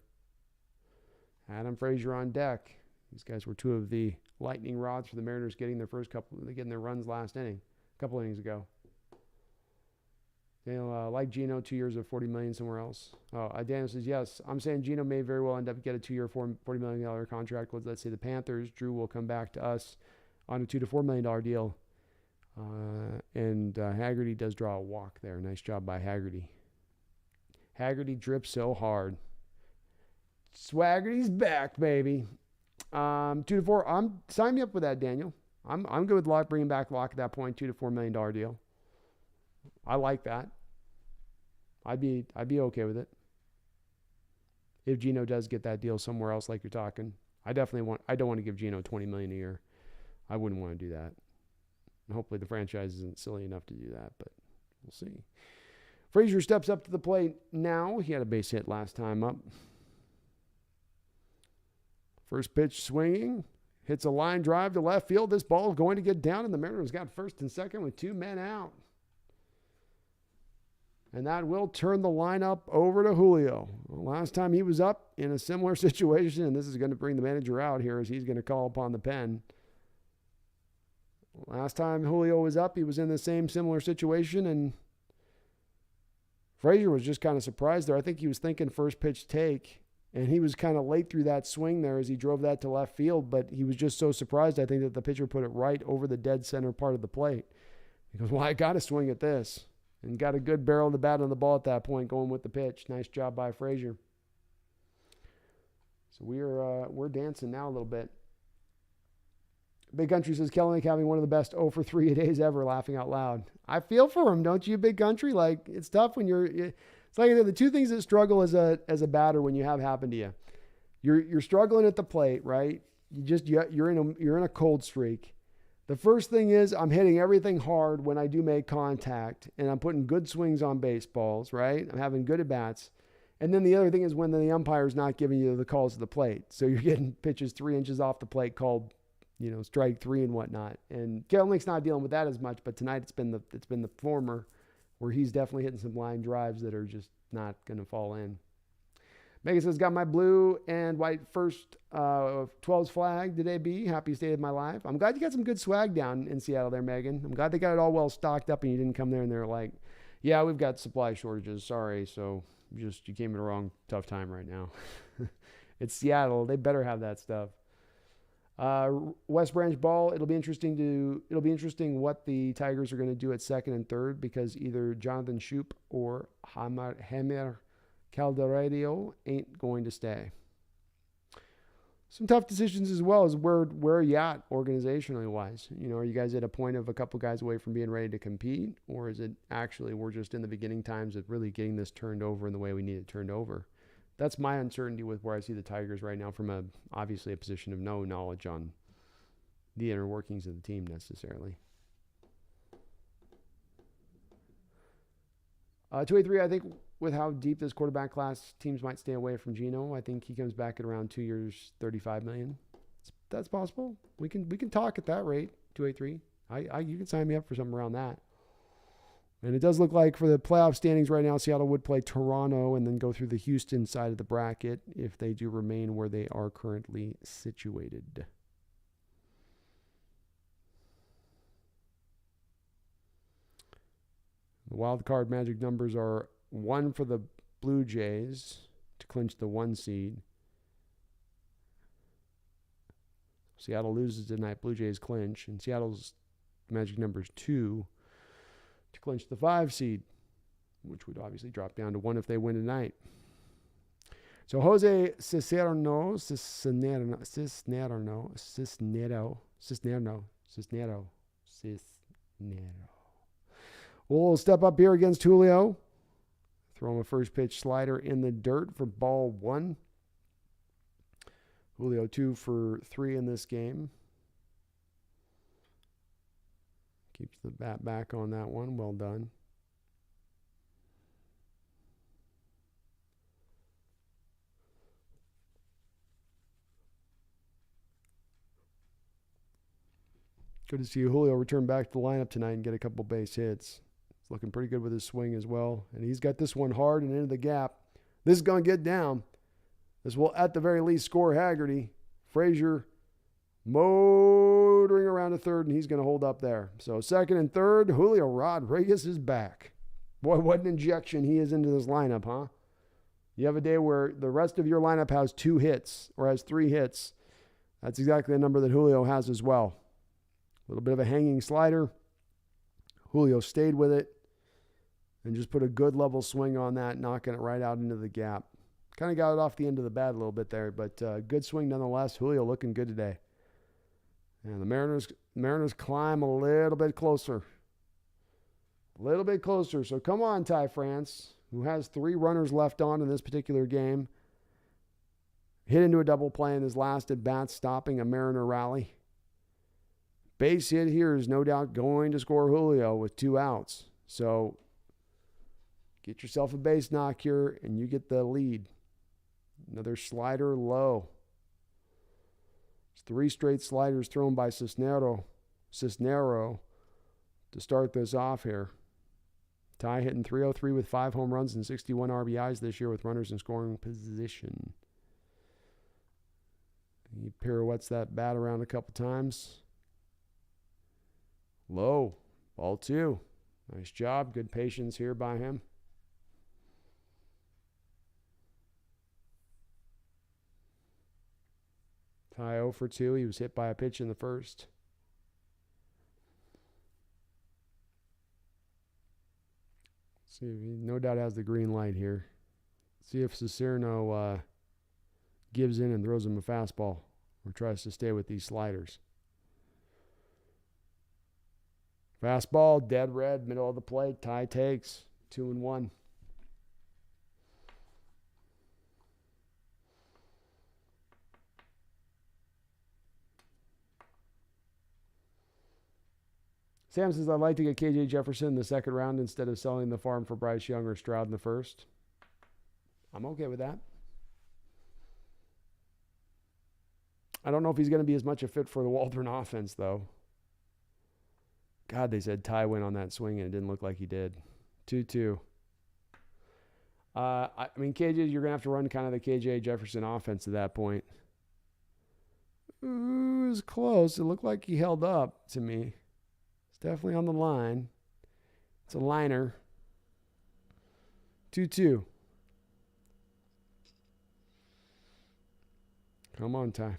Speaker 1: Adam Frazier on deck. These guys were two of the lightning rods for the Mariners getting their runs last inning, a couple innings ago. Daniel, like Geno, 2 years of $40 million somewhere else. Oh, Daniel says, yes, I'm saying Geno may very well end up get a 2-year, $40 million contract with, let's say, the Panthers. Drew will come back to us on a $2 to $4 million deal. And Haggerty does draw a walk there. Nice job by Haggerty. Haggerty drips so hard. Swaggerty's back, baby. 2 to 4. Sign me up with that, Daniel. I'm good with bringing back Locke at that point. $2 to $4 million deal. I like that. I'd be okay with it. If Geno does get that deal somewhere else, like you're talking, I don't want to give Geno $20 million a year. I wouldn't want to do that. And hopefully the franchise isn't silly enough to do that, but we'll see. Frazier steps up to the plate now. He had a base hit last time up. First pitch swinging. Hits a line drive to left field. This ball is going to get down, and the Mariners got first and second with 2 men out. And that will turn the lineup over to Julio. Last time he was up in a similar situation, and this is going to bring the manager out here as he's going to call upon the pen. Last time Julio was up, he was in the same similar situation, and Frazier was just kind of surprised there. I think he was thinking first pitch take, and he was kind of late through that swing there as he drove that to left field, but he was just so surprised, I think, that the pitcher put it right over the dead center part of the plate. He goes, well, I got to swing at this. And got a good barrel of the bat on the ball at that point, going with the pitch. Nice job by Frazier. So we're dancing now a little bit. Big Country says, Kelenic having one of the best 0 for 3 days ever, laughing out loud. I feel for him, don't you, Big Country? Like, it's tough when it's like the two things that struggle as a batter when you have happen to you. You're struggling at the plate, right? You're in a cold streak. The first thing is I'm hitting everything hard when I do make contact, and I'm putting good swings on baseballs, right? I'm having good at-bats. And then the other thing is when the umpire's not giving you the calls to the plate. So you're getting pitches 3 inches off the plate called, strike 3 and whatnot. And Kelenic's not dealing with that as much, but tonight it's been the former, where he's definitely hitting some line drives that are just not going to fall in. Megan says, got my blue and white first 12s flag today, B. Happy state of my life. I'm glad you got some good swag down in Seattle there, Megan. I'm glad they got it all well stocked up and you didn't come there and they're like, yeah, we've got supply shortages. Sorry. So you came at a wrong tough time right now. It's Seattle. They better have that stuff. West Branch ball. It'll be interesting what the Tigers are going to do at second and third, because either Jonathan Shoup or Hammer Calderedo ain't going to stay. Some tough decisions as well as where are you at organizationally wise? Are you guys at a point of a couple guys away from being ready to compete, or is it actually we're just in the beginning times of really getting this turned over in the way we need it turned over? That's my uncertainty with where I see the Tigers right now from obviously a position of no knowledge on the inner workings of the team necessarily. 283, I think with how deep this quarterback class, teams might stay away from Geno. I think he comes back at around 2 years, $35 million. That's possible. We can talk at that rate. 283. You can sign me up for something around that. And it does look like for the playoff standings right now, Seattle would play Toronto and then go through the Houston side of the bracket if they do remain where they are currently situated. wild card magic numbers are 1 for the Blue Jays to clinch the 1 seed. Seattle loses tonight. Blue Jays clinch. And Seattle's magic number is 2 to clinch the 5 seed, which would obviously drop down to 1 if they win tonight. So Jose Cisnero. We'll step up here against Julio. Throw him a first pitch slider in the dirt for ball 1. Julio 2 for 3 in this game. Keeps the bat back on that one. Well done. Good to see Julio return back to the lineup tonight and get a couple base hits. He's looking pretty good with his swing as well. And he's got this one hard and into the gap. This is going to get down. This will, at the very least, score Haggerty. Frazier motoring around to third, and he's going to hold up there. So second and third, Julio Rodriguez is back. Boy, what an injection he is into this lineup, huh? You have a day where the rest of your lineup has 2 hits or has 3 hits. That's exactly the number that Julio has as well. A little bit of a hanging slider. Julio stayed with it and just put a good level swing on that, knocking it right out into the gap. Kind of got it off the end of the bat a little bit there, but good swing nonetheless. Julio looking good today. And the Mariners climb a little bit closer. A little bit closer. So come on, Ty France, who has 3 runners left on in this particular game. Hit into a double play in his last at bat, stopping a Mariner rally. Base hit here is no doubt going to score Julio with 2 outs. So get yourself a base knock here, and you get the lead. Another slider low. It's 3 straight sliders thrown by Cisnero to start this off here. Ty hitting .303 with 5 home runs and 61 RBIs this year with runners in scoring position. He pirouettes that bat around a couple times. Low. Ball 2. Nice job. Good patience here by him. Ty 0 for 2. He was hit by a pitch in the first. See, he no doubt has the green light here. See if Cicerno gives in and throws him a fastball or tries to stay with these sliders. Fastball, dead red, middle of the plate. Ty takes 2-1. Sam says, I'd like to get KJ Jefferson in the second round instead of selling the farm for Bryce Young or Stroud in the first. I'm okay with that. I don't know if he's going to be as much a fit for the Waldron offense, though. God, they said Ty went on that swing, and it didn't look like he did. 2-2. I mean, KJ, you're going to have to run kind of the KJ Jefferson offense at that point. Ooh, it was close. It looked like he held up to me. Definitely on the line. It's a liner. 2-2. Come on, Ty.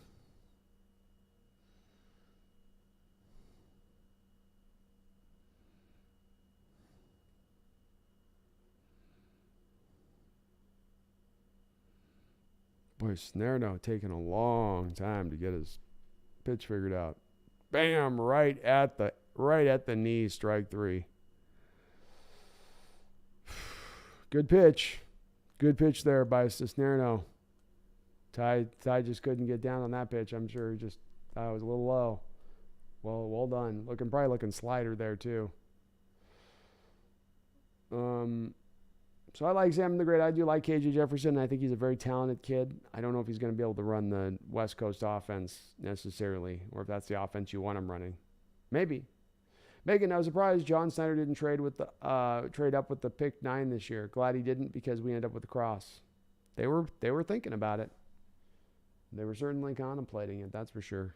Speaker 1: Boy, Snerno taking a long time to get his pitch figured out. Bam! Right at the knee, strike 3. Good pitch. Good pitch there by Cisnero. Ty just couldn't get down on that pitch. I'm sure he just thought it was a little low. Well done. Probably looking slider there too. So I like Sam the Great. I do like KJ Jefferson. I think he's a very talented kid. I don't know if he's going to be able to run the West Coast offense necessarily, or if that's the offense you want him running. Maybe. Megan, I was surprised John Snyder didn't trade up with the pick 9 this year. Glad he didn't, because we ended up with the cross. They were thinking about it. They were certainly contemplating it, that's for sure.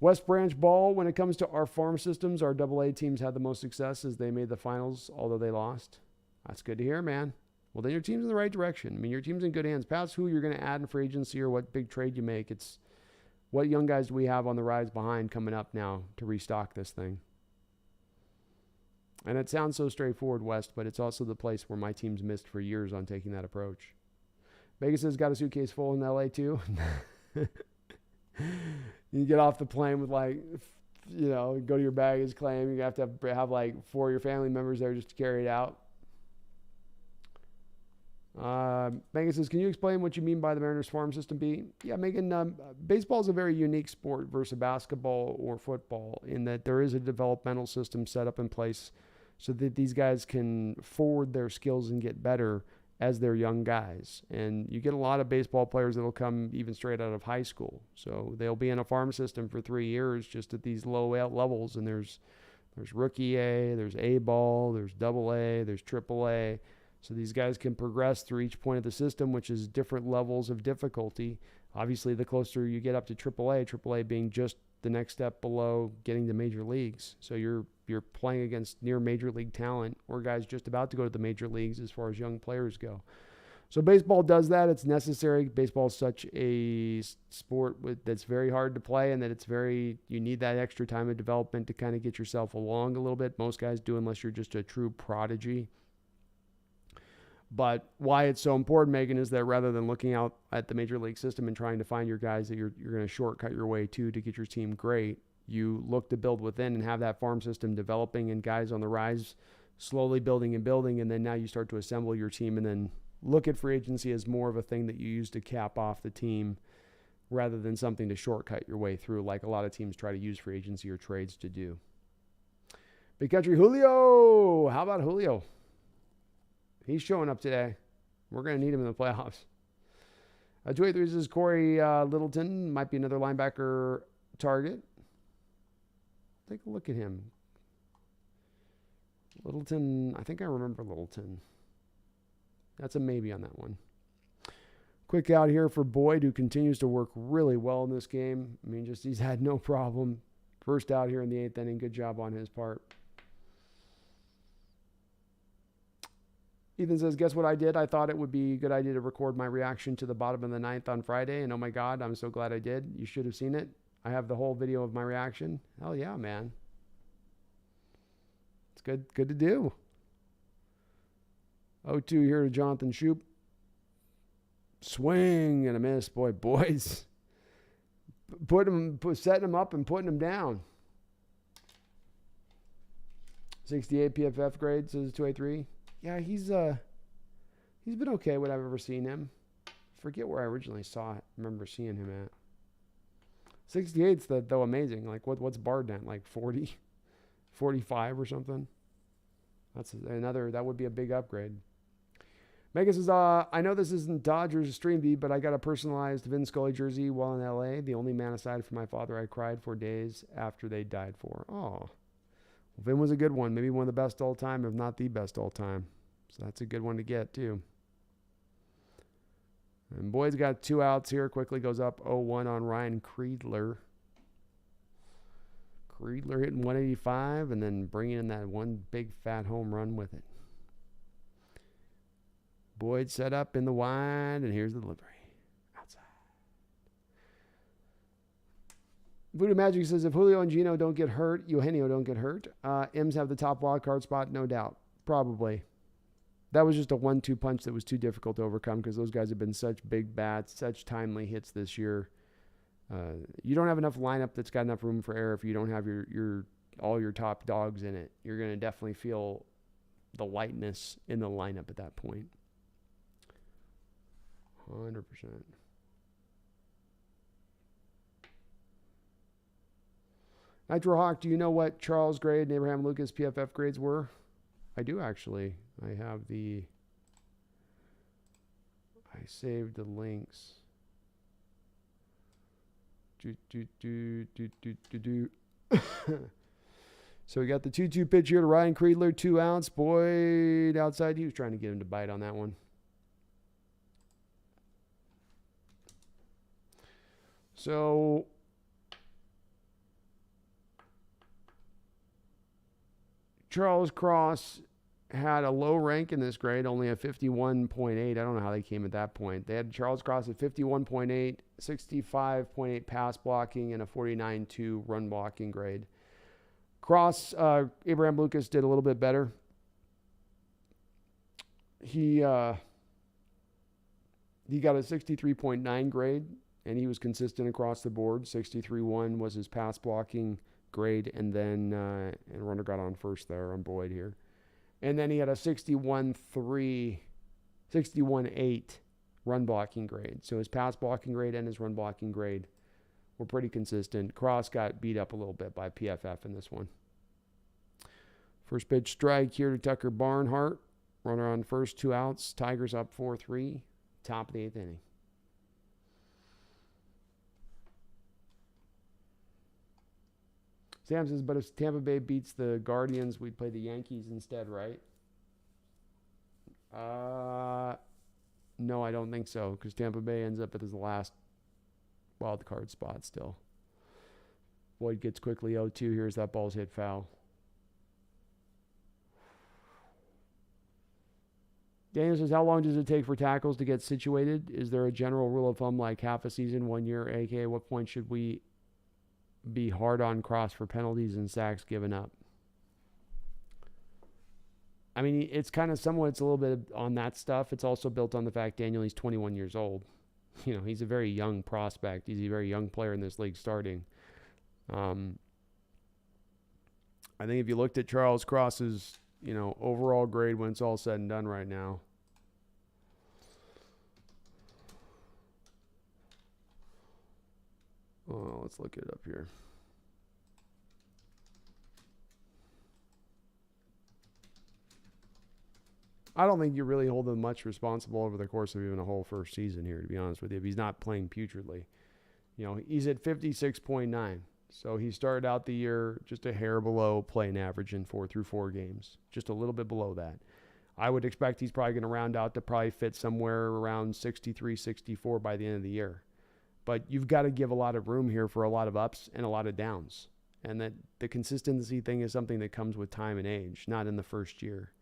Speaker 1: West Branch ball, when it comes to our farm systems, our AA teams had the most success as they made the finals, although they lost. That's good to hear, man. Well, then your team's in the right direction. I mean, your team's in good hands. Past who you're going to add in free agency or what big trade you make. It's what young guys do we have on the rise behind coming up now to restock this thing. And it sounds so straightforward, West, but it's also the place where my team's missed for years on taking that approach. Vegas has got a suitcase full in LA too. You get off the plane with go to your baggage claim. You have to have like 4 of your family members there just to carry it out. Megan says, can you explain what you mean by the Mariners farm system beat? Yeah, Megan, baseball is a very unique sport versus basketball or football in that there is a developmental system set up in place so that these guys can forward their skills and get better as they're young guys. And you get a lot of baseball players that'll come even straight out of high school. So they'll be in a farm system for 3 years just at these low levels. And there's rookie A, there's A ball, there's double A, there's triple A. So these guys can progress through each point of the system, which is different levels of difficulty. Obviously, the closer you get up to AAA being just the next step below getting to major leagues. So you're playing against near major league talent or guys just about to go to the major leagues as far as young players go. So baseball does that. It's necessary. Baseball is such a sport that's very hard to play and that you need that extra time of development to kind of get yourself along a little bit. Most guys do unless you're just a true prodigy. But why it's so important, Megan, is that rather than looking out at the major league system and trying to find your guys that you're going to shortcut your way to get your team great, you look to build within and have that farm system developing and guys on the rise, slowly building, and then now you start to assemble your team and then look at free agency as more of a thing that you use to cap off the team rather than something to shortcut your way through like a lot of teams try to use free agency or trades to do. Big Country Julio. How about Julio? He's showing up today. We're going to need him in the playoffs. 283 says Corey Littleton might be another linebacker target. Take a look at him. Littleton, I think I remember Littleton. That's a maybe on that one. Quick out here for Boyd, who continues to work really well in this game. I mean, he's had no problem. First out here in the 8th inning. Good job on his part. Ethan says, guess what I did? I thought it would be a good idea to record my reaction to the bottom of the 9th on Friday. And oh my God, I'm so glad I did. You should have seen it. I have the whole video of my reaction. Hell yeah, man. It's good to do. 0-2 here to Jonathan Shoup. Swing and a miss. Boys. Setting him up and putting him down. 68 PFF grade, says 283. Yeah, he's been okay what I've ever seen him. Forget where I originally remember seeing him at. 68's though amazing. Like what's Barden at? Like 40, 45 or something. That would be a big upgrade. Megan says, I know this isn't Dodgers stream beat, but I got a personalized Vin Scully jersey while in LA. The only man aside from my father I cried for days after they died for. Oh. Vin was a good one, maybe one of the best all time, if not the best all time. So that's a good one to get, too. And Boyd's got 2 outs here. Quickly goes up 0-1 on Ryan Creedler. Creedler hitting 185 and then bringing in that one big fat home run with it. Boyd set up in the wide, and here's the delivery. Voodoo Magic says, if Julio and Geno don't get hurt, Eugenio don't get hurt, M's have the top wild card spot, no doubt. Probably. That was just a 1-2 punch that was too difficult to overcome because those guys have been such big bats, such timely hits this year. You don't have enough lineup that's got enough room for error if you don't have all your top dogs in it. You're going to definitely feel the lightness in the lineup at that point. 100%. Nitro Hawk, do you know what Charles Grade and Abraham Lucas PFF grades were? I do, actually. I saved the links. So we got the 2-2 pitch here to Ryan Creedler, 2 outs. Boyd outside. He was trying to get him to bite on that one. So Charles Cross had a low rank in this grade, only a 51.8. I don't know how they came at that point. They had Charles Cross at 51.8, 65.8 pass blocking, and a 49.2 run blocking grade. Cross, Abraham Lucas did a little bit better. He got a 63.9 grade, and he was consistent across the board. 63.1 was his pass blocking grade, and then and runner got on first there on Boyd here. And then he had a 61.8 run blocking grade. So his pass blocking grade and his run blocking grade were pretty consistent. Cross got beat up a little bit by PFF in this one. First pitch strike here to Tucker Barnhart. Runner on first, 2 outs. Tigers up 4-3. Top of the 8th inning. Sam says, but if Tampa Bay beats the Guardians, we'd play the Yankees instead, right? No, I don't think so, because Tampa Bay ends up at his last wild card spot still. Boyd gets quickly 0-2. Here's that ball's hit foul. Daniel says, how long does it take for tackles to get situated? Is there a general rule of thumb like half a season, 1 year? A.K.A. what point should we be hard on Cross for penalties and sacks given up? I mean, it's kind of somewhat, it's a little bit on that stuff. It's also built on the fact, Daniel, he's 21 years old. You know, he's a very young prospect. He's a very young player in this league starting. I think if you looked at Charles Cross's, overall grade when it's all said and done right now, let's look it up here. I don't think you really hold him much responsible over the course of even a whole first season here, to be honest with you, if he's not playing putridly. He's at 56.9. So he started out the year just a hair below playing average in 4 through 4 games, just a little bit below that. I would expect he's probably going to round out to probably fit somewhere around 63, 64 by the end of the year. But you've got to give a lot of room here for a lot of ups and a lot of downs. And that the consistency thing is something that comes with time and age, not in the first year.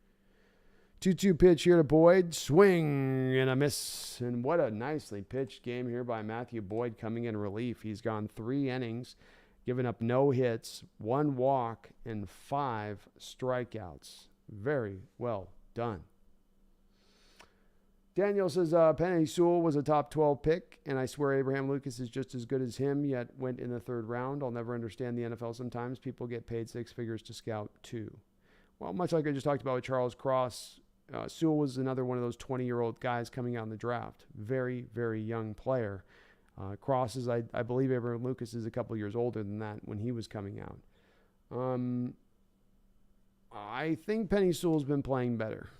Speaker 1: 2-2 pitch here to Boyd. Swing and a miss. And what a nicely pitched game here by Matthew Boyd coming in relief. He's gone 3 innings, given up no hits, 1 walk, and 5 strikeouts. Very well done. Daniel says, Penei Sewell was a top 12 pick, and I swear Abraham Lucas is just as good as him, yet went in the 3rd round. I'll never understand the NFL sometimes. People get paid 6 figures to scout too. Well, much like I just talked about with Charles Cross, Sewell was another one of those 20-year-old guys coming out in the draft. Very, very young player. Cross is, I believe Abraham Lucas is a couple years older than that when he was coming out. I think Penei Sewell's been playing better.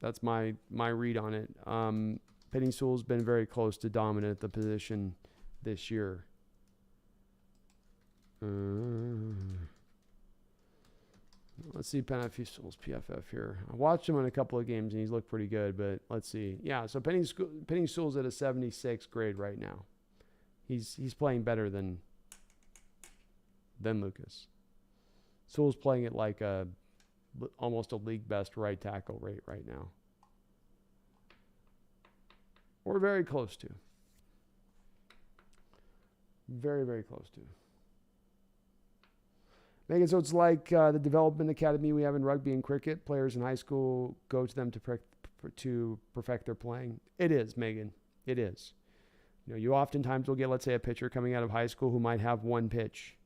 Speaker 1: That's my read on it. Penei Sewell's been very close to dominant at the position this year. Let's see Penei Sewell's PFF here. I watched him in a couple of games, and he's looked pretty good, but let's see. Yeah, so Penei Sewell's at a 76 grade right now. He's playing better than Lucas. Sewell's playing at like almost a league best right tackle rate right now. We're very close to. Very, very close to. Megan, so it's like the development academy we have in rugby and cricket. Players in high school go to them to perfect their playing. It is, Megan. It is. You oftentimes will get, let's say, a pitcher coming out of high school who might have 1 pitch.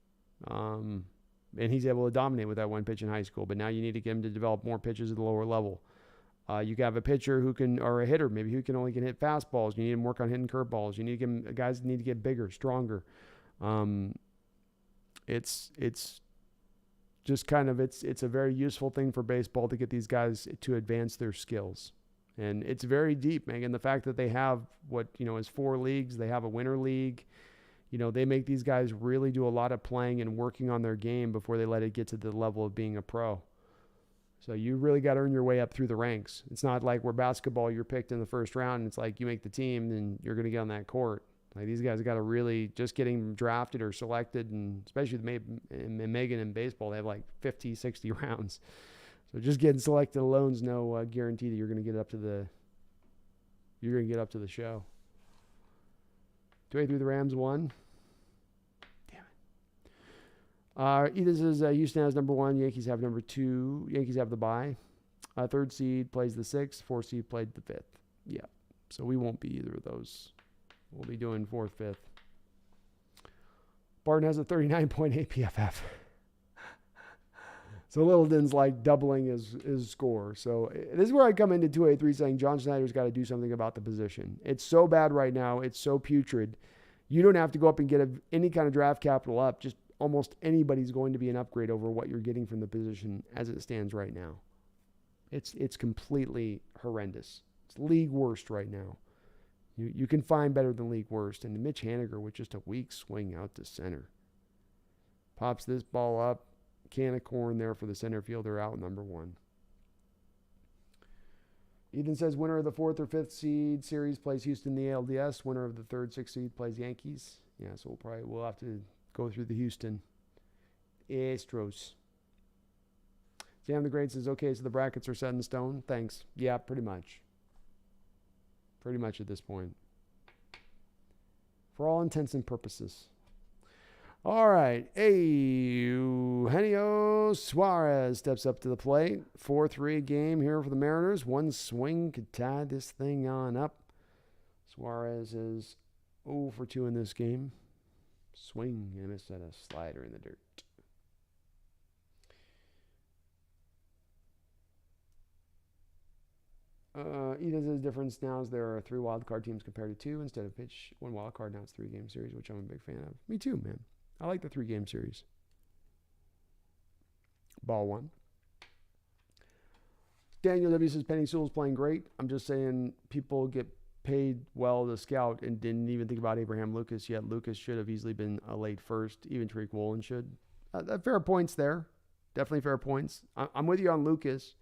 Speaker 1: And he's able to dominate with that 1 pitch in high school. But now you need to get him to develop more pitches at the lower level. You can have a pitcher who can, or a hitter, maybe who can only hit fastballs. You need him to work on hitting curveballs. You need guys need to get bigger, stronger. It's just kind of, it's a very useful thing for baseball to get these guys to advance their skills. And it's very deep, Megan. The fact that they have is 4 leagues, they have a winter league. They make these guys really do a lot of playing and working on their game before they let it get to the level of being a pro. So you really got to earn your way up through the ranks. It's not like where basketball, you're picked in the first round, and it's like you make the team and you're going to get on that court. Like these guys got to really just getting drafted or selected, and especially in Megan in baseball, they have like 50, 60 rounds. So just getting selected alone is no guarantee that you're going to get up to the show. 283 the Rams won. Damn it. Edith says Houston has number 1. Yankees have number 2. Yankees have the bye. 3rd seed plays the 6th. 4th seed played the 5th. Yeah. So we won't be either of those. We'll be doing 4th, 5th. Barton has a 39.8 PFF. So Littleton's like doubling his score. So this is where I come into 283 saying John Schneider's got to do something about the position. It's so bad right now. It's so putrid. You don't have to go up and get any kind of draft capital up. Just almost anybody's going to be an upgrade over what you're getting from the position as it stands right now. It's completely horrendous. It's league worst right now. You can find better than league worst. And Mitch Haniger with just a weak swing out to center. Pops this ball up. Can of corn there for the center fielder out number 1. Ethan says winner of the 4th or 5th seed series plays Houston in the ALDS. Winner of the 3rd, 6th seed plays Yankees. Yeah, so we'll have to go through the Houston Astros. Sam the Great says, okay, so the brackets are set in stone. Thanks. Yeah, pretty much. Pretty much at this point. For all intents and purposes. All right. Eugenio Suarez steps up to the plate. 4-3 game here for the Mariners. One swing could tie this thing on up. Suarez is 0 for 2 in this game. Swing and a set of slider in the dirt. Edith says difference now is there are 3 wild card teams compared to 2 instead of 1 wild card. Now it's 3-game series, which I'm a big fan of. Me too, man. I like the 3-game series. Ball 1. Daniel W. says Penny Sewell's playing great. I'm just saying people get paid well to scout and didn't even think about Abraham Lucas yet. Lucas should have easily been a late first. Even Tariq Woolen should. Fair points there. Definitely fair points. I'm with you on Lucas,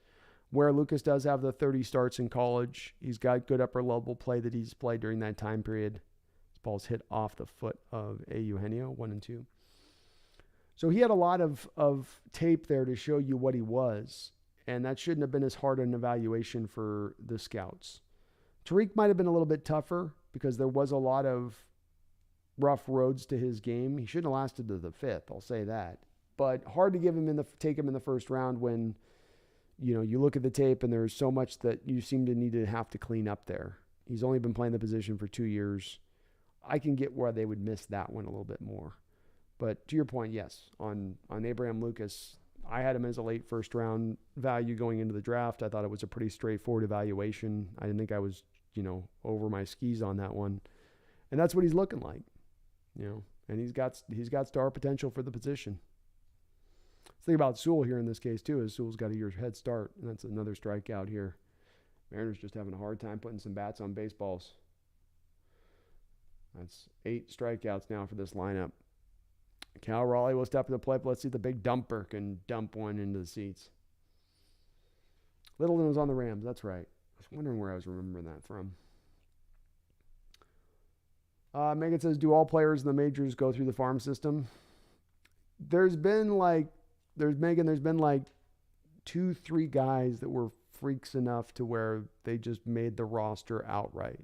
Speaker 1: where Lucas does have the 30 starts in college. He's got good upper level play that he's played during that time period. Ball's hit off the foot of Eugenio, 1 and 2. So he had a lot of tape there to show you what he was, and that shouldn't have been as hard an evaluation for the scouts. Tariq might have been a little bit tougher because there was a lot of rough roads to his game. He shouldn't have lasted to the 5th, I'll say that. But hard to take him in the first round when you look at the tape and there's so much that you seem to need to have to clean up there. He's only been playing the position for 2 years. I can get where they would miss that one a little bit more. But to your point, yes, on Abraham Lucas, I had him as a late first round value going into the draft. I thought it was a pretty straightforward evaluation. I didn't think I was, over my skis on that one. And that's what he's looking like, and he's got star potential for the position. The thing about Sewell here in this case too is Sewell's got a year's head start, and that's another strikeout here. Mariners just having a hard time putting some bats on baseballs. That's 8 strikeouts now for this lineup. Cal Raleigh will step to the plate. Let's see if the big dumper can dump one into the seats. Littleton was on the Rams. That's right. I was wondering where I was remembering that from. Megan says, do all players in the majors go through the farm system? There's been like 2-3 guys that were freaks enough to where they just made the roster outright.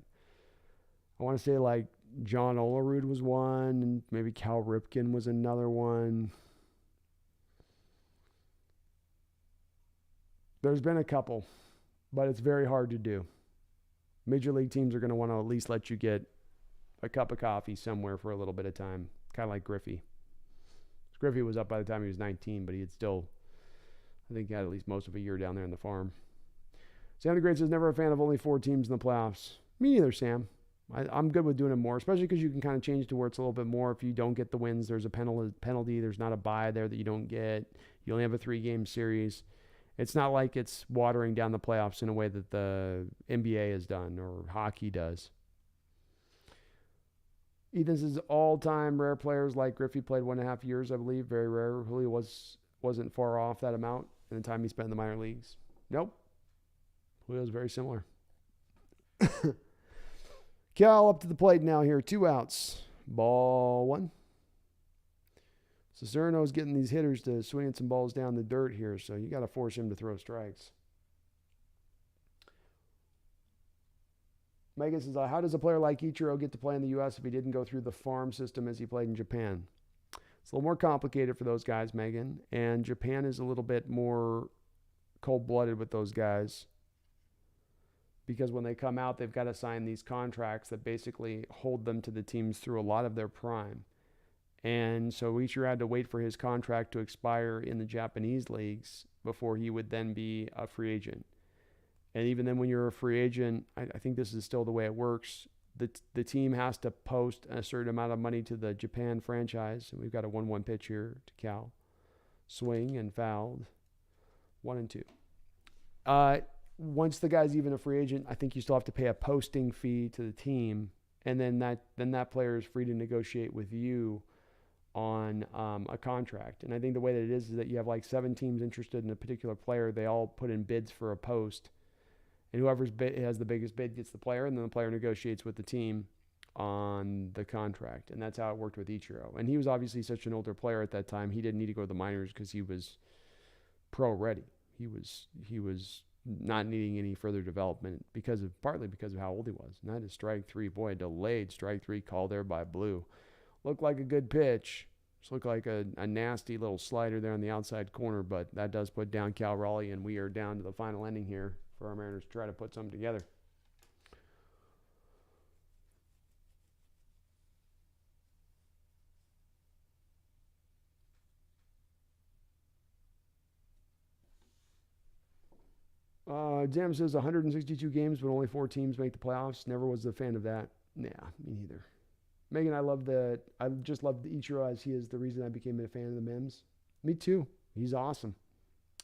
Speaker 1: I want to say like John Olerud was one, and maybe Cal Ripken was another one. There's been a couple, but it's very hard to do. Major league teams are going to want to at least let you get a cup of coffee somewhere for a little bit of time, kind of like Griffey. Griffey was up by the time he was 19, but he had still, I think, had at least most of a year down there in the farm. Sam the Great says, never a fan of only 4 teams in the playoffs. Me neither, Sam. I'm good with doing it more, especially because you can kind of change to where it's a little bit more. If you don't get the wins, there's a penalty. There's not a bye there that you don't get. You only have a 3-game series. It's not like it's watering down the playoffs in a way that the NBA has done or hockey does. Ethan says all-time rare players like Griffey played 1.5 years, I believe. Very rare. Julio wasn't far off that amount in the time he spent in the minor leagues. Nope. Julio's very similar. Cal up to the plate now here. 2 outs. Ball 1. Cicerno's getting these hitters to swing some balls down the dirt here, so you got to force him to throw strikes. Megan says, how does a player like Ichiro get to play in the U.S. if he didn't go through the farm system as he played in Japan? It's a little more complicated for those guys, Megan, and Japan is a little bit more cold-blooded with those guys because when they come out, they've got to sign these contracts that basically hold them to the teams through a lot of their prime. And so Ichiro had to wait for his contract to expire in the Japanese leagues before he would then be a free agent. And even then when you're a free agent, I think this is still the way it works. The team has to post a certain amount of money to the Japan franchise. And we've got a 1-1 pitch here to Cal. Swing and fouled. 1-2. Once the guy's even a free agent, I think you still have to pay a posting fee to the team. And then that player is free to negotiate with you on a contract. And I think the way that it is that you have like 7 teams interested in a particular player. They all put in bids for a post. And whoever has the biggest bid gets the player, and then the player negotiates with the team on the contract. And that's how it worked with Ichiro. And he was obviously such an older player at that time. He didn't need to go to the minors because he was pro ready. He was not needing any further development partly because of how old he was. And that is strike 3. Boy, delayed strike 3 called there by Blue. Looked like a good pitch. Just looked like a nasty little slider there on the outside corner, but that does put down Cal Raleigh, and we are down to the final inning here for our Mariners to try to put something together. Jam says 162 games, but only 4 teams make the playoffs. Never was a fan of that. Nah, me neither. Megan, I just love the Ichiro as he is the reason I became a fan of the Mims. Me too. He's awesome.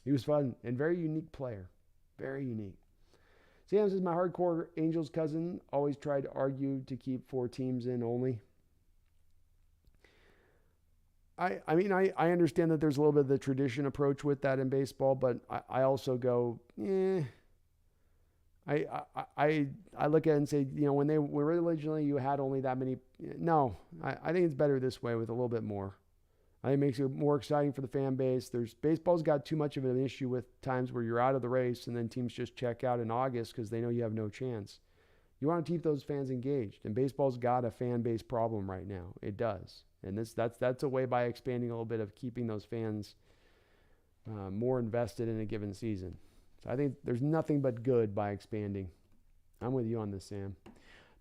Speaker 1: He was fun and very unique player. Very unique. Sam says, my hardcore Angels cousin always tried to argue to keep 4 teams in only. I mean, I understand that there's a little bit of the tradition approach with that in baseball, but I also go, I look at it and say, when originally you had only that many. No, I think it's better this way with a little bit more. I think it makes it more exciting for the fan base. Baseball's got too much of an issue with times where you're out of the race and then teams just check out in August because they know you have no chance. You want to keep those fans engaged, and baseball's got a fan base problem right now. It does, and that's a way by expanding a little bit of keeping those fans more invested in a given season. So I think there's nothing but good by expanding. I'm with you on this, Sam.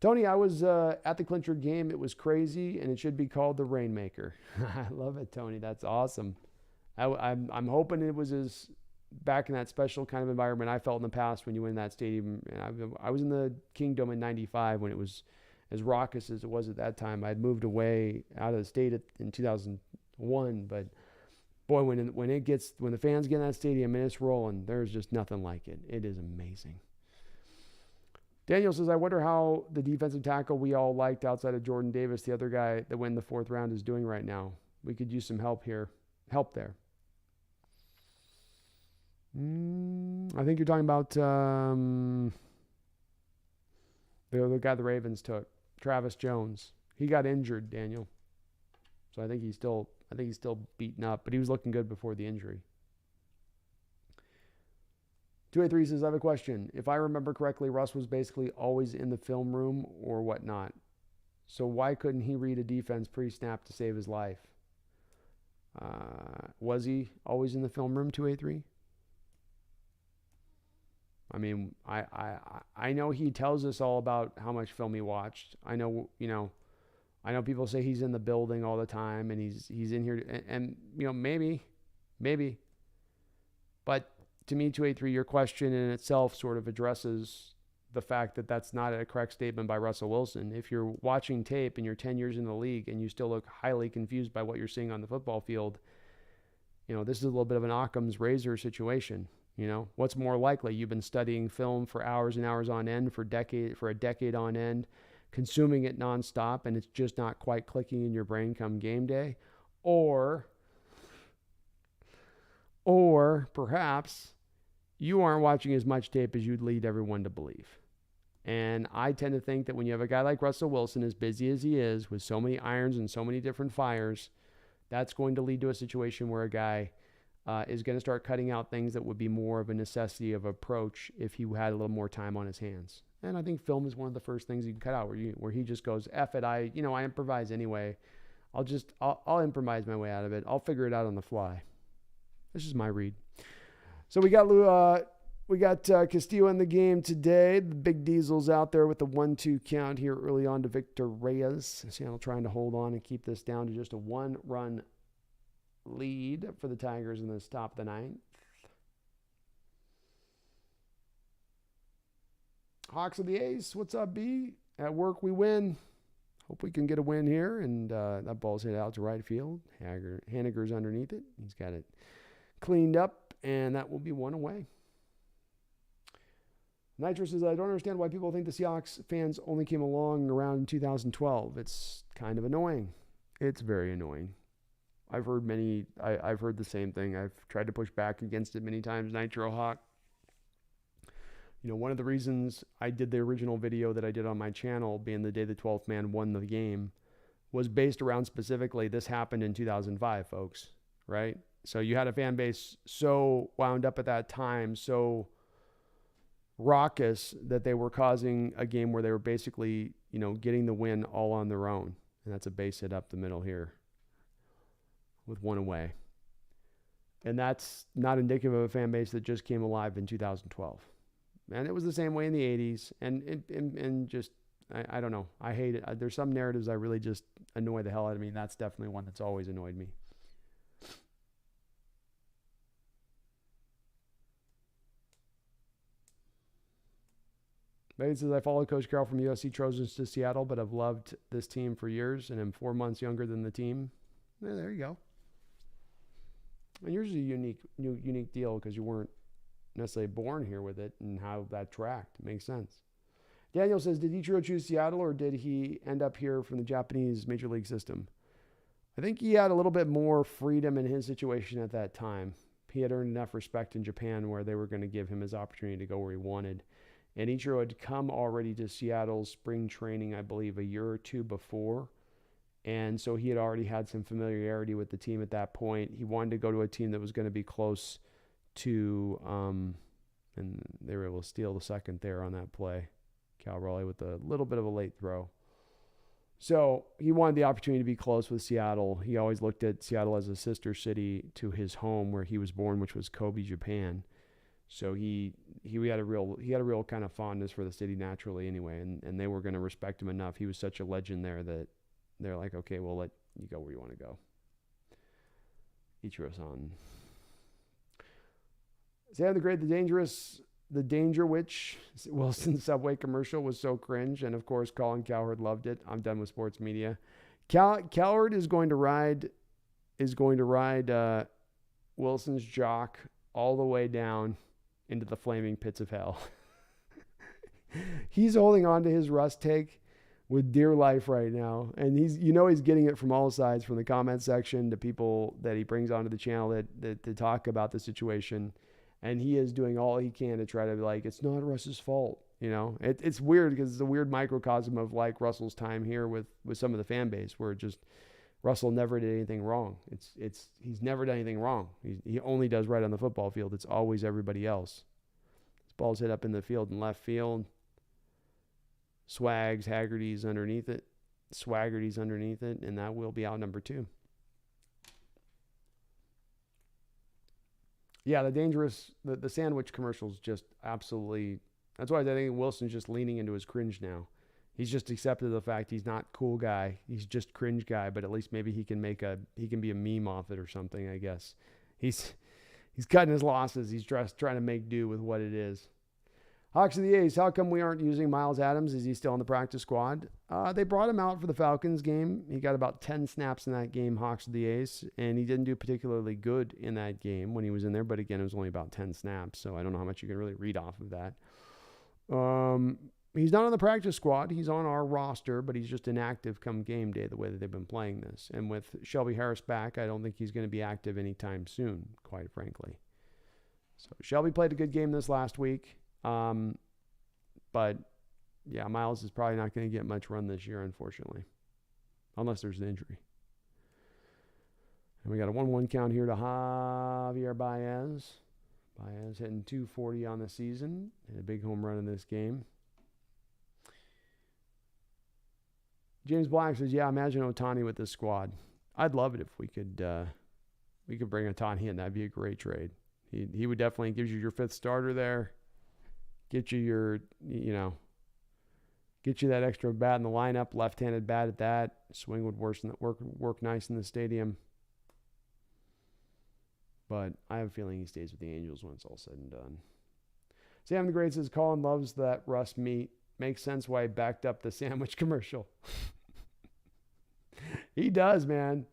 Speaker 1: Tony, I was at the Clincher game. It was crazy, and it should be called the Rainmaker. I love it, Tony. That's awesome. I'm hoping it was as back in that special kind of environment I felt in the past when you went in that stadium. And I was in the Kingdom in '95 when it was as raucous as it was at that time. I'd moved away out of the state in 2001, but boy, when the fans get in that stadium and it's rolling, there's just nothing like it. It is amazing. Daniel says, I wonder how the defensive tackle we all liked outside of Jordan Davis, the other guy that went in the 4th round, is doing right now. We could use some help there. I think you're talking about the other guy the Ravens took, Travis Jones. He got injured, Daniel. So I think he's still beaten up, but he was looking good before the injury. 283 says, I have a question. If I remember correctly, Russ was basically always in the film room or whatnot. So why couldn't he read a defense pre-snap to save his life? Was he always in the film room, 283? I mean, I know he tells us all about how much film he watched. I know people say he's in the building all the time and he's in here and maybe. But to me, 283, your question in itself sort of addresses the fact that that's not a correct statement by Russell Wilson. If you're watching tape and you're 10 years in the league and you still look highly confused by what you're seeing on the football field, this is a little bit of an Occam's razor situation. What's more likely? You've been studying film for hours and hours on end for a decade on end, consuming it nonstop, and it's just not quite clicking in your brain come game day, or perhaps you aren't watching as much tape as you'd lead everyone to believe. And I tend to think that when you have a guy like Russell Wilson, as busy as he is, with so many irons and so many different fires, that's going to lead to a situation where a guy is going to start cutting out things that would be more of a necessity of approach if he had a little more time on his hands. And I think film is one of the first things you can cut out, where he just goes, F it, I improvise anyway. I'll improvise my way out of it. I'll figure it out on the fly. This is my read. So we got Castillo in the game today. The Big Diesel's out there with the 1-2 count here early on to Victor Reyes. Seattle trying to hold on and keep this down to just a 1-run lead for the Tigers in this top of the ninth. Hawks of the Ace, what's up, B? At work we win. Hope we can get a win here. And that ball's hit out to right field. Haniger's underneath it. He's got it cleaned up, and that will be one away. Nitro says, I don't understand why people think the Seahawks fans only came along around 2012. It's kind of annoying. It's very annoying. I've heard the same thing. I've tried to push back against it many times, Nitro Hawk. One of the reasons I did the original video that I did on my channel, being the day the 12th man won the game, was based around specifically this happened in 2005, folks, right? So you had a fan base so wound up at that time, so raucous that they were causing a game where they were basically, getting the win all on their own. And that's a base hit up the middle here with one away. And that's not indicative of a fan base that just came alive in 2012. And it was the same way in the 80s. And just, I don't know. I hate it. There's some narratives that really just annoy the hell out of me. And that's definitely one that's always annoyed me. Megan says, I followed Coach Carroll from USC Trojans to Seattle, but I've loved this team for years and am 4 months younger than the team. Yeah, there you go. And yours is a unique deal because you weren't necessarily born here with it and how that tracked. It makes sense. Daniel says, did Ichiro choose Seattle or did he end up here from the Japanese Major League system? I think he had a little bit more freedom in his situation at that time. He had earned enough respect in Japan where they were going to give him his opportunity to go where he wanted. And Ichiro had come already to Seattle's spring training, I believe, a year or two before. And so he had already had some familiarity with the team at that point. He wanted to go to a team that was going to be close to, and they were able to steal the second there on that play. Cal Raleigh with a little bit of a late throw. So he wanted the opportunity to be close with Seattle. He always looked at Seattle as a sister city to his home where he was born, which was Kobe, Japan. So he had a real kind of fondness for the city naturally anyway, and they were going to respect him enough. He was such a legend there that they're like, okay, we'll let you go where you want to go. Ichiro-san. Sam the Great, the Danger Witch Wilson Subway commercial was so cringe, and of course Colin Cowherd loved it. I'm done with sports media. Cowherd is going to ride Wilson's jock all the way down into the flaming pits of hell. He's holding on to his Russ take with dear life right now. And he's getting it from all sides, from the comment section to people that he brings onto the channel that to talk about the situation. And he is doing all he can to try to be like, it's not Russ's fault. It's weird because it's a weird microcosm of like Russell's time here with some of the fan base where just Russell never did anything wrong. He's never done anything wrong. He only does right on the football field. It's always everybody else. This ball's hit up in the field in left field. Haggerty's underneath it. Swaggerty's underneath it, and that will be out number 2. Yeah, the sandwich commercial's just absolutely. That's why I think Wilson's just leaning into his cringe now. He's just accepted the fact he's not cool guy. He's just cringe guy, but at least maybe he can be a meme off it or something, I guess. He's cutting his losses. He's just trying to make do with what it is. Hawks of the A's, how come we aren't using Miles Adams? Is he still on the practice squad? They brought him out for the Falcons game. He got about 10 snaps in that game, Hawks of the A's, and he didn't do particularly good in that game when he was in there, but again, it was only about 10 snaps, so I don't know how much you can really read off of that. He's not on the practice squad. He's on our roster, but he's just inactive come game day the way that they've been playing this. And with Shelby Harris back, I don't think he's going to be active anytime soon, quite frankly. So Shelby played a good game this last week. But, yeah, Miles is probably not going to get much run this year, unfortunately, unless there's an injury. And we got a 1-1 count here to Javier Baez. Baez hitting 240 on the season. Hit a big home run in this game. James Black says, yeah, imagine Ohtani with this squad. I'd love it if we could bring Ohtani in. That'd be a great trade. He would definitely give you your fifth starter there. Get you get you that extra bat in the lineup, left-handed bat at that. Swing would work nice in the stadium. But I have a feeling he stays with the Angels when it's all said and done. Sam the Great says, Colin loves that Russ meat. Makes sense why he backed up the sandwich commercial. He does, man.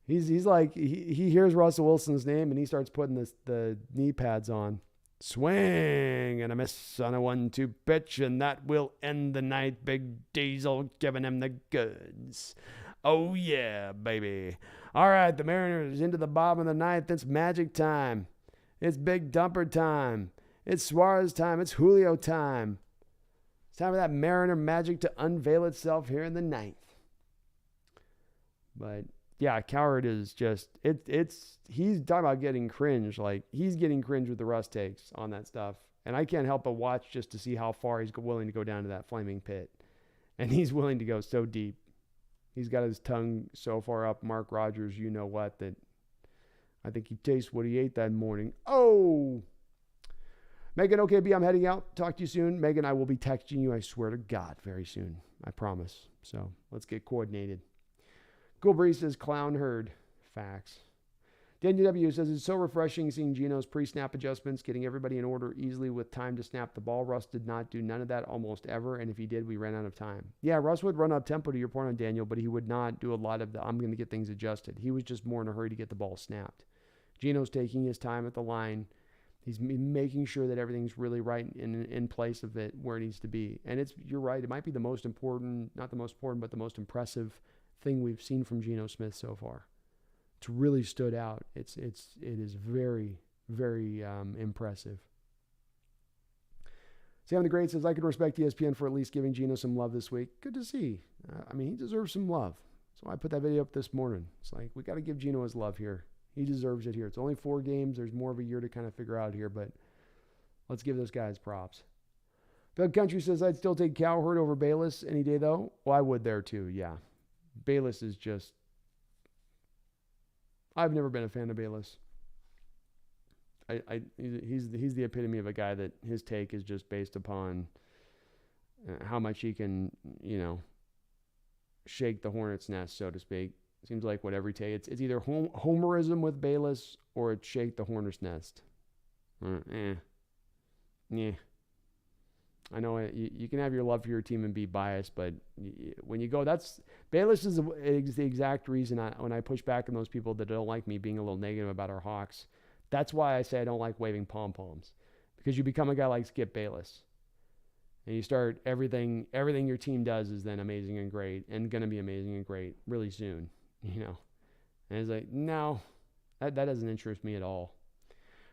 Speaker 1: He's like, he hears Russell Wilson's name and he starts putting the knee pads on. Swing and a miss on a 1-2 pitch, and that will end the night. Big Diesel giving him the goods. Oh, yeah, baby. All right, the Mariners into the bottom of the ninth. It's magic time. It's big dumper time. It's Suarez time. It's Julio time. It's time for that Mariner magic to unveil itself here in the ninth. But, yeah, Coward is just, he's talking about getting cringe. Like, he's getting cringe with the Russ takes on that stuff. And I can't help but watch just to see how far he's willing to go down to that flaming pit. And he's willing to go so deep. He's got his tongue so far up, Mark Rogers, you know what, that I think he tastes what he ate that morning. Oh! Megan, okay, B, I'm heading out. Talk to you soon. Megan, I will be texting you, I swear to God, very soon. I promise. So let's get coordinated. Cool Breeze says, clown herd. Facts. Daniel W. says, it's so refreshing seeing Geno's pre-snap adjustments, getting everybody in order easily with time to snap the ball. Russ did not do none of that almost ever, and if he did, we ran out of time. Yeah, Russ would run up tempo to your point on Daniel, but he would not do a lot of the, I'm going to get things adjusted. He was just more in a hurry to get the ball snapped. Geno's taking his time at the line. He's making sure that everything's really right in place of it where it needs to be. And you're right, it might be the most important, not the most important, but the most impressive thing we've seen from Geno Smith so far. It's really stood out. It is very, very impressive. Sam the Great says, I could respect ESPN for at least giving Geno some love this week. Good to see. He deserves some love. So I put that video up this morning. It's like, we got to give Geno his love here. He deserves it here. It's only 4 games. There's more of a year to kind of figure out here, but let's give those guys props. Doug Country says, I'd still take Cowherd over Bayless any day, though. Well, I would there, too, yeah. Bayless is just... I've never been a fan of Bayless. He's the epitome of a guy that his take is just based upon how much he can, shake the hornet's nest, so to speak. Seems like what every take, it's either homerism with Bayless or it's shake the hornet's nest. Yeah. I know you can have your love for your team and be biased, but when you go, Bayless is the exact reason when I push back on those people that don't like me being a little negative about our Hawks. That's why I say I don't like waving pom-poms, because you become a guy like Skip Bayless. And you start everything your team does is then amazing and great and going to be amazing and great really soon, And it's like, no, that doesn't interest me at all.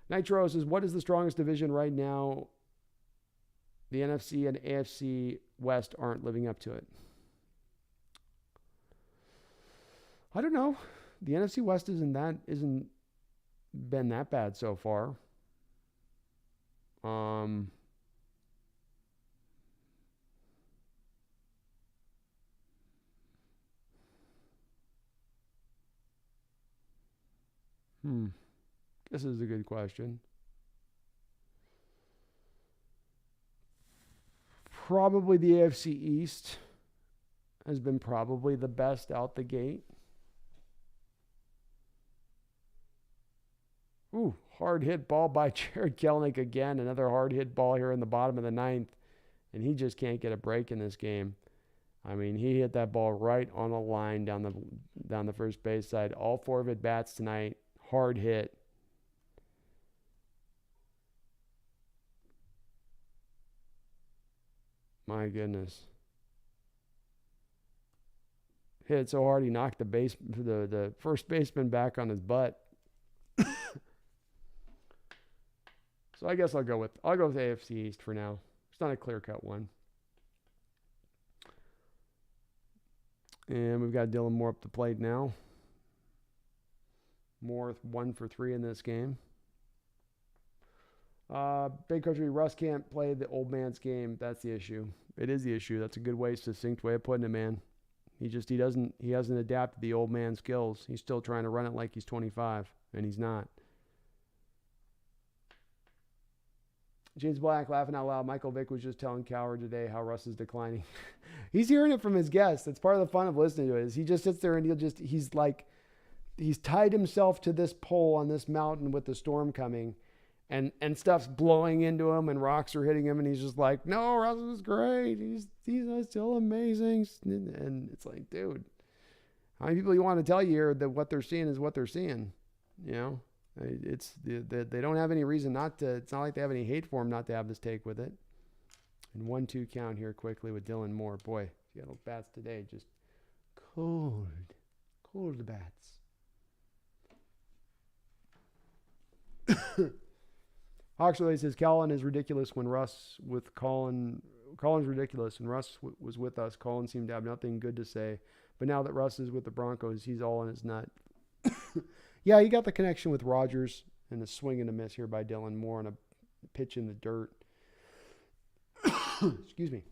Speaker 1: Nitro says, what is the strongest division right now? The NFC and AFC West aren't living up to it. I don't know. The NFC West isn't been that bad so far. This is a good question. Probably the AFC East has been probably the best out the gate. Ooh, hard hit ball by Jared Kelenic again. Another hard hit ball here in the bottom of the ninth. And he just can't get a break in this game. He hit that ball right on the line down the first base side. All 4 of at bats tonight. Hard hit. My goodness. Hit it so hard he knocked the first baseman back on his butt. So I guess I'll go with AFC East for now. It's not a clear-cut one. And we've got Dylan Moore up the plate now. Moore 1 for 3 in this game. Big Country, Russ can't play the old man's game. That's the issue. It is the issue. That's a good way, succinct way of putting it, man. He hasn't adapted the old man skills. He's still trying to run it like he's 25, and he's not. James Black laughing out loud. Michael Vick was just telling Coward today how Russ is declining. He's hearing it from his guests. That's part of the fun of listening to it. Is he just sits there and he's tied himself to this pole on this mountain with the storm coming, and stuff's blowing into him and rocks are hitting him, and he's just like, no, Russ is great. He's still amazing. And it's like, dude, how many people you want to tell you here that what they're seeing is what they're seeing? You know? They don't have any reason not to. It's not like they have any hate for him not to have this take with it. And 1-2 count here quickly with Dylan Moore. Boy, Seattle bats today just cold bats. Hawks really says Colin is ridiculous when Russ with Colin's ridiculous. When Russ was with us, Colin seemed to have nothing good to say. But now that Russ is with the Broncos, he's all in his nut. Yeah, you got the connection with Rodgers and the swing and a miss here by Dylan Moore on a pitch in the dirt. Excuse me.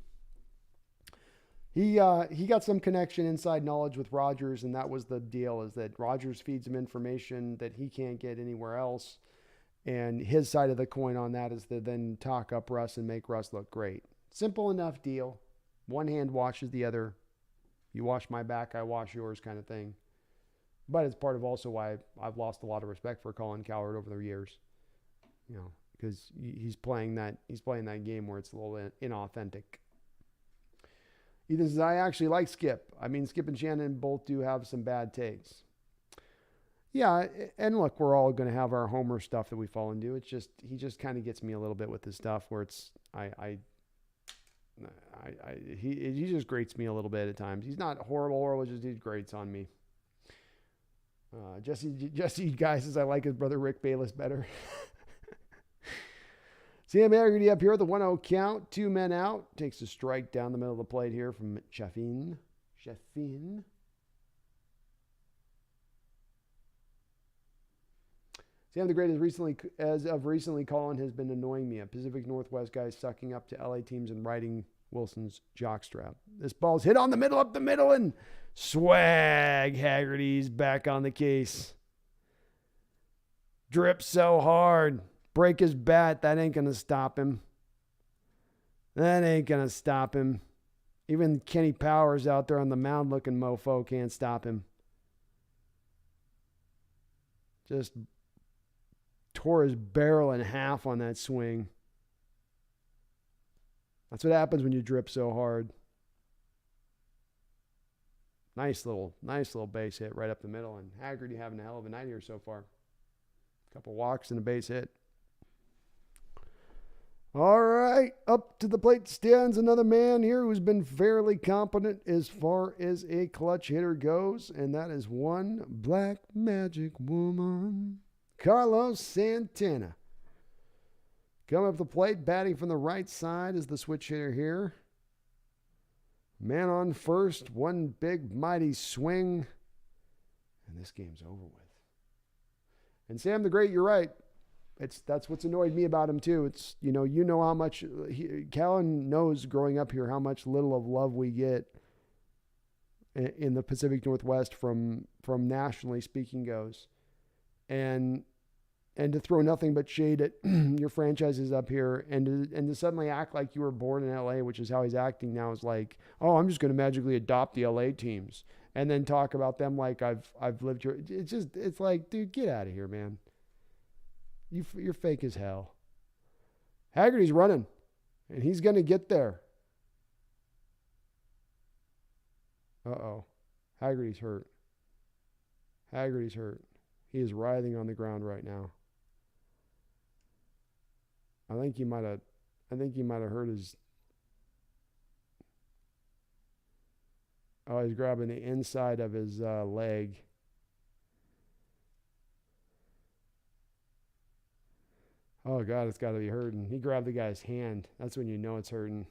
Speaker 1: He got some connection, inside knowledge with Rodgers, and that was the deal, is that Rodgers feeds him information that he can't get anywhere else. And his side of the coin on that is to then talk up Russ and make Russ look great. Simple enough deal. One hand washes the other. You wash my back, I wash yours kind of thing. But it's part of also why I've lost a lot of respect for Colin Cowherd over the years. You know, because he's playing that game where it's a little inauthentic. Ethan says, I actually like Skip. I mean, Skip and Shannon both do have some bad takes. Yeah, and look, we're all going to have our Homer stuff that we fall into. It's just, he just kind of gets me a little bit with this stuff where it's, he just grates me a little bit at times. He's not horrible, just he grates on me. Jesse Guy says, I like his brother Rick Bayless better. Sam Haggerty up here with the 1-0 count. 2 men out. Takes a strike down the middle of the plate here from Sheffin. Sam the Great as of recently, Colin has been annoying me. A Pacific Northwest guy sucking up to LA teams and riding Wilson's jockstrap. This ball's hit on the middle, up the middle, and swag. Haggerty's back on the case. Drips so hard. Break his bat. That ain't going to stop him. Even Kenny Powers out there on the mound looking mofo can't stop him. Just tore his barrel in half on that swing. That's what happens when you drip so hard. Nice little base hit right up the middle. And Haggerty having a hell of a night here so far. A couple walks and a base hit. All right, up to the plate stands another man here who's been fairly competent as far as a clutch hitter goes, and that is one black magic woman, Carlos Santana. Coming up the plate, batting from the right side is the switch hitter here. Man on first, one big mighty swing, and this game's over with. And Sam the Great, you're right. That's what's annoyed me about him too. It's, you know how much Callan knows growing up here how much little of love we get in the Pacific Northwest from nationally speaking goes, and to throw nothing but shade at your franchises up here, and to suddenly act like you were born in LA, which is how he's acting now, is like, oh, I'm just going to magically adopt the LA teams and then talk about them like I've lived here. It's like, dude, get out of here, man. You're fake as hell. Haggerty's running, and he's going to get there. Uh-oh. Haggerty's hurt. He is writhing on the ground right now. I think he might have hurt his... Oh, he's grabbing the inside of his leg. Oh, God, it's got to be hurting. He grabbed the guy's hand. That's when you know it's hurting.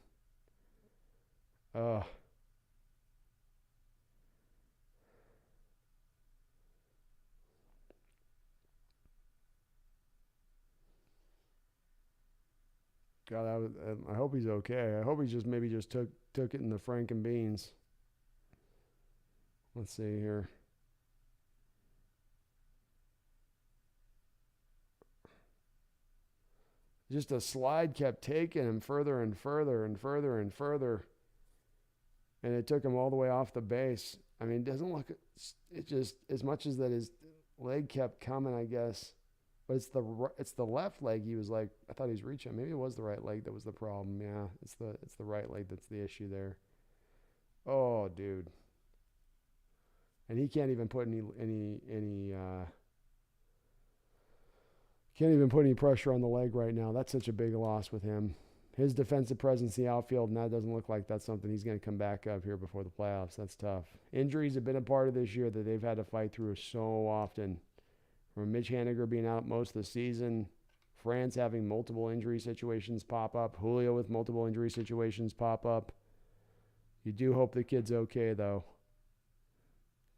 Speaker 1: God, I hope he's okay. I hope he just took it in the Franken beans. Let's see here. Just a slide kept taking him further and further and further and further. And it took him all the way off the base. I mean, it doesn't look, it just, as much as that his leg kept coming, I guess. But it's the left leg he was like, I thought he was reaching. Maybe it was the right leg that was the problem. Yeah, it's the right leg that's the issue there. Oh, dude. And he can't even put can't even put any pressure on the leg right now. That's such a big loss with him. His defensive presence in the outfield, and that doesn't look like that's something he's going to come back up here before the playoffs. That's tough. Injuries have been a part of this year that they've had to fight through so often. From Mitch Haniger being out most of the season, France having multiple injury situations pop up, Julio with multiple injury situations pop up. You do hope the kid's okay, though.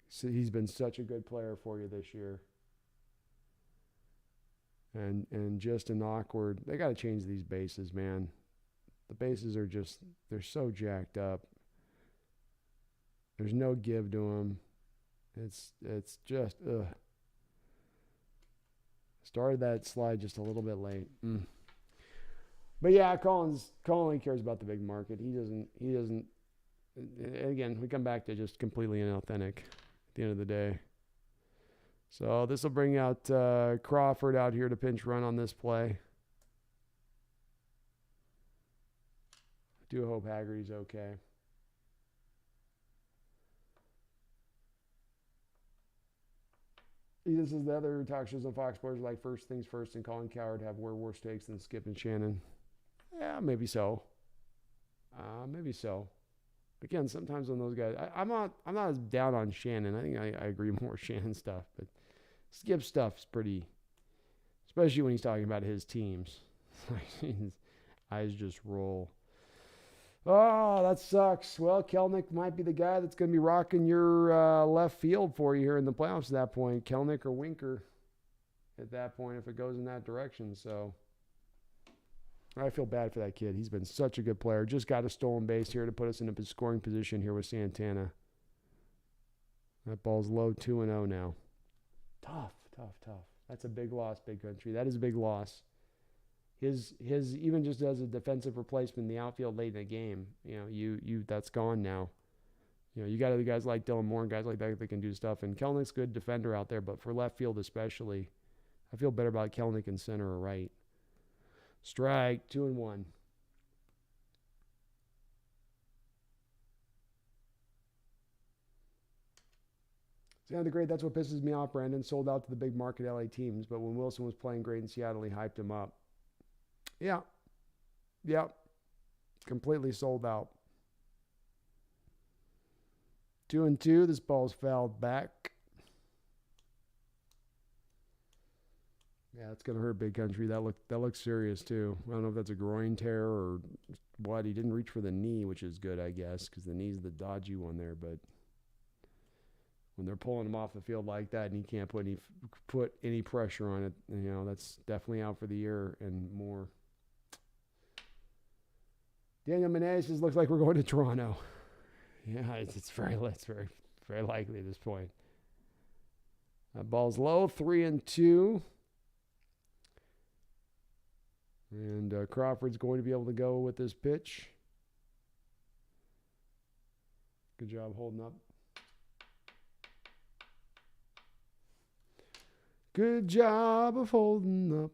Speaker 1: So he's been such a good player for you this year. And just an awkward, they got to change these bases, man. The bases are just, they're so jacked up. There's no give to them. It's just, ugh. Started that slide just a little bit late. But yeah, Colin only cares about the big market. He doesn't, again, we come back to just completely inauthentic at the end of the day. So this will bring out Crawford out here to pinch run on this play. I do hope Haggerty's okay. This is the other talk shows on Fox Sports, like First Things First and Colin Cowherd have way worse takes than Skip and Shannon. Yeah, maybe so. Maybe so. Again, sometimes when those guys, I'm not as down on Shannon. I think I agree more with Shannon stuff, but Skip stuff's pretty, especially when he's talking about his teams. His eyes just roll. Oh, that sucks. Well, Kelnick might be the guy that's going to be rocking your left field for you here in the playoffs at that point. Kelnick or Winker at that point if it goes in that direction. So I feel bad for that kid. He's been such a good player. Just got a stolen base here to put us in a scoring position here with Santana. That ball's low 2-0 now. Tough. That's a big loss, Big Country. That is a big loss. His even just as a defensive replacement in the outfield late in the game, you that's gone now. You got other guys like Dylan Moore and guys like that can do stuff. And Kelnick's a good defender out there, but for left field especially, I feel better about Kelnick in center or right. Strike, 2-1. Sounded great. That's what pisses me off, Brandon. Sold out to the big market LA teams, but when Wilson was playing great in Seattle, he hyped him up. Yeah. Completely sold out. 2-2. This ball's fouled back. Yeah, it's going to hurt Big Country. That looks serious, too. I don't know if that's a groin tear or what. He didn't reach for the knee, which is good, I guess, because the knee's the dodgy one there. But when they're pulling him off the field like that and he can't put any pressure on it, that's definitely out for the year and more. Daniel Menezes looks like we're going to Toronto. Yeah, it's very likely at this point. That ball's low, 3-2. And Crawford's going to be able to go with this pitch. Good job holding up. Good job of holding up.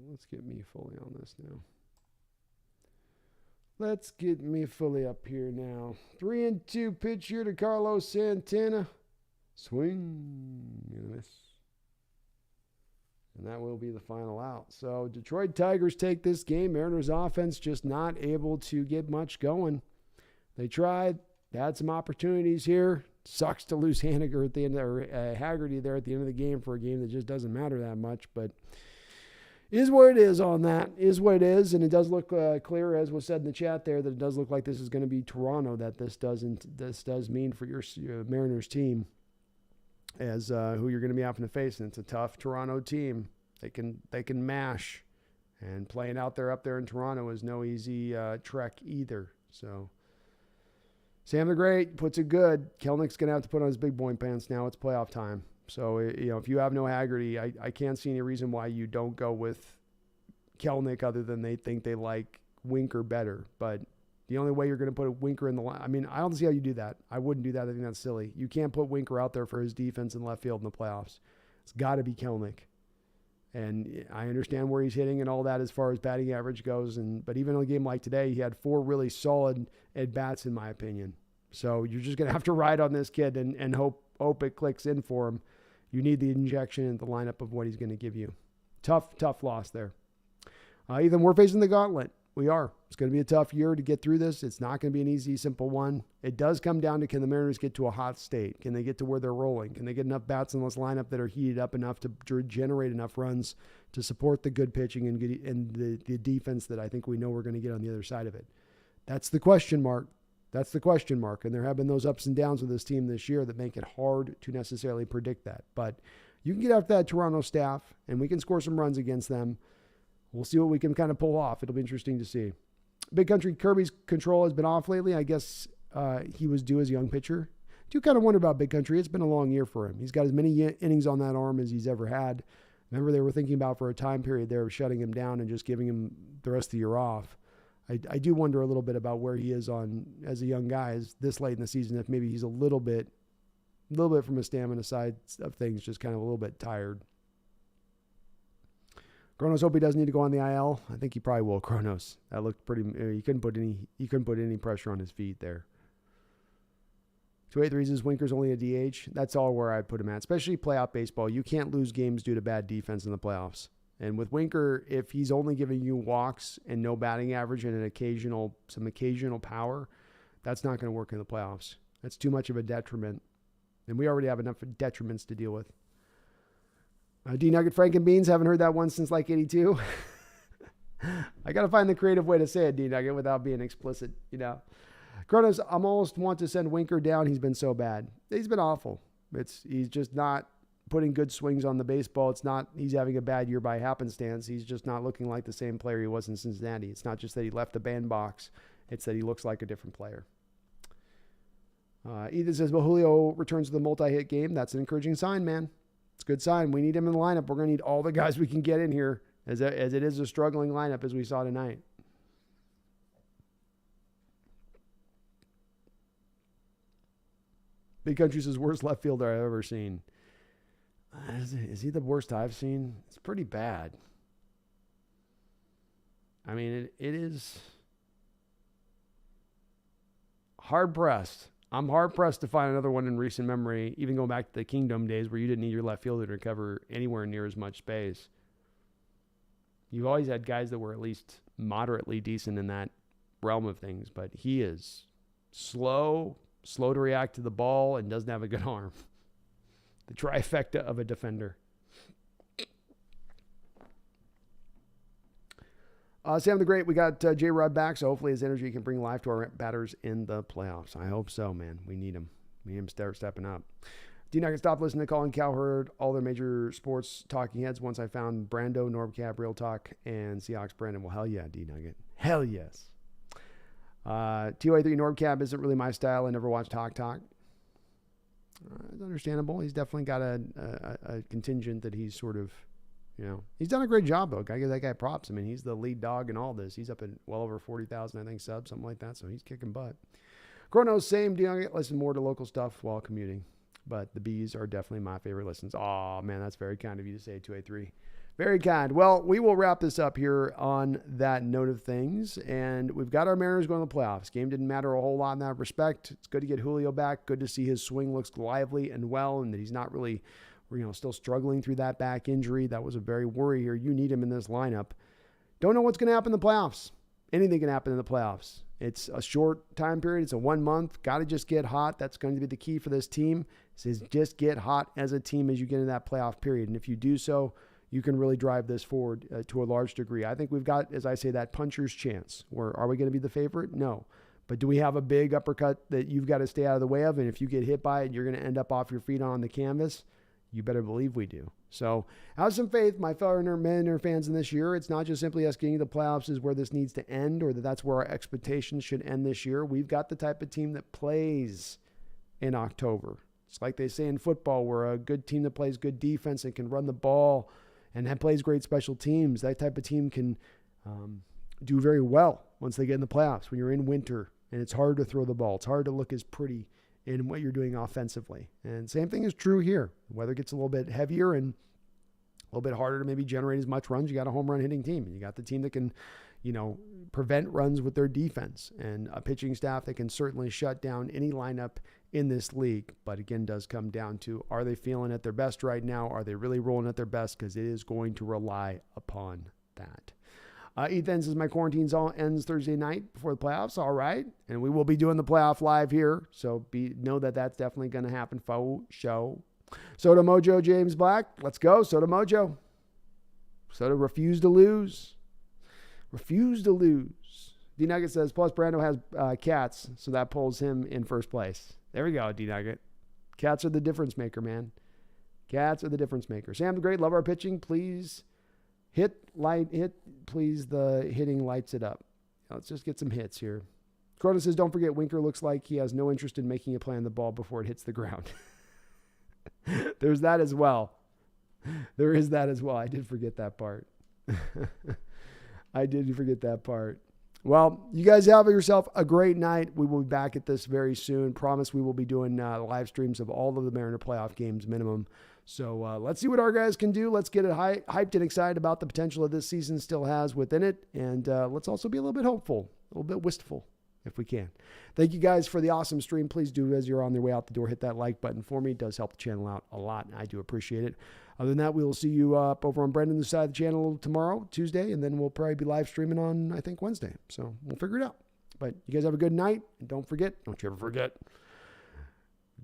Speaker 1: Let's get me fully on this now. Let's get me fully up here now. 3-2 pitch here to Carlos Santana. Swing and a miss. And that will be the final out. So Detroit Tigers take this game. Mariners offense just not able to get much going. They tried. They had some opportunities here. Sucks to lose Haniger at the end, or Haggerty there at the end of the game for a game that just doesn't matter that much. But is what it is on that. Is what it is. And it does look clear, as was said in the chat there, that it does look like this is going to be Toronto, that this does mean for your Mariners team as who you're going to be having to face. And it's a tough Toronto team. They can mash. And playing out there up there in Toronto is no easy trek either. So Sam the Great puts it good. Kelnick's going to have to put on his big boy pants now. It's playoff time. So, if you have no Haggerty, I can't see any reason why you don't go with Kelnick other than they think they like Winker better. But the only way you're going to put a Winker in the line, I mean, I don't see how you do that. I wouldn't do that. I think that's silly. You can't put Winker out there for his defense in left field in the playoffs. It's got to be Kelnick. And I understand where he's hitting and all that as far as batting average goes. But even in a game like today, he had 4 really solid at-bats, in my opinion. So you're just going to have to ride on this kid and hope it clicks in for him. You need the injection in the lineup of what he's going to give you. Tough loss there. Ethan, we're facing the gauntlet. We are. It's going to be a tough year to get through this. It's not going to be an easy, simple one. It does come down to, can the Mariners get to a hot state? Can they get to where they're rolling? Can they get enough bats in this lineup that are heated up enough to generate enough runs to support the good pitching and the defense that I think we know we're going to get on the other side of it? That's the question mark. That's the question mark. And there have been those ups and downs with this team this year that make it hard to necessarily predict that. But you can get after that Toronto staff, and we can score some runs against them. We'll see what we can kind of pull off. It'll be interesting to see. Big Country Kirby's control has been off lately. I guess he was due as a young pitcher. Do kind of wonder about Big Country. It's been a long year for him. He's got as many innings on that arm as he's ever had. Remember, they were thinking about for a time period they were shutting him down and just giving him the rest of the year off. I do wonder a little bit about where he is as a young guy this late in the season, if maybe he's a little bit from a stamina side of things, just kind of a little bit tired. Kronos hope he doesn't need to go on the IL. I think he probably will. Kronos. That looked pretty. He couldn't put any pressure on his feet there. 283 is Winker's only a DH. That's all where I'd put him at, especially playoff baseball. You can't lose games due to bad defense in the playoffs. And with Winker, if he's only giving you walks and no batting average and some occasional power, that's not going to work in the playoffs. That's too much of a detriment. And we already have enough detriments to deal with. D-Nugget Frank and Beans, haven't heard that one since like 82. I got to find the creative way to say it, D-Nugget, without being explicit, Kronos, I'm almost want to send Winker down. He's been so bad. He's been awful. He's just not putting good swings on the baseball. It's not he's having a bad year by happenstance. He's just not looking like the same player he was in Cincinnati. It's not just that he left the bandbox. It's that he looks like a different player. Ethan says, well, Julio returns to the multi-hit game. That's an encouraging sign, man. It's a good sign. We need him in the lineup. We're going to need all the guys we can get in here as it is a struggling lineup as we saw tonight. Big Country says, worst left fielder I've ever seen. Is he the worst I've seen? It's pretty bad. I mean, it is hard-pressed. I'm hard-pressed to find another one in recent memory, even going back to the Kingdom days where you didn't need your left fielder to cover anywhere near as much space. You've always had guys that were at least moderately decent in that realm of things, but he is slow to react to the ball, and doesn't have a good arm. The trifecta of a defender. Sam the Great, we got J-Rod back, so hopefully his energy can bring life to our batters in the playoffs. I hope so, man. We need him. We need him to start stepping up. D-Nugget, I can stop listening to Colin Cowherd, all their major sports talking heads once I found Brando, Norbcap, Real Talk, and Seahawks Brandon. Well, hell yeah, D-Nugget. Hell yes. 283 Norbcap isn't really my style. I never watched Talk. It's understandable. He's definitely got a contingent that he's sort of, he's done a great job, though. I give that guy props. I mean, he's the lead dog in all this. He's up at well over 40,000, I think, subs, something like that. So he's kicking butt. Chrono's same deal. Listen more to local stuff while commuting. But the Bees are definitely my favorite listens. Oh, man, that's very kind of you to say, 283. Very kind. Well, we will wrap this up here on that note of things. And we've got our Mariners going to the playoffs. Game didn't matter a whole lot in that respect. It's good to get Julio back. Good to see his swing looks lively and well, and that he's not really, still struggling through that back injury. That was a very worry here. You need him in this lineup. Don't know what's going to happen in the playoffs. Anything can happen in the playoffs. It's a short time period. It's a 1 month. Got to just get hot. That's going to be the key for this team. It says just get hot as a team as you get into that playoff period. And if you do so, you can really drive this forward to a large degree. I think we've got, as I say, that puncher's chance. Are we going to be the favorite? No. But do we have a big uppercut that you've got to stay out of the way of? And if you get hit by it, you're going to end up off your feet on the canvas. You better believe we do. So have some faith, my fellow Mariner fans, in this year. It's not just simply us getting to the playoffs is where this needs to end, or that's where our expectations should end this year. We've got the type of team that plays in October. It's like they say in football, we're a good team that plays good defense and can run the ball and plays great special teams. That type of team can do very well once they get in the playoffs. When you're in winter and it's hard to throw the ball, it's hard to look as pretty in what you're doing offensively. And same thing is true here. The weather gets a little bit heavier and a little bit harder to maybe generate as much runs. You got a home run hitting team, and you got the team that can, prevent runs with their defense, and a pitching staff that can certainly shut down any lineup in this league. But again, does come down to, are they feeling at their best right now? Are they really rolling at their best? Because it is going to rely upon that. Ethan says, my quarantine ends Thursday night before the playoffs. All right. And we will be doing the playoff live here. So know that that's definitely going to happen. Show. Soda Mojo, James Black. Let's go. Soda Mojo. Soda refused to lose. D Nugget says, plus Brando has cats, so that pulls him in first place. There we go, D Nugget. Cats are the difference maker, man. Cats are the difference maker. Sam the Great, love our pitching. Please please, the hitting lights it up. Let's just get some hits here. Cronin says, don't forget, Winker looks like he has no interest in making a play on the ball before it hits the ground. There's that as well. There is that as well. I did forget that part. Well, you guys have yourself a great night. We will be back at this very soon. Promise we will be doing live streams of all of the Mariner playoff games minimum. So let's see what our guys can do. Let's get it hyped and excited about the potential that this season still has within it. And let's also be a little bit hopeful, a little bit wistful if we can. Thank you guys for the awesome stream. Please do, as you're on your way out the door, hit that like button for me. It does help the channel out a lot, and I do appreciate it. Other than that, we will see you up over on Brendan's side of the channel tomorrow, Tuesday, and then we'll probably be live streaming on, I think, Wednesday. So we'll figure it out. But you guys have a good night, and don't you ever forget,